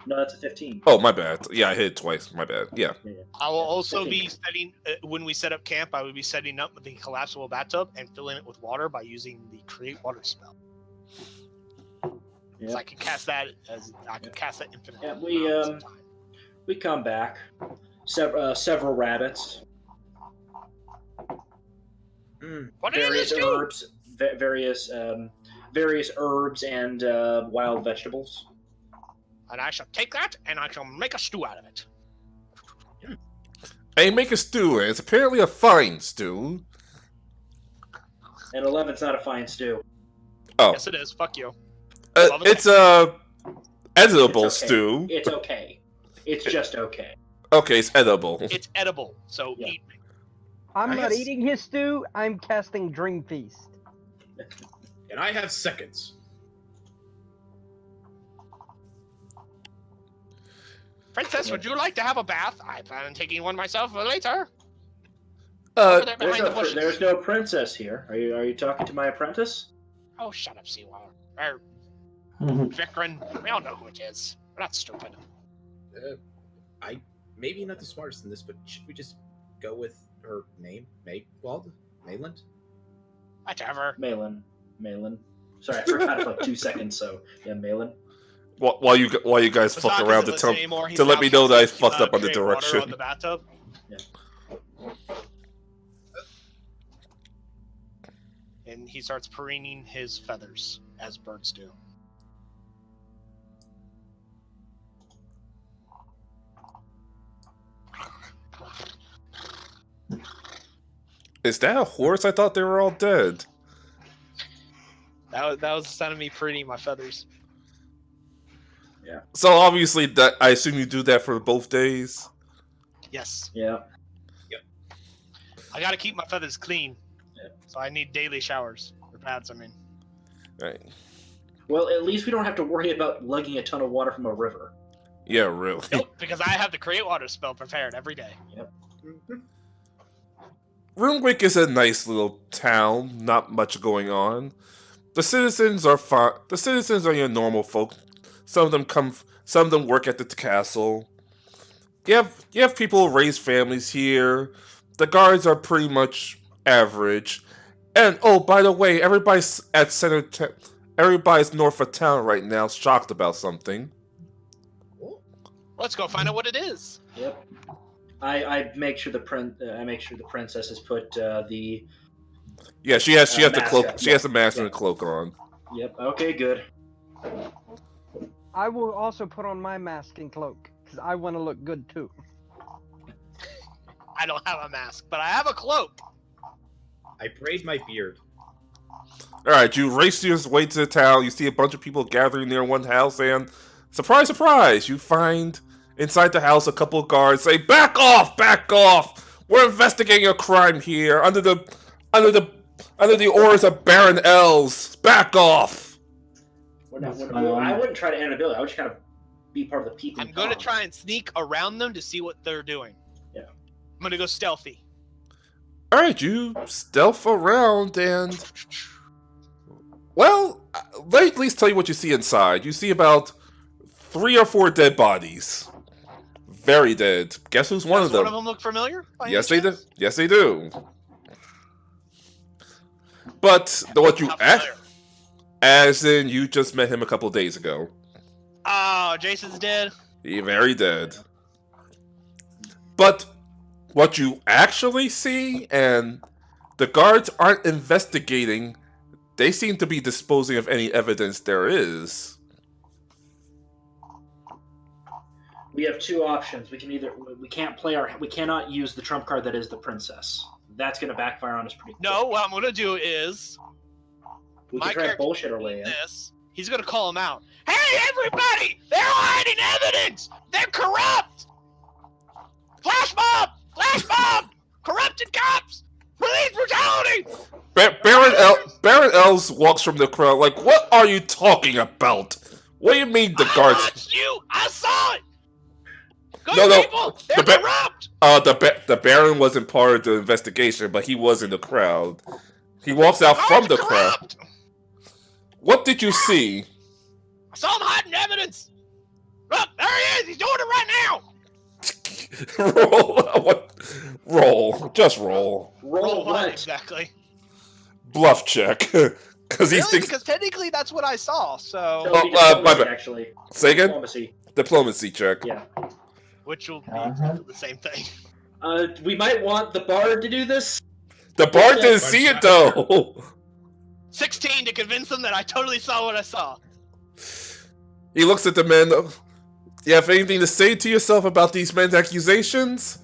Speaker 1: No, that's a 15.
Speaker 3: Oh, my bad. Yeah, I hit it twice. My bad. Yeah.
Speaker 2: I will also
Speaker 1: 15.
Speaker 2: be setting, when we set up camp, I would be setting up the collapsible bathtub and filling it with water by using the create water spell.
Speaker 1: Yeah.
Speaker 2: So I can cast that infinitely.
Speaker 1: Yeah, we come back. Several rabbits.
Speaker 2: What did
Speaker 1: Various
Speaker 2: this do?
Speaker 1: herbs. Various herbs and wild vegetables.
Speaker 2: And I shall take that and I shall make a stew out of it.
Speaker 3: Hey, make a stew, and it's apparently a fine stew.
Speaker 1: And 11's not a fine stew.
Speaker 3: Oh.
Speaker 2: Yes, it is. Fuck you.
Speaker 3: It's a edible
Speaker 1: It's okay.
Speaker 3: stew.
Speaker 1: It's okay. It's just okay.
Speaker 3: Okay, it's edible.
Speaker 2: It's edible, so
Speaker 1: Yeah.
Speaker 2: eat me.
Speaker 5: I'm
Speaker 4: I
Speaker 5: not
Speaker 4: have-
Speaker 5: eating his stew. I'm casting Dream Feast.
Speaker 4: And I have seconds.
Speaker 2: Princess, would you like to have a bath? I plan on taking one myself later.
Speaker 3: Uh,
Speaker 2: Over there behind the bushes.
Speaker 1: There's no princess here. Are you talking to my apprentice?
Speaker 2: Oh, shut up, Seawater. Vikrin, we all know who it is. We're not stupid.
Speaker 4: I maybe not the smartest in this, but should we just go with her name, Maywald? Mayland?
Speaker 2: Whatever.
Speaker 1: Malin. Sorry, I forgot for like 2 seconds. So yeah, Malin.
Speaker 3: while you guys
Speaker 2: It's
Speaker 3: fuck
Speaker 2: not 'cause
Speaker 3: around
Speaker 2: of
Speaker 3: to
Speaker 2: the
Speaker 3: tell
Speaker 2: same, or he's
Speaker 3: to let
Speaker 2: now
Speaker 3: me know that I
Speaker 2: casting,
Speaker 3: fucked up on the
Speaker 2: create water
Speaker 3: direction.
Speaker 2: on the bathtub.
Speaker 1: Yeah.
Speaker 2: And he starts preening his feathers, as birds do.
Speaker 3: Is that a horse? I thought they were all dead.
Speaker 2: That was the sound of me preening my feathers.
Speaker 3: So obviously, that I assume you do that for both days.
Speaker 2: Yes.
Speaker 1: Yeah.
Speaker 2: I gotta keep my feathers clean.
Speaker 1: Yeah.
Speaker 2: So I need daily showers. Or baths, I mean.
Speaker 3: Right.
Speaker 1: Well, at least we don't have to worry about lugging a ton of water from a river.
Speaker 3: Yeah, really.
Speaker 2: Nope, because I have the create water spell prepared every day.
Speaker 3: Runewick is a nice little town. Not much going on. The citizens are fine. The citizens are your normal folk. Some of them work at the castle. You have people who raise families here. The guards are pretty much average. And oh, by the way, everybody's everybody's north of town right now, shocked about something.
Speaker 2: Let's go find out what it is.
Speaker 1: Yep. I make sure the princess has put the.
Speaker 3: Yeah, she has the
Speaker 1: mask
Speaker 3: cloak.
Speaker 1: up.
Speaker 3: She has the mask
Speaker 1: Yeah.
Speaker 3: and the cloak on.
Speaker 1: Yep. Okay. Good.
Speaker 5: I will also put on my mask and cloak because I want to look good too.
Speaker 2: I don't have a mask, but I have a cloak.
Speaker 4: I braid my beard.
Speaker 3: All right, you race your way to the town. You see a bunch of people gathering near one house, and surprise, surprise, you find inside the house a couple of guards say, "Back off! Back off! We're investigating a crime here under the orders of Baron Els. Back off!"
Speaker 1: I wouldn't try to enter the building. I would just kind of be part of the people.
Speaker 2: I'm going to try and sneak around them to see what they're doing.
Speaker 1: Yeah.
Speaker 2: I'm going to go stealthy.
Speaker 3: All right, you stealth around, and well, let me at least tell you what you see inside. You see about 3 or 4 dead bodies, very dead. Guess who's one
Speaker 2: Does
Speaker 3: of them?
Speaker 2: one of them look familiar? by
Speaker 3: Yes,
Speaker 2: any
Speaker 3: they do.
Speaker 2: chance?
Speaker 3: Yes, they do. But what you
Speaker 2: Not
Speaker 3: act,
Speaker 2: familiar.
Speaker 3: as in you just met him a couple days ago.
Speaker 2: Oh, Jason's dead.
Speaker 3: He very dead. But what you actually see, and The guards aren't investigating. They seem to be disposing of any evidence there is.
Speaker 1: We have two options. We cannot use the trump card that is the princess. That's going to backfire on us pretty quick.
Speaker 2: No, what I'm gonna do is
Speaker 1: We
Speaker 2: my
Speaker 1: can try to
Speaker 2: character
Speaker 1: bullshit our way in.
Speaker 2: this. He's gonna call him out. Hey, everybody! They're hiding evidence. They're corrupt. Flash mob! Flash mob! Corrupted cops! Police brutality!
Speaker 3: Baron Els walks from the crowd like, what are you talking about? What do you mean the
Speaker 2: I
Speaker 3: guards...
Speaker 2: watched you! I saw it! Good
Speaker 3: No,
Speaker 2: people! They're
Speaker 3: the
Speaker 2: corrupt!
Speaker 3: The Baron wasn't part of the investigation, but he was in the crowd. He walks out from the crowd.
Speaker 2: Corrupt!
Speaker 3: What did you see?
Speaker 2: I saw him hiding evidence! Look, there he is! He's doing it right now!
Speaker 3: Roll. What? Roll. Just roll.
Speaker 1: Roll what?
Speaker 2: Exactly.
Speaker 3: Bluff check. Because he's
Speaker 2: Really?
Speaker 3: thinking...
Speaker 2: Because technically that's what I saw, so...
Speaker 1: So it'd be
Speaker 3: my
Speaker 1: diplomacy,
Speaker 3: bad.
Speaker 1: actually.
Speaker 3: Say again?
Speaker 1: Diplomacy.
Speaker 3: Diplomacy check.
Speaker 1: Yeah.
Speaker 2: Which will be the same thing.
Speaker 1: We might want the bard to do this.
Speaker 3: The bard didn't see it, though.
Speaker 2: 16 to convince them that I totally saw what I saw.
Speaker 3: He looks at the men. You have anything to say to yourself about these men's accusations?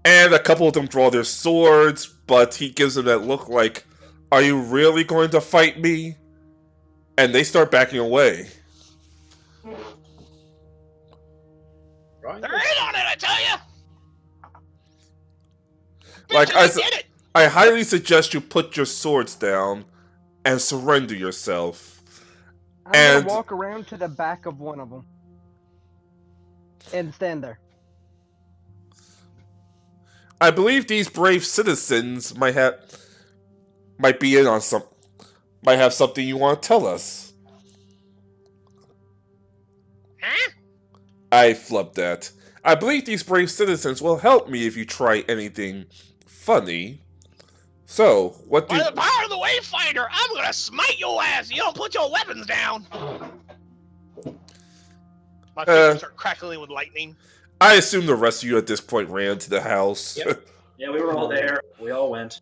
Speaker 3: And a couple of them draw their swords, but he gives them that look like, are you really going to fight me? And they start backing away.
Speaker 4: Right?
Speaker 2: They're in on it, I tell you!
Speaker 3: Like
Speaker 2: Bitches, they did it!
Speaker 3: I highly suggest you put your swords down and surrender yourself.
Speaker 5: I'm
Speaker 3: And-
Speaker 5: gonna walk around to the back of one of them and stand there.
Speaker 3: I believe these brave citizens might have something you want to tell us.
Speaker 2: Huh?
Speaker 3: I flubbed that. I believe these brave citizens will help me if you try anything funny. So, what do
Speaker 2: By the power of the Wayfinder, I'm gonna smite your ass! You don't put your weapons down! My fingers start crackling with lightning.
Speaker 3: I assume the rest of you at this point ran to the house.
Speaker 4: Yep.
Speaker 1: Yeah, we were all there. We all went.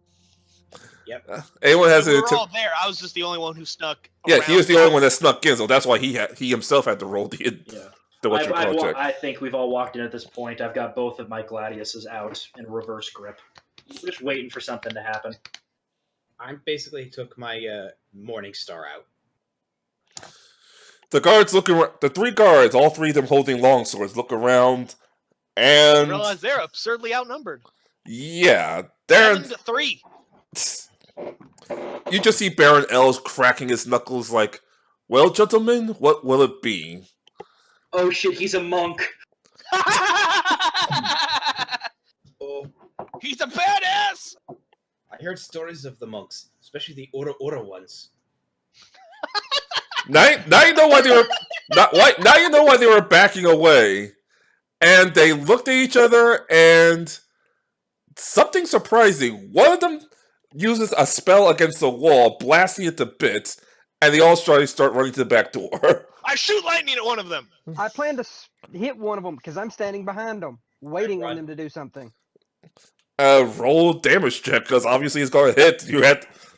Speaker 3: Anyone has
Speaker 2: We
Speaker 3: an
Speaker 2: were all there. I was just the only one who snuck.
Speaker 3: Yeah, he was the
Speaker 2: around.
Speaker 3: only one that snuck in, so that's why he himself had to roll the
Speaker 1: Yeah.
Speaker 3: what's your call check.
Speaker 1: I think we've all walked in at this point. I've got both of my gladiuses out in reverse grip. We're just waiting for something to happen.
Speaker 4: I basically took my Morning Star out.
Speaker 3: The guards look around. The three guards, all three of them holding longswords, look around,
Speaker 2: I
Speaker 3: and
Speaker 2: realize they're absurdly outnumbered.
Speaker 3: yeah, they're.
Speaker 2: 7-3.
Speaker 3: You just see Baron Els cracking his knuckles like, well, gentlemen, what will it be?
Speaker 1: Oh shit, he's a monk.
Speaker 4: Oh,
Speaker 2: He's a badass!
Speaker 4: I heard stories of the monks, especially the Ora ones.
Speaker 3: Now you know why they were now you know why they were backing away, and they looked at each other, and something surprising. One of them uses a spell against the wall, blasting it to bits, and they all start running to the back door.
Speaker 2: I shoot lightning at one of them.
Speaker 5: I plan to hit one of them because I'm standing behind them, waiting on
Speaker 4: Run.
Speaker 5: them to do something.
Speaker 3: Roll damage check because obviously it's going to hit.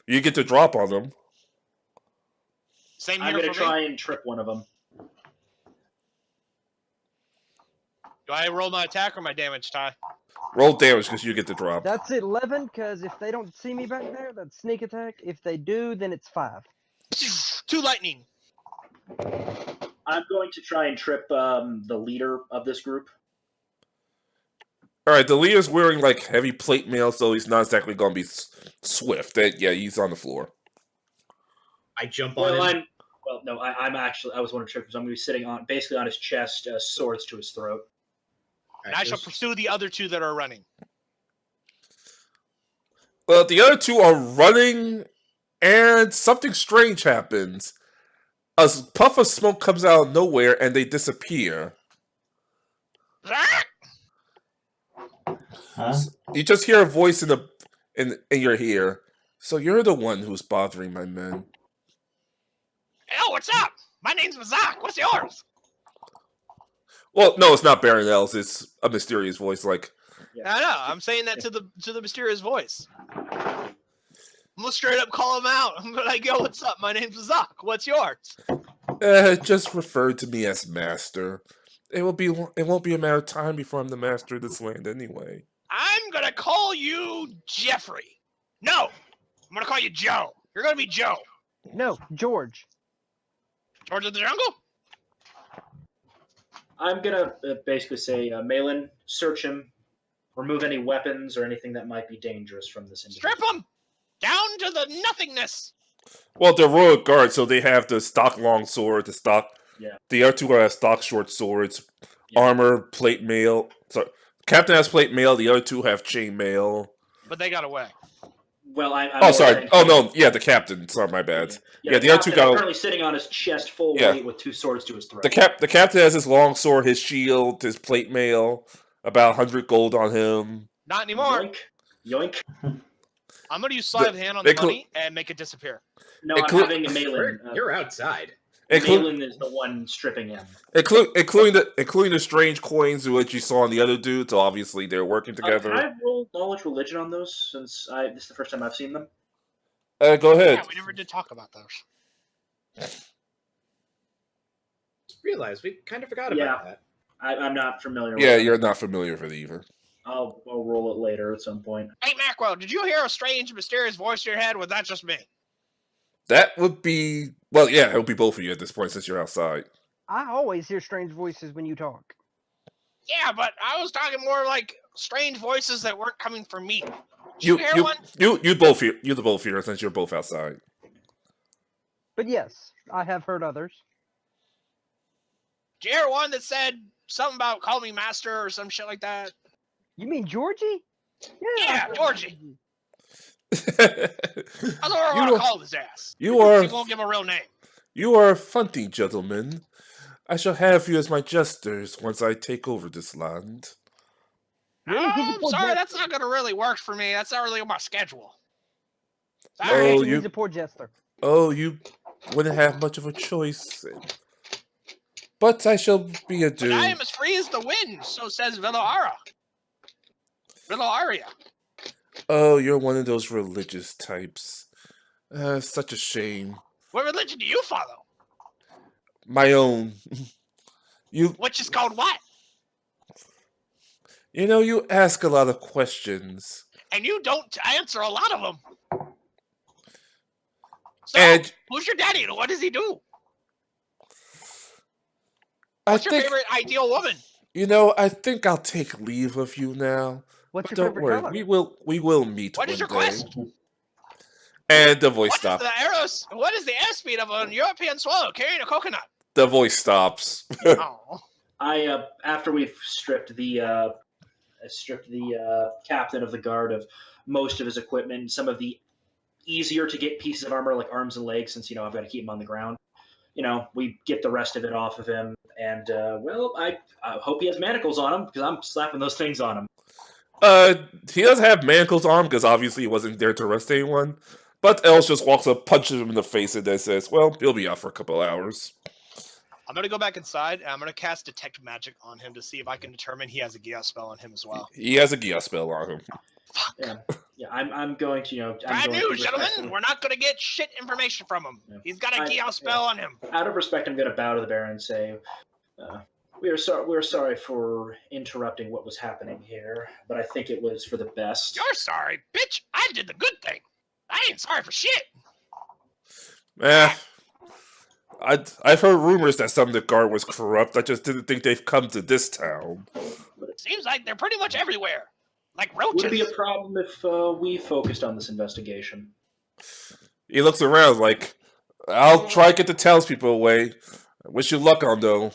Speaker 3: You get to drop on them.
Speaker 2: Same
Speaker 1: I'm
Speaker 2: here
Speaker 1: gonna
Speaker 2: for
Speaker 1: try
Speaker 2: me.
Speaker 1: and trip one of them.
Speaker 2: Do I roll my attack or my damage, Ty?
Speaker 3: Roll damage because you get to drop.
Speaker 5: That's 11 because if they don't see me back there, that's sneak attack. If they do, then it's 5.
Speaker 2: 2 lightning.
Speaker 1: I'm going to try and trip the leader of this group.
Speaker 3: All right, the leader's wearing like heavy plate mail, so he's not exactly going to be swift. Yeah, he's on the floor.
Speaker 4: I jump on him.
Speaker 1: I was one of trip because I'm going to be sitting on basically on his chest, swords to his throat.
Speaker 2: And I shall pursue the other 2 that are running.
Speaker 3: Well, the other 2 are running, and something strange happens. A puff of smoke comes out of nowhere, and they disappear.
Speaker 6: Huh?
Speaker 3: You just hear a voice in your ear. So you're the one who's bothering my men.
Speaker 2: Oh, what's up? My name's Mazak. What's yours?
Speaker 3: Well, no, it's not Baron Els. It's a mysterious voice like,
Speaker 2: I know. I'm saying that to the mysterious voice. I'm gonna straight up call him out. I'm gonna like, yo, what's up? My name's Zach. What's yours?
Speaker 3: Just refer to me as Master. It won't be a matter of time before I'm the master of this land anyway.
Speaker 2: I'm gonna call you Jeffrey. No, I'm gonna call you Joe. You're gonna be Joe.
Speaker 5: No, George.
Speaker 2: George of the Jungle?
Speaker 1: I'm gonna basically say, Malin, search him, remove any weapons or anything that might be dangerous from this individual.
Speaker 2: Strip him down to the nothingness.
Speaker 3: Well, they're royal guards, so they have the stock long sword, the stock.
Speaker 1: Yeah.
Speaker 3: The other two have stock short swords, armor, plate mail. So, captain has plate mail. The other two have chain mail.
Speaker 2: But they got away.
Speaker 1: Well, I'm
Speaker 3: Oh, sorry. Oh no, yeah, the captain. Sorry, my bad. Yeah, the other two got.
Speaker 1: Currently sitting on his chest, full weight, with 2 swords to his throat.
Speaker 3: The captain has his long sword, his shield, his plate mail, about 100 gold on him.
Speaker 2: Not anymore.
Speaker 1: Yoink.
Speaker 2: I'm gonna use sleight of hand on the money and make it disappear.
Speaker 1: No, I'm having a Malin.
Speaker 4: You're outside.
Speaker 1: Malin is the one stripping him.
Speaker 3: Including the strange coins which you saw on the other dude, so obviously they're working together.
Speaker 1: Can I roll knowledge religion on those, since this is the first time I've seen them?
Speaker 3: Go ahead.
Speaker 2: Yeah, we never did talk about those.
Speaker 4: Realize we kind of forgot about that.
Speaker 1: I'm not familiar
Speaker 3: Yeah,
Speaker 1: with
Speaker 3: you're not familiar with it either.
Speaker 1: I'll roll it later at some point.
Speaker 2: Hey, Macro, did you hear a strange, mysterious voice in your head? Was that just me?
Speaker 3: That would be... Well, yeah, it would be both of you at this point since you're outside.
Speaker 5: I always hear strange voices when you talk.
Speaker 2: Yeah, but I was talking more like strange voices that weren't coming from me. Did
Speaker 3: You
Speaker 2: hear one?
Speaker 3: You both hear. You both hear since you're both outside.
Speaker 5: But yes, I have heard others.
Speaker 2: Did you hear one that said something about call me master or some shit like that?
Speaker 5: You mean Georgie?
Speaker 2: Yeah, Georgie.
Speaker 3: That's
Speaker 2: That's what I want to call his ass.
Speaker 3: You are.
Speaker 2: He won't give him a real name.
Speaker 3: You are a funny gentleman. I shall have you as my jesters once I take over this land.
Speaker 5: Really? He's a
Speaker 2: I'm
Speaker 5: poor
Speaker 2: sorry,
Speaker 5: jester.
Speaker 2: that's not going to really work for me. That's not really on my schedule.
Speaker 3: Oh,
Speaker 2: Sorry.
Speaker 5: He's a poor jester.
Speaker 3: Oh, you wouldn't have much of a choice. But I shall be a
Speaker 2: But
Speaker 3: dude.
Speaker 2: I am as free as the wind, so says Villaria.
Speaker 3: Oh, you're one of those religious types. Such a shame.
Speaker 2: What religion do you follow?
Speaker 3: My own.
Speaker 2: Which is called what?
Speaker 3: You know, you ask a lot of questions.
Speaker 2: And you don't answer a lot of them. So,
Speaker 3: And
Speaker 2: who's your daddy and what does he do?
Speaker 3: I
Speaker 2: What's your
Speaker 3: think,
Speaker 2: favorite ideal woman?
Speaker 3: you know, I think I'll take leave of you now.
Speaker 5: What's
Speaker 3: But
Speaker 5: your
Speaker 3: don't
Speaker 5: favorite
Speaker 3: worry,
Speaker 5: color?
Speaker 3: we will meet
Speaker 2: What
Speaker 3: one
Speaker 2: is your
Speaker 3: day.
Speaker 2: quest?
Speaker 3: And the voice
Speaker 2: What
Speaker 3: stops.
Speaker 2: What is the airspeed of a European swallow carrying a coconut?
Speaker 3: The voice stops.
Speaker 2: Oh.
Speaker 1: After we've stripped the captain of the guard of most of his equipment, some of the easier to get pieces of armor like arms and legs, since I've got to keep him on the ground. We get the rest of it off of him, and I hope he has manacles on him because I'm slapping those things on him.
Speaker 3: He does have manacles on him because obviously he wasn't there to arrest anyone. But Els just walks up, punches him in the face, and then says, "Well, he'll be out for a couple hours."
Speaker 2: I'm going to go back inside, and I'm going to cast Detect Magic on him to see if I can determine he has a Gia spell on him as well.
Speaker 3: He has a Gia spell on him.
Speaker 1: Yeah. I'm going to
Speaker 2: Bad news, gentlemen! We're not going to get shit information from him.
Speaker 1: Yeah.
Speaker 2: He's got a Gia spell on him.
Speaker 1: Out of respect, I'm going to bow to the Baron and say, we're sorry for interrupting what was happening here, but I think it was for the best.
Speaker 2: You're sorry, bitch! I did the good thing! I ain't sorry for shit!
Speaker 3: I've heard rumors that some of the guard was corrupt. I just didn't think they've come to this town.
Speaker 2: Seems like they're pretty much everywhere. Like
Speaker 1: Would
Speaker 2: roaches.
Speaker 1: it be a problem if we focused on this investigation?
Speaker 3: He looks around like, "I'll try to get the townspeople away. I wish you luck on though."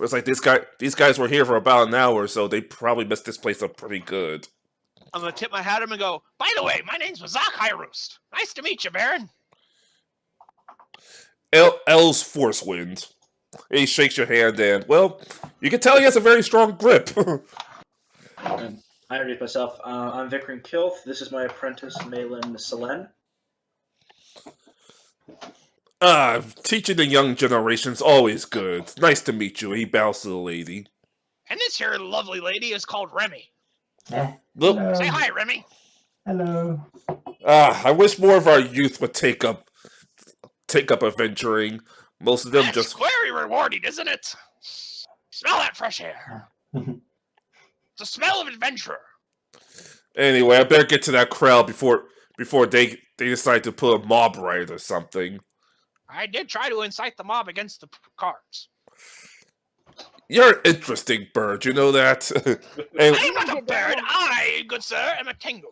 Speaker 3: It's like these guys were here for about an hour, so they probably messed this place up pretty good.
Speaker 2: I'm going to tip my hat at him and go, by the way, my name's Mazak Hyroost. Nice to meet you, Baron.
Speaker 3: L's force wind. He shakes your hand and, well, you can tell he has a very strong grip.
Speaker 1: I introduce myself. I'm Vikram Kilth. This is my apprentice, Malin Selen.
Speaker 3: Teaching the young generation's always good. Nice to meet you. He bows to the lady.
Speaker 2: And this here lovely lady is called Rimi.
Speaker 3: Look,
Speaker 6: Hello.
Speaker 2: Say hi, Rimi.
Speaker 6: Hello.
Speaker 3: I wish more of our youth would take up adventuring. Most of them
Speaker 2: That's
Speaker 3: just
Speaker 2: very rewarding, isn't it? Smell that fresh air. It's a smell of adventure.
Speaker 3: anyway. I better get to that crowd before they decide to put a mob riot or something.
Speaker 2: I did try to incite the mob against the cards.
Speaker 3: You're an interesting bird, you know that. and
Speaker 2: I'm not a bird. I, good sir, am a Tengu.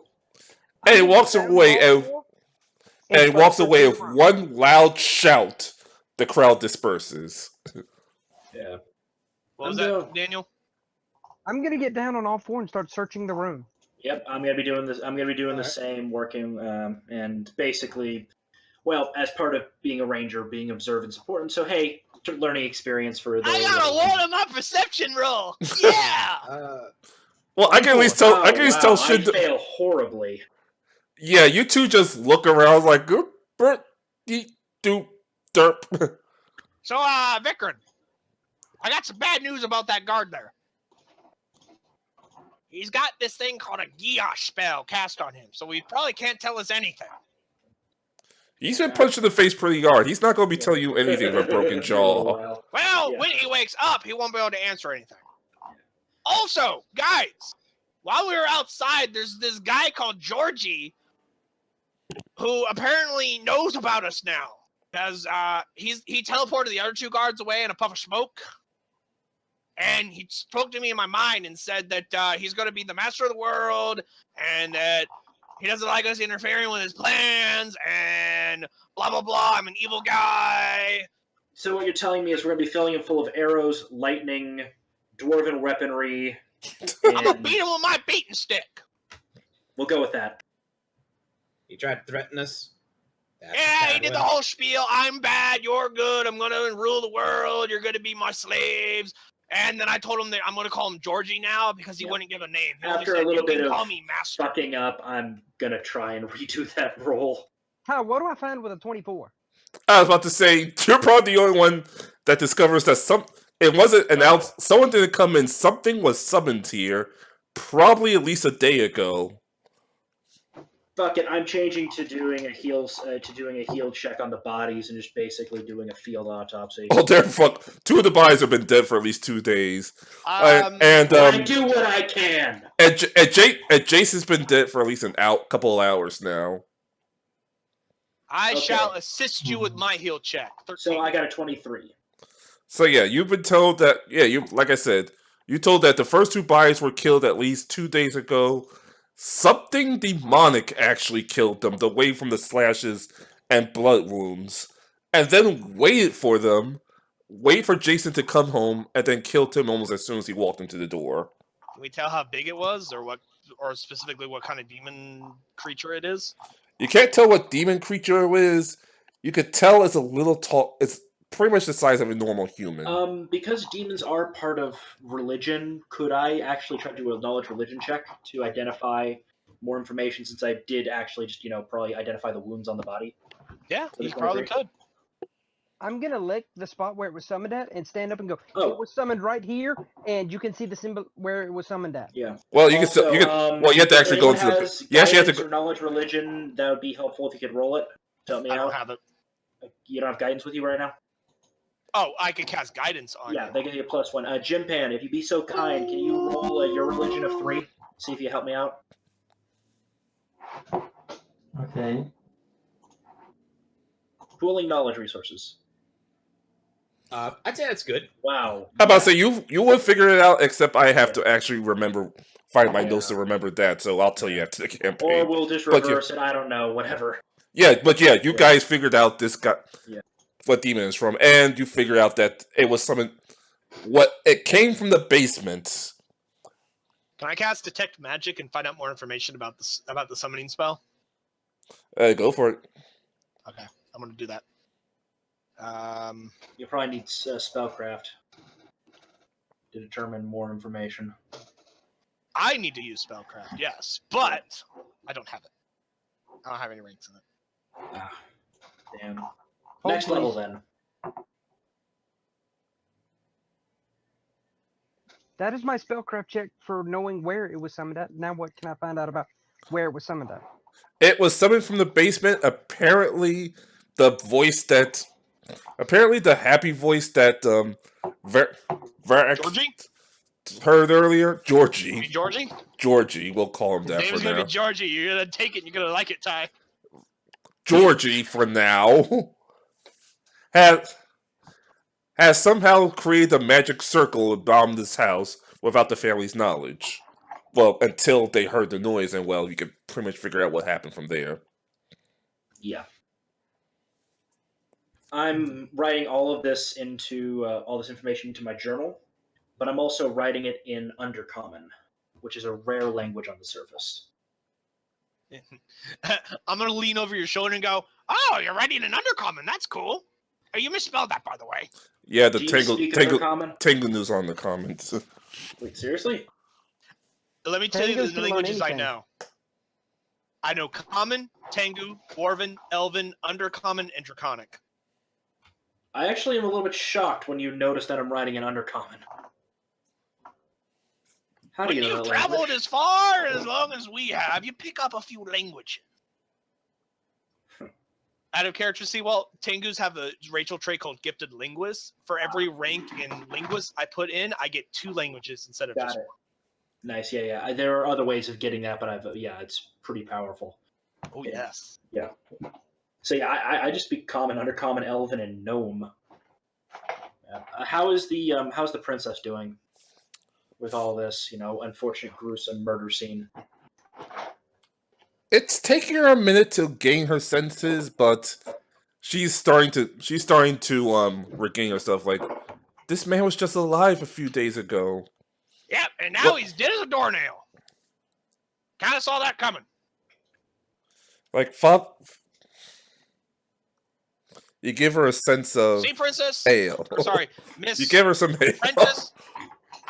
Speaker 3: and he
Speaker 5: I'm
Speaker 3: walks
Speaker 5: gonna get
Speaker 3: away
Speaker 5: down on all
Speaker 3: and
Speaker 5: four
Speaker 3: he
Speaker 5: start
Speaker 3: walks away
Speaker 5: searching
Speaker 3: with
Speaker 5: the room.
Speaker 3: one loud shout. The crowd disperses.
Speaker 4: Yeah.
Speaker 2: What was
Speaker 1: I'm
Speaker 2: that,
Speaker 1: doing-
Speaker 2: Daniel?
Speaker 5: I'm gonna get down on all four and start searching the room.
Speaker 1: Yep, I'm gonna be doing this. I'm gonna be doing the
Speaker 4: Alright.
Speaker 1: same, working, and basically, well, as part of being a ranger, being observant is important. So hey, learning experience for the.
Speaker 2: I got a load of my perception roll. Yeah.
Speaker 3: Well, I can at least tell. I can at least tell.
Speaker 1: I
Speaker 3: Should
Speaker 1: fail horribly.
Speaker 3: yeah, you two just look around like good bird, doop, derp.
Speaker 2: So, Vikram, I got some bad news about that guard there. He's got this thing called a Giosh spell cast on him, so he probably can't tell us anything.
Speaker 3: He's been punched in the face pretty hard. He's not going to be telling you anything with a broken jaw.
Speaker 1: Well,
Speaker 2: Well,
Speaker 1: Yeah.
Speaker 2: when he wakes up, he won't be able to answer anything. Also, guys, while we were outside, there's this guy called Georgie who apparently knows about us now. Because he teleported the other two guards away in a puff of smoke. And he spoke to me in my mind and said that he's going to be the master of the world and that he doesn't like us interfering with his plans and blah, blah, blah. I'm an evil guy.
Speaker 1: So what you're telling me is we're gonna be filling him full of arrows, lightning, dwarven weaponry.
Speaker 2: I'm going to
Speaker 1: And
Speaker 2: beat him with my beating stick.
Speaker 1: we'll go with that.
Speaker 4: He tried to threaten us. That's
Speaker 2: Yeah, he
Speaker 4: bad
Speaker 2: did the
Speaker 4: one.
Speaker 2: whole spiel. I'm bad. You're good. I'm going to rule the world. You're going to be my slaves. And then I told him that I'm going to call him Georgie now because he
Speaker 1: Yep.
Speaker 2: wouldn't give a name. He only
Speaker 1: After a
Speaker 2: said,
Speaker 1: little
Speaker 2: "You can
Speaker 1: bit of
Speaker 2: call me master."
Speaker 1: fucking up, I'm gonna try and redo that roll.
Speaker 5: Tyler, what do I find with a 24?
Speaker 3: I was about to say you're probably the only one that discovers that it wasn't announced. Someone didn't come in. Something was summoned here, probably at least a day ago.
Speaker 1: Fuck it, I'm changing to doing a heal check on the bodies and just basically doing a field autopsy.
Speaker 3: Oh, they're fuck. Two of the bodies have been dead for at least 2 days.
Speaker 1: I do what I can.
Speaker 3: And Jason's been dead for at least couple of hours now.
Speaker 2: I
Speaker 1: Okay.
Speaker 2: shall assist you with my heal check. 13.
Speaker 1: So I got a 23.
Speaker 3: So yeah, you've been told that. Yeah, like I said, you told that the first 2 bodies were killed at least 2 days ago. Something demonic actually killed them, away from the slashes and blood wounds, and then waited for Jason to come home, and then killed him almost as soon as he walked into the door.
Speaker 2: Can we tell how big it was, or specifically what kind of demon creature it is?
Speaker 3: You can't tell what demon creature it is. You could tell it's a little tall. It's pretty much the size of a normal human.
Speaker 1: Because demons are part of religion, could I actually try to do a knowledge religion check to identify more information, since I did actually just, probably identify the wounds on the body?
Speaker 2: Yeah,
Speaker 1: So
Speaker 2: you
Speaker 1: it's
Speaker 2: probably
Speaker 1: 23.
Speaker 2: could.
Speaker 5: I'm gonna lick the spot where it was summoned at and stand up and go.
Speaker 1: Oh.
Speaker 5: It was summoned right here, and you can see the symbol where it was summoned at.
Speaker 1: Yeah.
Speaker 3: Well, you
Speaker 1: Also,
Speaker 3: can. Well, you have to actually go into
Speaker 1: has
Speaker 3: the. You actually have to.
Speaker 1: guidance or knowledge religion, that would be helpful if you could roll it. To help me
Speaker 2: I
Speaker 1: out.
Speaker 2: don't have it.
Speaker 1: You don't have guidance with you right now?
Speaker 2: Oh, I could cast guidance on
Speaker 1: Yeah,
Speaker 2: you.
Speaker 1: they give you a +1. Jimpan, if you'd be so kind, can you roll your religion of 3? See if you help me out.
Speaker 6: Okay.
Speaker 1: Pooling knowledge resources.
Speaker 4: I'd say that's good.
Speaker 1: Wow.
Speaker 3: How about say you would figure it out, except I have to actually find my notes to
Speaker 1: Yeah.
Speaker 3: remember that. So I'll tell you after the
Speaker 1: Or
Speaker 3: campaign.
Speaker 1: we'll just
Speaker 3: But you-
Speaker 1: reverse it. I don't know. Whatever.
Speaker 3: Yeah, but yeah, you
Speaker 1: Yeah.
Speaker 3: guys figured out this guy,
Speaker 1: Yeah.
Speaker 3: what demon is from, and you figured out that it was summoned. It came from the basement.
Speaker 2: Can I cast detect magic and find out more information about the summoning spell?
Speaker 3: Go for it.
Speaker 2: Okay, I'm gonna do that.
Speaker 1: You probably need spellcraft to determine more information.
Speaker 2: I need to use spellcraft, yes, but I don't have it. I don't have any ranks in it.
Speaker 1: Ah, damn. Next
Speaker 5: Hopefully-
Speaker 1: level then.
Speaker 5: That is my spellcraft check for knowing where it was summoned at. Now what can I find out about where it was summoned at?
Speaker 3: It was summoned from the basement. Apparently, the happy voice that Ver
Speaker 2: Georgie?
Speaker 3: heard earlier,
Speaker 2: You mean
Speaker 3: Georgie.
Speaker 2: Georgie?
Speaker 3: We'll call him
Speaker 2: His
Speaker 3: that
Speaker 2: name
Speaker 3: for
Speaker 2: is gonna
Speaker 3: now.
Speaker 2: be Georgie. You're gonna take it. You're gonna like it, Ty.
Speaker 3: Georgie for now has somehow created a magic circle around this house without the family's knowledge. Well, until they heard the noise, and well, you can pretty much figure out what happened from there.
Speaker 1: Yeah. I'm writing all of this into all this information into my journal, but I'm also writing it in Undercommon, which is a rare language on the surface.
Speaker 2: I'm gonna lean over your shoulder and go, "Oh, you're writing an Undercommon. That's cool. Oh, you misspelled that, by the way."
Speaker 3: Yeah, the
Speaker 1: Do you speak Undercommon?
Speaker 3: Tengus on the comments.
Speaker 1: Wait, seriously?
Speaker 2: Let me tell you
Speaker 5: Tengus
Speaker 2: the
Speaker 5: can learn
Speaker 2: languages I
Speaker 5: anything.
Speaker 2: know. I know Common, Tengu, Dwarven, Elven, Undercommon, and Draconic.
Speaker 1: I actually am a little bit shocked when you notice that I'm writing an Undercommon. How do
Speaker 2: When
Speaker 1: you know
Speaker 2: you've
Speaker 1: that
Speaker 2: traveled
Speaker 1: language?
Speaker 2: as far as long as we have, you pick up a few languages. Out of character, see, well, Tengus have a Rachel trait called Gifted Linguist. For every rank in Linguist I put in, I get 2 languages instead of
Speaker 1: Got
Speaker 2: just
Speaker 1: it. Nice, yeah. There are other ways of getting that, but it's pretty powerful.
Speaker 2: one. Oh, yes.
Speaker 1: So yeah, I just speak Common, Undercommon, Elven, and Gnome. How's the princess doing with all this? Unfortunate, gruesome murder scene.
Speaker 3: It's taking her a minute to gain her senses, but she's starting to regain herself. Like, this man was just alive a few days ago.
Speaker 2: Yep, and now
Speaker 3: What-
Speaker 2: he's dead as a doornail. Kind of saw that coming.
Speaker 3: Like, you give her a sense of
Speaker 2: See, Princess?
Speaker 3: ale.
Speaker 2: Or, sorry, Miss
Speaker 3: You give her some ale.
Speaker 2: Princess.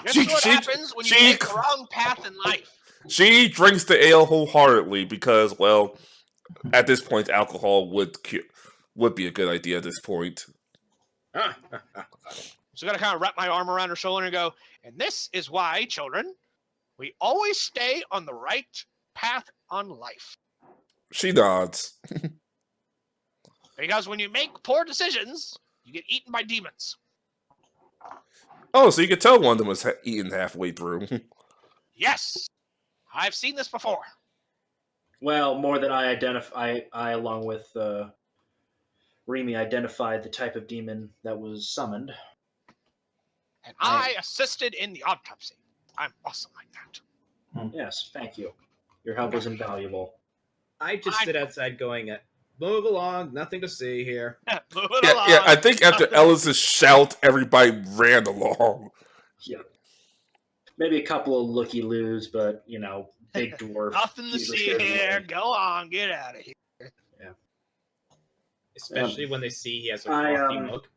Speaker 2: This is what
Speaker 3: She-
Speaker 2: happens when you
Speaker 3: she-
Speaker 2: take the wrong path in life.
Speaker 3: She drinks the ale wholeheartedly because, well, at this point, alcohol would be a good idea at this point.
Speaker 2: So I gotta kind of wrap my arm around her shoulder and go, and this is why, children, we always stay on the right path on life.
Speaker 3: She nods.
Speaker 2: Because when you make poor decisions, you get eaten by demons.
Speaker 3: Oh, so you could tell one of them was eaten halfway through.
Speaker 2: Yes, I've seen this before.
Speaker 1: Well, more than I along with Rimi, identified the type of demon that was summoned.
Speaker 2: And I assisted in the autopsy. I'm awesome like that.
Speaker 1: Yes, thank you. Your help was invaluable.
Speaker 4: I just sit outside going, move along, nothing to see here.
Speaker 2: Move it along.
Speaker 3: Yeah, I think after Ellis's shout, everybody ran along.
Speaker 1: Yeah. Maybe a couple of looky-loos, but, big dwarf.
Speaker 2: Nothing to
Speaker 1: He was
Speaker 2: see
Speaker 1: scared of
Speaker 2: here.
Speaker 1: the
Speaker 2: Go on, get out of here.
Speaker 4: Especially when they see he has a
Speaker 1: I,
Speaker 4: frothy mug.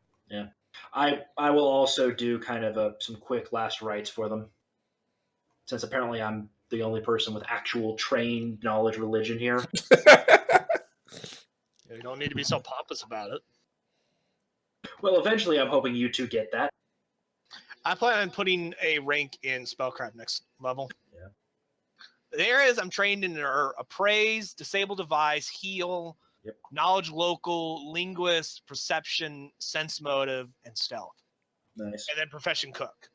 Speaker 1: I will also do kind of some quick last rites for them, since apparently I'm the only person with actual trained knowledge religion here.
Speaker 2: You don't need to be so pompous about it.
Speaker 1: Well, eventually I'm hoping you two get that.
Speaker 2: I plan on putting a rank in Spellcraft next level.
Speaker 1: Yeah.
Speaker 2: The areas I'm trained in are Appraise, Disable Device, Heal,
Speaker 1: Yep.
Speaker 2: Knowledge Local, Linguist, Perception, Sense Motive, and Stealth.
Speaker 1: Nice.
Speaker 2: And then Profession Cook.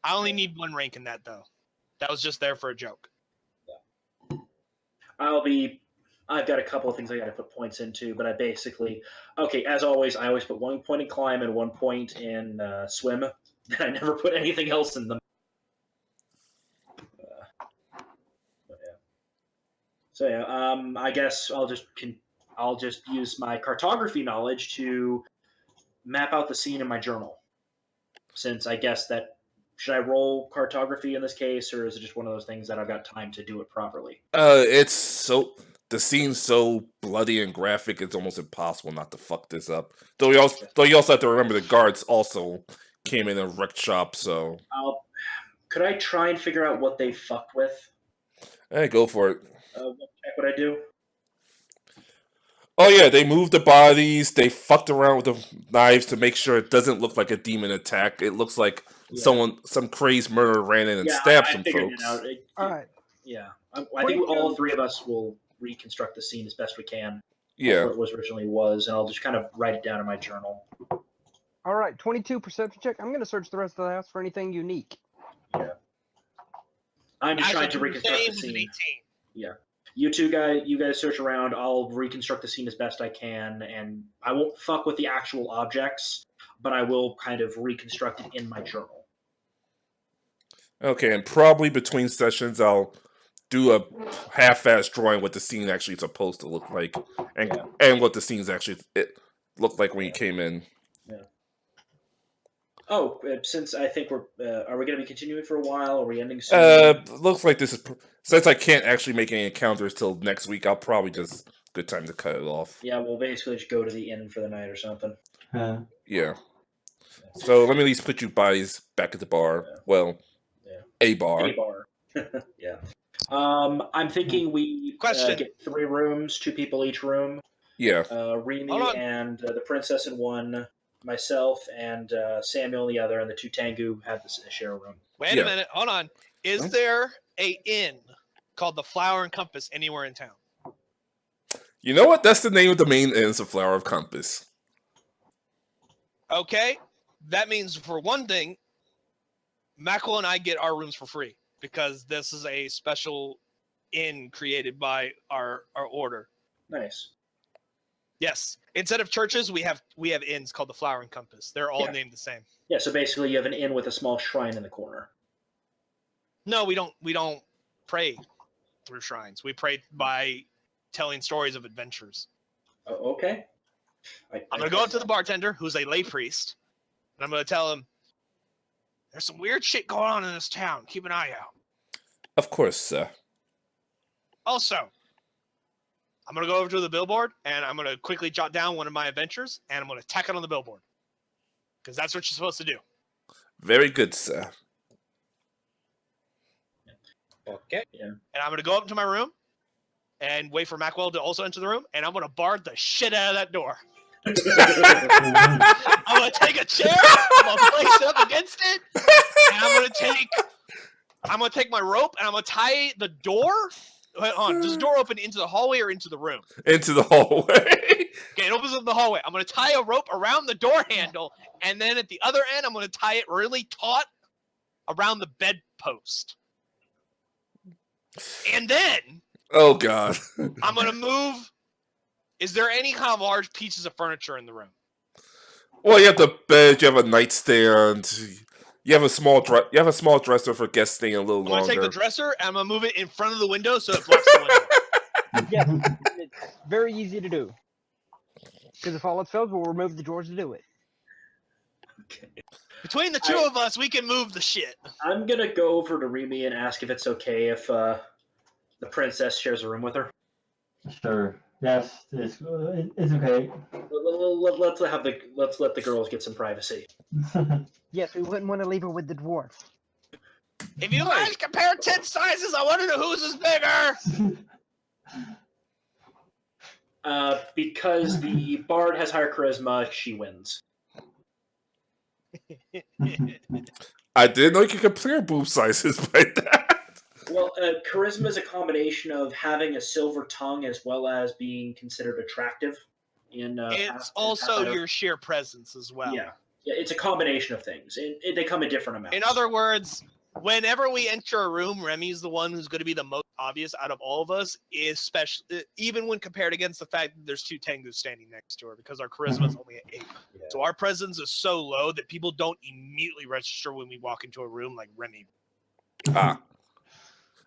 Speaker 2: I only need 1 rank in that, though. That was just there for a joke.
Speaker 1: I've got a couple of things I got to put points into, but as always, I always put 1 point in climb and 1 point in swim. I never put anything else in them. So yeah, I guess I'll just use my cartography knowledge to map out the scene in my journal. Since I guess should I roll cartography in this case, or is it just one of those things that I've got time to do it properly?
Speaker 3: The scene's so bloody and graphic, it's almost impossible not to fuck this up. Though you also have to remember the guards also came in and wrecked shop, so...
Speaker 1: Could I try and figure out what they fucked with?
Speaker 3: Hey, go for it.
Speaker 1: Check what I do?
Speaker 3: Oh yeah, they moved the bodies, they fucked around with the knives to make sure it doesn't look like a demon attack. It looks like some crazed murderer ran in and stabbed some
Speaker 1: figured
Speaker 3: folks.
Speaker 1: it out.
Speaker 5: All right.
Speaker 1: Yeah, I think all three of us will reconstruct the scene as best we can.
Speaker 3: Yeah.
Speaker 1: What it originally was, and I'll just kind of write it down in my journal.
Speaker 5: All right, 22 perception check. I'm going to search the rest of the house for anything unique.
Speaker 1: Yeah. I'm just trying to reconstruct the
Speaker 2: was an
Speaker 1: scene.
Speaker 2: 18.
Speaker 1: Yeah. You guys search around. I'll reconstruct the scene as best I can, and I won't fuck with the actual objects, but I will kind of reconstruct it in my journal.
Speaker 3: Okay, and probably between sessions, do a half-assed drawing what the scene actually is supposed to look like, and what the scene's actually looked like when you came in.
Speaker 1: Yeah. Oh, since I think are we going to be continuing for a while? Are we ending soon?
Speaker 3: Looks like this is since I can't actually make any encounters till next week. I'll probably just good time to cut it off.
Speaker 1: Yeah, we'll basically just go to the inn for the night or something.
Speaker 3: Yeah. So let me at least put you bodies back at the bar.
Speaker 1: Yeah.
Speaker 3: Well, a bar.
Speaker 1: A bar. Yeah. I'm thinking we get 3 rooms, 2 people each room.
Speaker 3: Yeah.
Speaker 1: Rimi and the princess in one, myself and Samuel in the other, and the 2 Tengu have a share room.
Speaker 2: Wait a minute. Hold on. Is there a inn called the Flower and Compass anywhere in town?
Speaker 3: You know what? That's the name of the main inn, the Flower of Compass.
Speaker 2: Okay. That means, for one thing, Mackel and I get our rooms for free because this is a special inn created by our order.
Speaker 1: Nice.
Speaker 2: Yes. Instead of churches, we have inns called the Flower and Compass. They're all named the same.
Speaker 1: Yeah, so basically you have an inn with a small shrine in the corner.
Speaker 2: No, we don't pray through shrines. We pray by telling stories of adventures.
Speaker 1: Oh, okay.
Speaker 2: I'm going to go up to the bartender, who's a lay priest, and I'm going to tell him, there's some weird shit going on in this town. Keep an eye out.
Speaker 3: Of course, sir.
Speaker 2: Also, I'm going to go over to the billboard, and I'm going to quickly jot down one of my adventures, and I'm going to tack it on the billboard. Because that's what you're supposed to do.
Speaker 3: Very good, sir.
Speaker 4: Okay.
Speaker 1: Yeah.
Speaker 2: And I'm going to go up to my room and wait for Mackwell to also enter the room, and I'm going to bar the shit out of that door. I'm going to take a chair, I'm going to place it up against it, and I'm going to take my rope, and I'm going to tie the door. Wait, hold on. Does the door open into the hallway or into the room?
Speaker 3: Into the hallway.
Speaker 2: Okay, it opens up the hallway. I'm going to tie a rope around the door handle, and then at the other end, I'm going to tie it really taut around the bedpost. And then...
Speaker 3: Oh, God.
Speaker 2: I'm going to move... Is there any kind of large pieces of furniture in the room?
Speaker 3: Well, you have the bed, you have a nightstand, you have a small dresser for guests staying a little
Speaker 2: I'm going
Speaker 3: longer.
Speaker 2: to take the dresser, and I'm going to move it in front of the window so it blocks the window.
Speaker 5: Yeah, it's very easy to do. Because if all else fails, we'll remove the drawers to do it.
Speaker 1: Okay.
Speaker 2: Between the two of us, we can move the shit.
Speaker 1: I'm going to go over to Rimi and ask if it's okay if the princess shares a room with her.
Speaker 6: Sure. Yes, it's okay.
Speaker 1: Let's let the girls get some privacy.
Speaker 5: Yes, we wouldn't want to leave her with the dwarf.
Speaker 2: If you guys compare tent sizes, I want to know whose is bigger.
Speaker 1: Because the bard has higher charisma, she wins.
Speaker 3: I didn't know you could compare boob sizes by that.
Speaker 1: Well, charisma is a combination of having a silver tongue as well as being considered attractive.
Speaker 2: It's also your sheer presence as well.
Speaker 1: Yeah, it's a combination of things. They come in different amounts.
Speaker 2: In other words, whenever we enter a room, Remi's the one who's going to be the most obvious out of all of us, especially even when compared against the fact that there's 2 Tengus standing next to her, because our charisma is only at 8.
Speaker 1: Yeah.
Speaker 2: So our presence is so low that people don't immediately register when we walk into a room like Remi.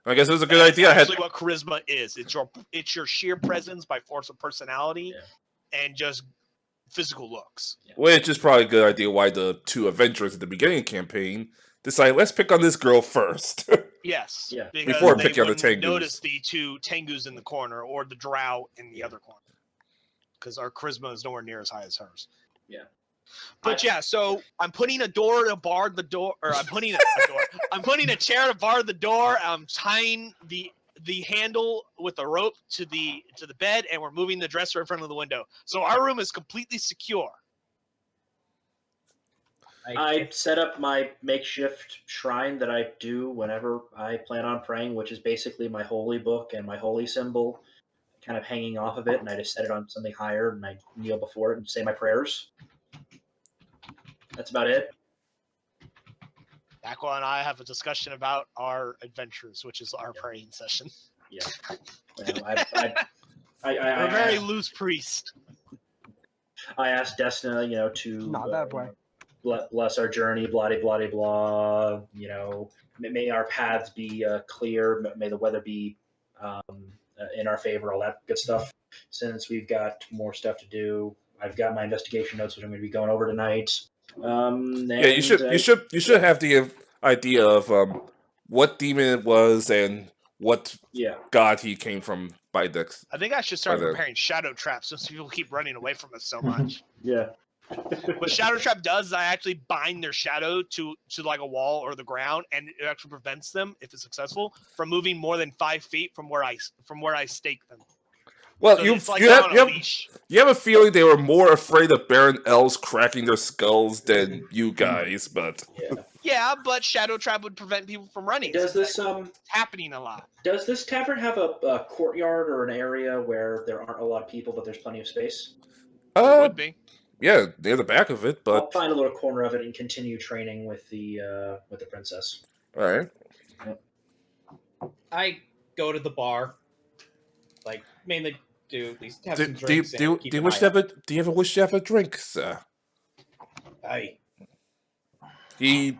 Speaker 3: I guess it was a good idea.
Speaker 2: That's actually what charisma is. It's your sheer presence by force of personality and just physical looks.
Speaker 1: Yeah.
Speaker 3: Which is probably a good idea why the 2 adventurers at the beginning of the campaign decided, let's pick on this girl first.
Speaker 2: Yes.
Speaker 1: Yeah.
Speaker 2: Because
Speaker 3: Before
Speaker 2: they
Speaker 3: picking on the
Speaker 2: wouldn't
Speaker 3: Tengus.
Speaker 2: notice the 2 Tengus in the corner or the drow in the other corner. Because our charisma is nowhere near as high as hers.
Speaker 1: Yeah.
Speaker 2: But so I'm putting a door to bar the door, or I'm putting a door. I'm putting a chair to bar the door. I'm tying the handle with a rope to the bed, and we're moving the dresser in front of the window. So our room is completely secure.
Speaker 1: I set up my makeshift shrine that I do whenever I plan on praying, which is basically my holy book and my holy symbol kind of hanging off of it, and I just set it on something higher, and I kneel before it and say my prayers. That's about it.
Speaker 2: Aqua and I have a discussion about our adventures, which is our praying session.
Speaker 1: Yeah. Well,
Speaker 2: We're a very loose priest.
Speaker 1: I asked Destina, to
Speaker 5: Not that way.
Speaker 1: Bless our journey, blah blah blah blah. May our paths be clear. May the weather be in our favor. All that good stuff. Since we've got more stuff to do, I've got my investigation notes, which I'm going to be going over tonight.
Speaker 3: Yeah, you should have the idea of what demon it was and what god he came from by Dex.
Speaker 2: I think I should start preparing shadow traps since people keep running away from us so much.
Speaker 1: Yeah.
Speaker 2: What shadow trap does is I actually bind their shadow to like a wall or the ground, and it actually prevents them, if it's successful, from moving more than 5 feet from where I stake them.
Speaker 3: Well,
Speaker 2: So
Speaker 3: you
Speaker 2: it's like
Speaker 3: have a feeling they were more afraid of Baron elves cracking their skulls than you guys, but
Speaker 2: yeah, but shadow trap would prevent people from running.
Speaker 1: Does this
Speaker 2: it's happening a lot?
Speaker 1: Does this tavern have a courtyard or an area where there aren't a lot of people, but there's plenty of space?
Speaker 2: It would be.
Speaker 3: Yeah, near the back of it, but
Speaker 1: I'll find a little corner of it and continue training with the princess.
Speaker 3: All right.
Speaker 4: I go to the bar, mainly to at least have some
Speaker 3: Do
Speaker 4: drinks.
Speaker 3: you ever wish to have a drink, sir?
Speaker 4: Aye.
Speaker 3: He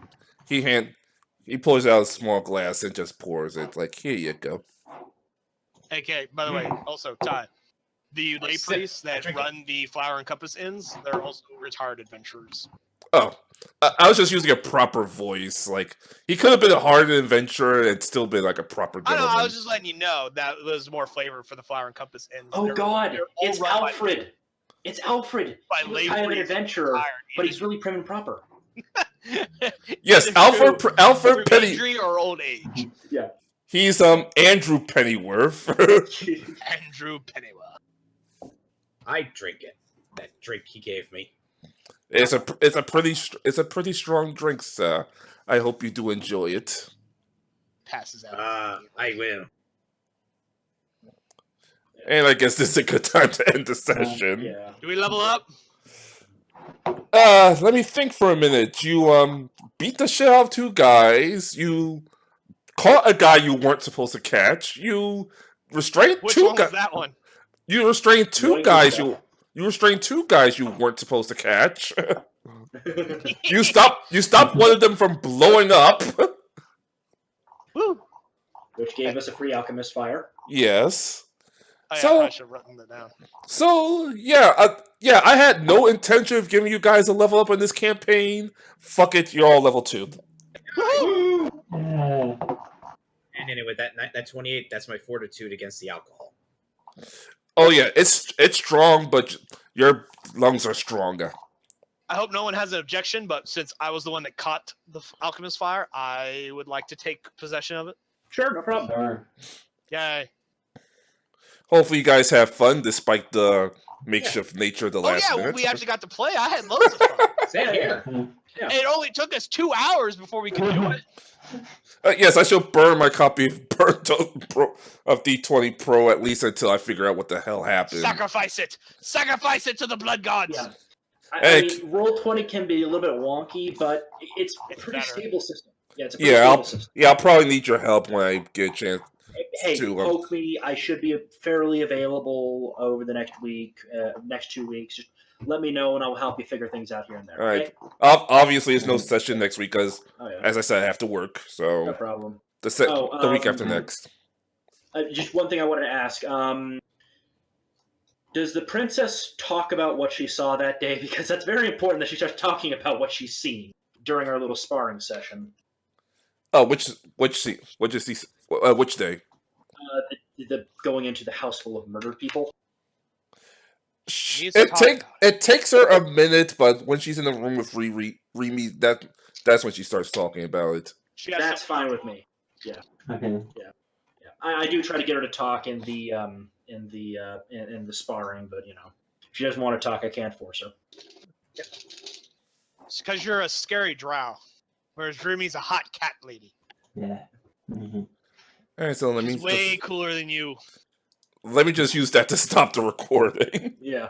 Speaker 3: pulls out a small glass and just pours it. Like, here you go.
Speaker 2: Okay, by the way, also, Ty, the lay priests that run the Flower and Compass Inns, they're also retired adventurers.
Speaker 3: Oh, I was just using a proper voice. Like, he could have been a hard adventurer and still been like a proper gentleman.
Speaker 2: I was just letting you know that was more flavor for the Flower and Compass Inns.
Speaker 1: Oh, God, it's Alfred. It's Alfred. He's kind of an adventurer, but he's really prim and proper.
Speaker 3: Yes, Alfred Penny
Speaker 2: or old age.
Speaker 1: Yeah.
Speaker 3: He's Andrew Pennyworth.
Speaker 2: Andrew Pennyworth.
Speaker 4: I drink it. That drink he gave me.
Speaker 3: It's a pretty strong drink, sir. I hope you do enjoy it.
Speaker 2: Passes out.
Speaker 4: I will.
Speaker 3: And I guess this is a good time to end the session.
Speaker 1: Yeah.
Speaker 2: Do we level up?
Speaker 3: Let me think for a minute. You beat the shit out of 2 guys. You caught a guy you weren't supposed to catch. You restrained
Speaker 2: Which
Speaker 3: 2
Speaker 2: one
Speaker 3: guys.
Speaker 2: was that one?
Speaker 3: You restrained 2 guys. You restrained 2 guys you weren't supposed to catch. You stopped one of them from blowing up.
Speaker 2: Woo!
Speaker 1: Which gave us a free alchemist fire.
Speaker 3: Yes.
Speaker 2: I should have written that down.
Speaker 3: So yeah, I had no intention of giving you guys a level up in this campaign. Fuck it, you're all level 2.
Speaker 6: Yeah.
Speaker 4: And anyway, that 28, that's my fortitude against the alcohol.
Speaker 3: Oh yeah, it's strong, but your lungs are stronger.
Speaker 2: I hope no one has an objection, but since I was the one that caught the alchemist fire, I would like to take possession of it.
Speaker 1: Sure, no problem.
Speaker 6: Sure.
Speaker 2: Yay.
Speaker 3: Hopefully you guys have fun despite the makeshift nature of the last minute.
Speaker 2: We actually got to play. I had loads of fun.
Speaker 4: Same here.
Speaker 1: Yeah.
Speaker 2: It only took us 2 hours before we could do it.
Speaker 3: Yes, I shall burn my copy of D20 Pro at least until I figure out what the hell happened.
Speaker 2: Sacrifice it! Sacrifice it to the blood gods!
Speaker 1: Yeah. I mean, Roll20 can be a little bit wonky, but it's a pretty stable system. Yeah, it's a pretty stable system.
Speaker 3: I'll probably need your help when I get a chance.
Speaker 1: Hey, poke me. I should be fairly available over the next week, next 2 weeks. Just let me know, and I'll help you figure things out here and there.
Speaker 3: All right.
Speaker 1: Okay?
Speaker 3: Obviously, there's no session next week because,
Speaker 1: yeah.
Speaker 3: as I said, I have to work. So
Speaker 1: No problem.
Speaker 3: The week after next.
Speaker 1: Just one thing I wanted to ask. Does the princess talk about what she saw that day? Because that's very important that she starts talking about what she's seen during our little sparring session.
Speaker 3: Oh, which day?
Speaker 1: The going into the house full of murdered people.
Speaker 3: It takes her a minute, but when she's in the room with Rimi, that's when she starts talking about it.
Speaker 1: That's fine with me. Yeah.
Speaker 6: Okay.
Speaker 1: Yeah. I do try to get her to talk in the sparring, but if she doesn't want to talk, I can't force her.
Speaker 2: It's because you're a scary drow, whereas Rimi's a hot cat lady.
Speaker 6: Yeah. Mm-hmm.
Speaker 3: All right, so let
Speaker 2: She's
Speaker 3: me
Speaker 2: way cooler than you.
Speaker 3: let me just use that to stop the recording.
Speaker 1: Yeah.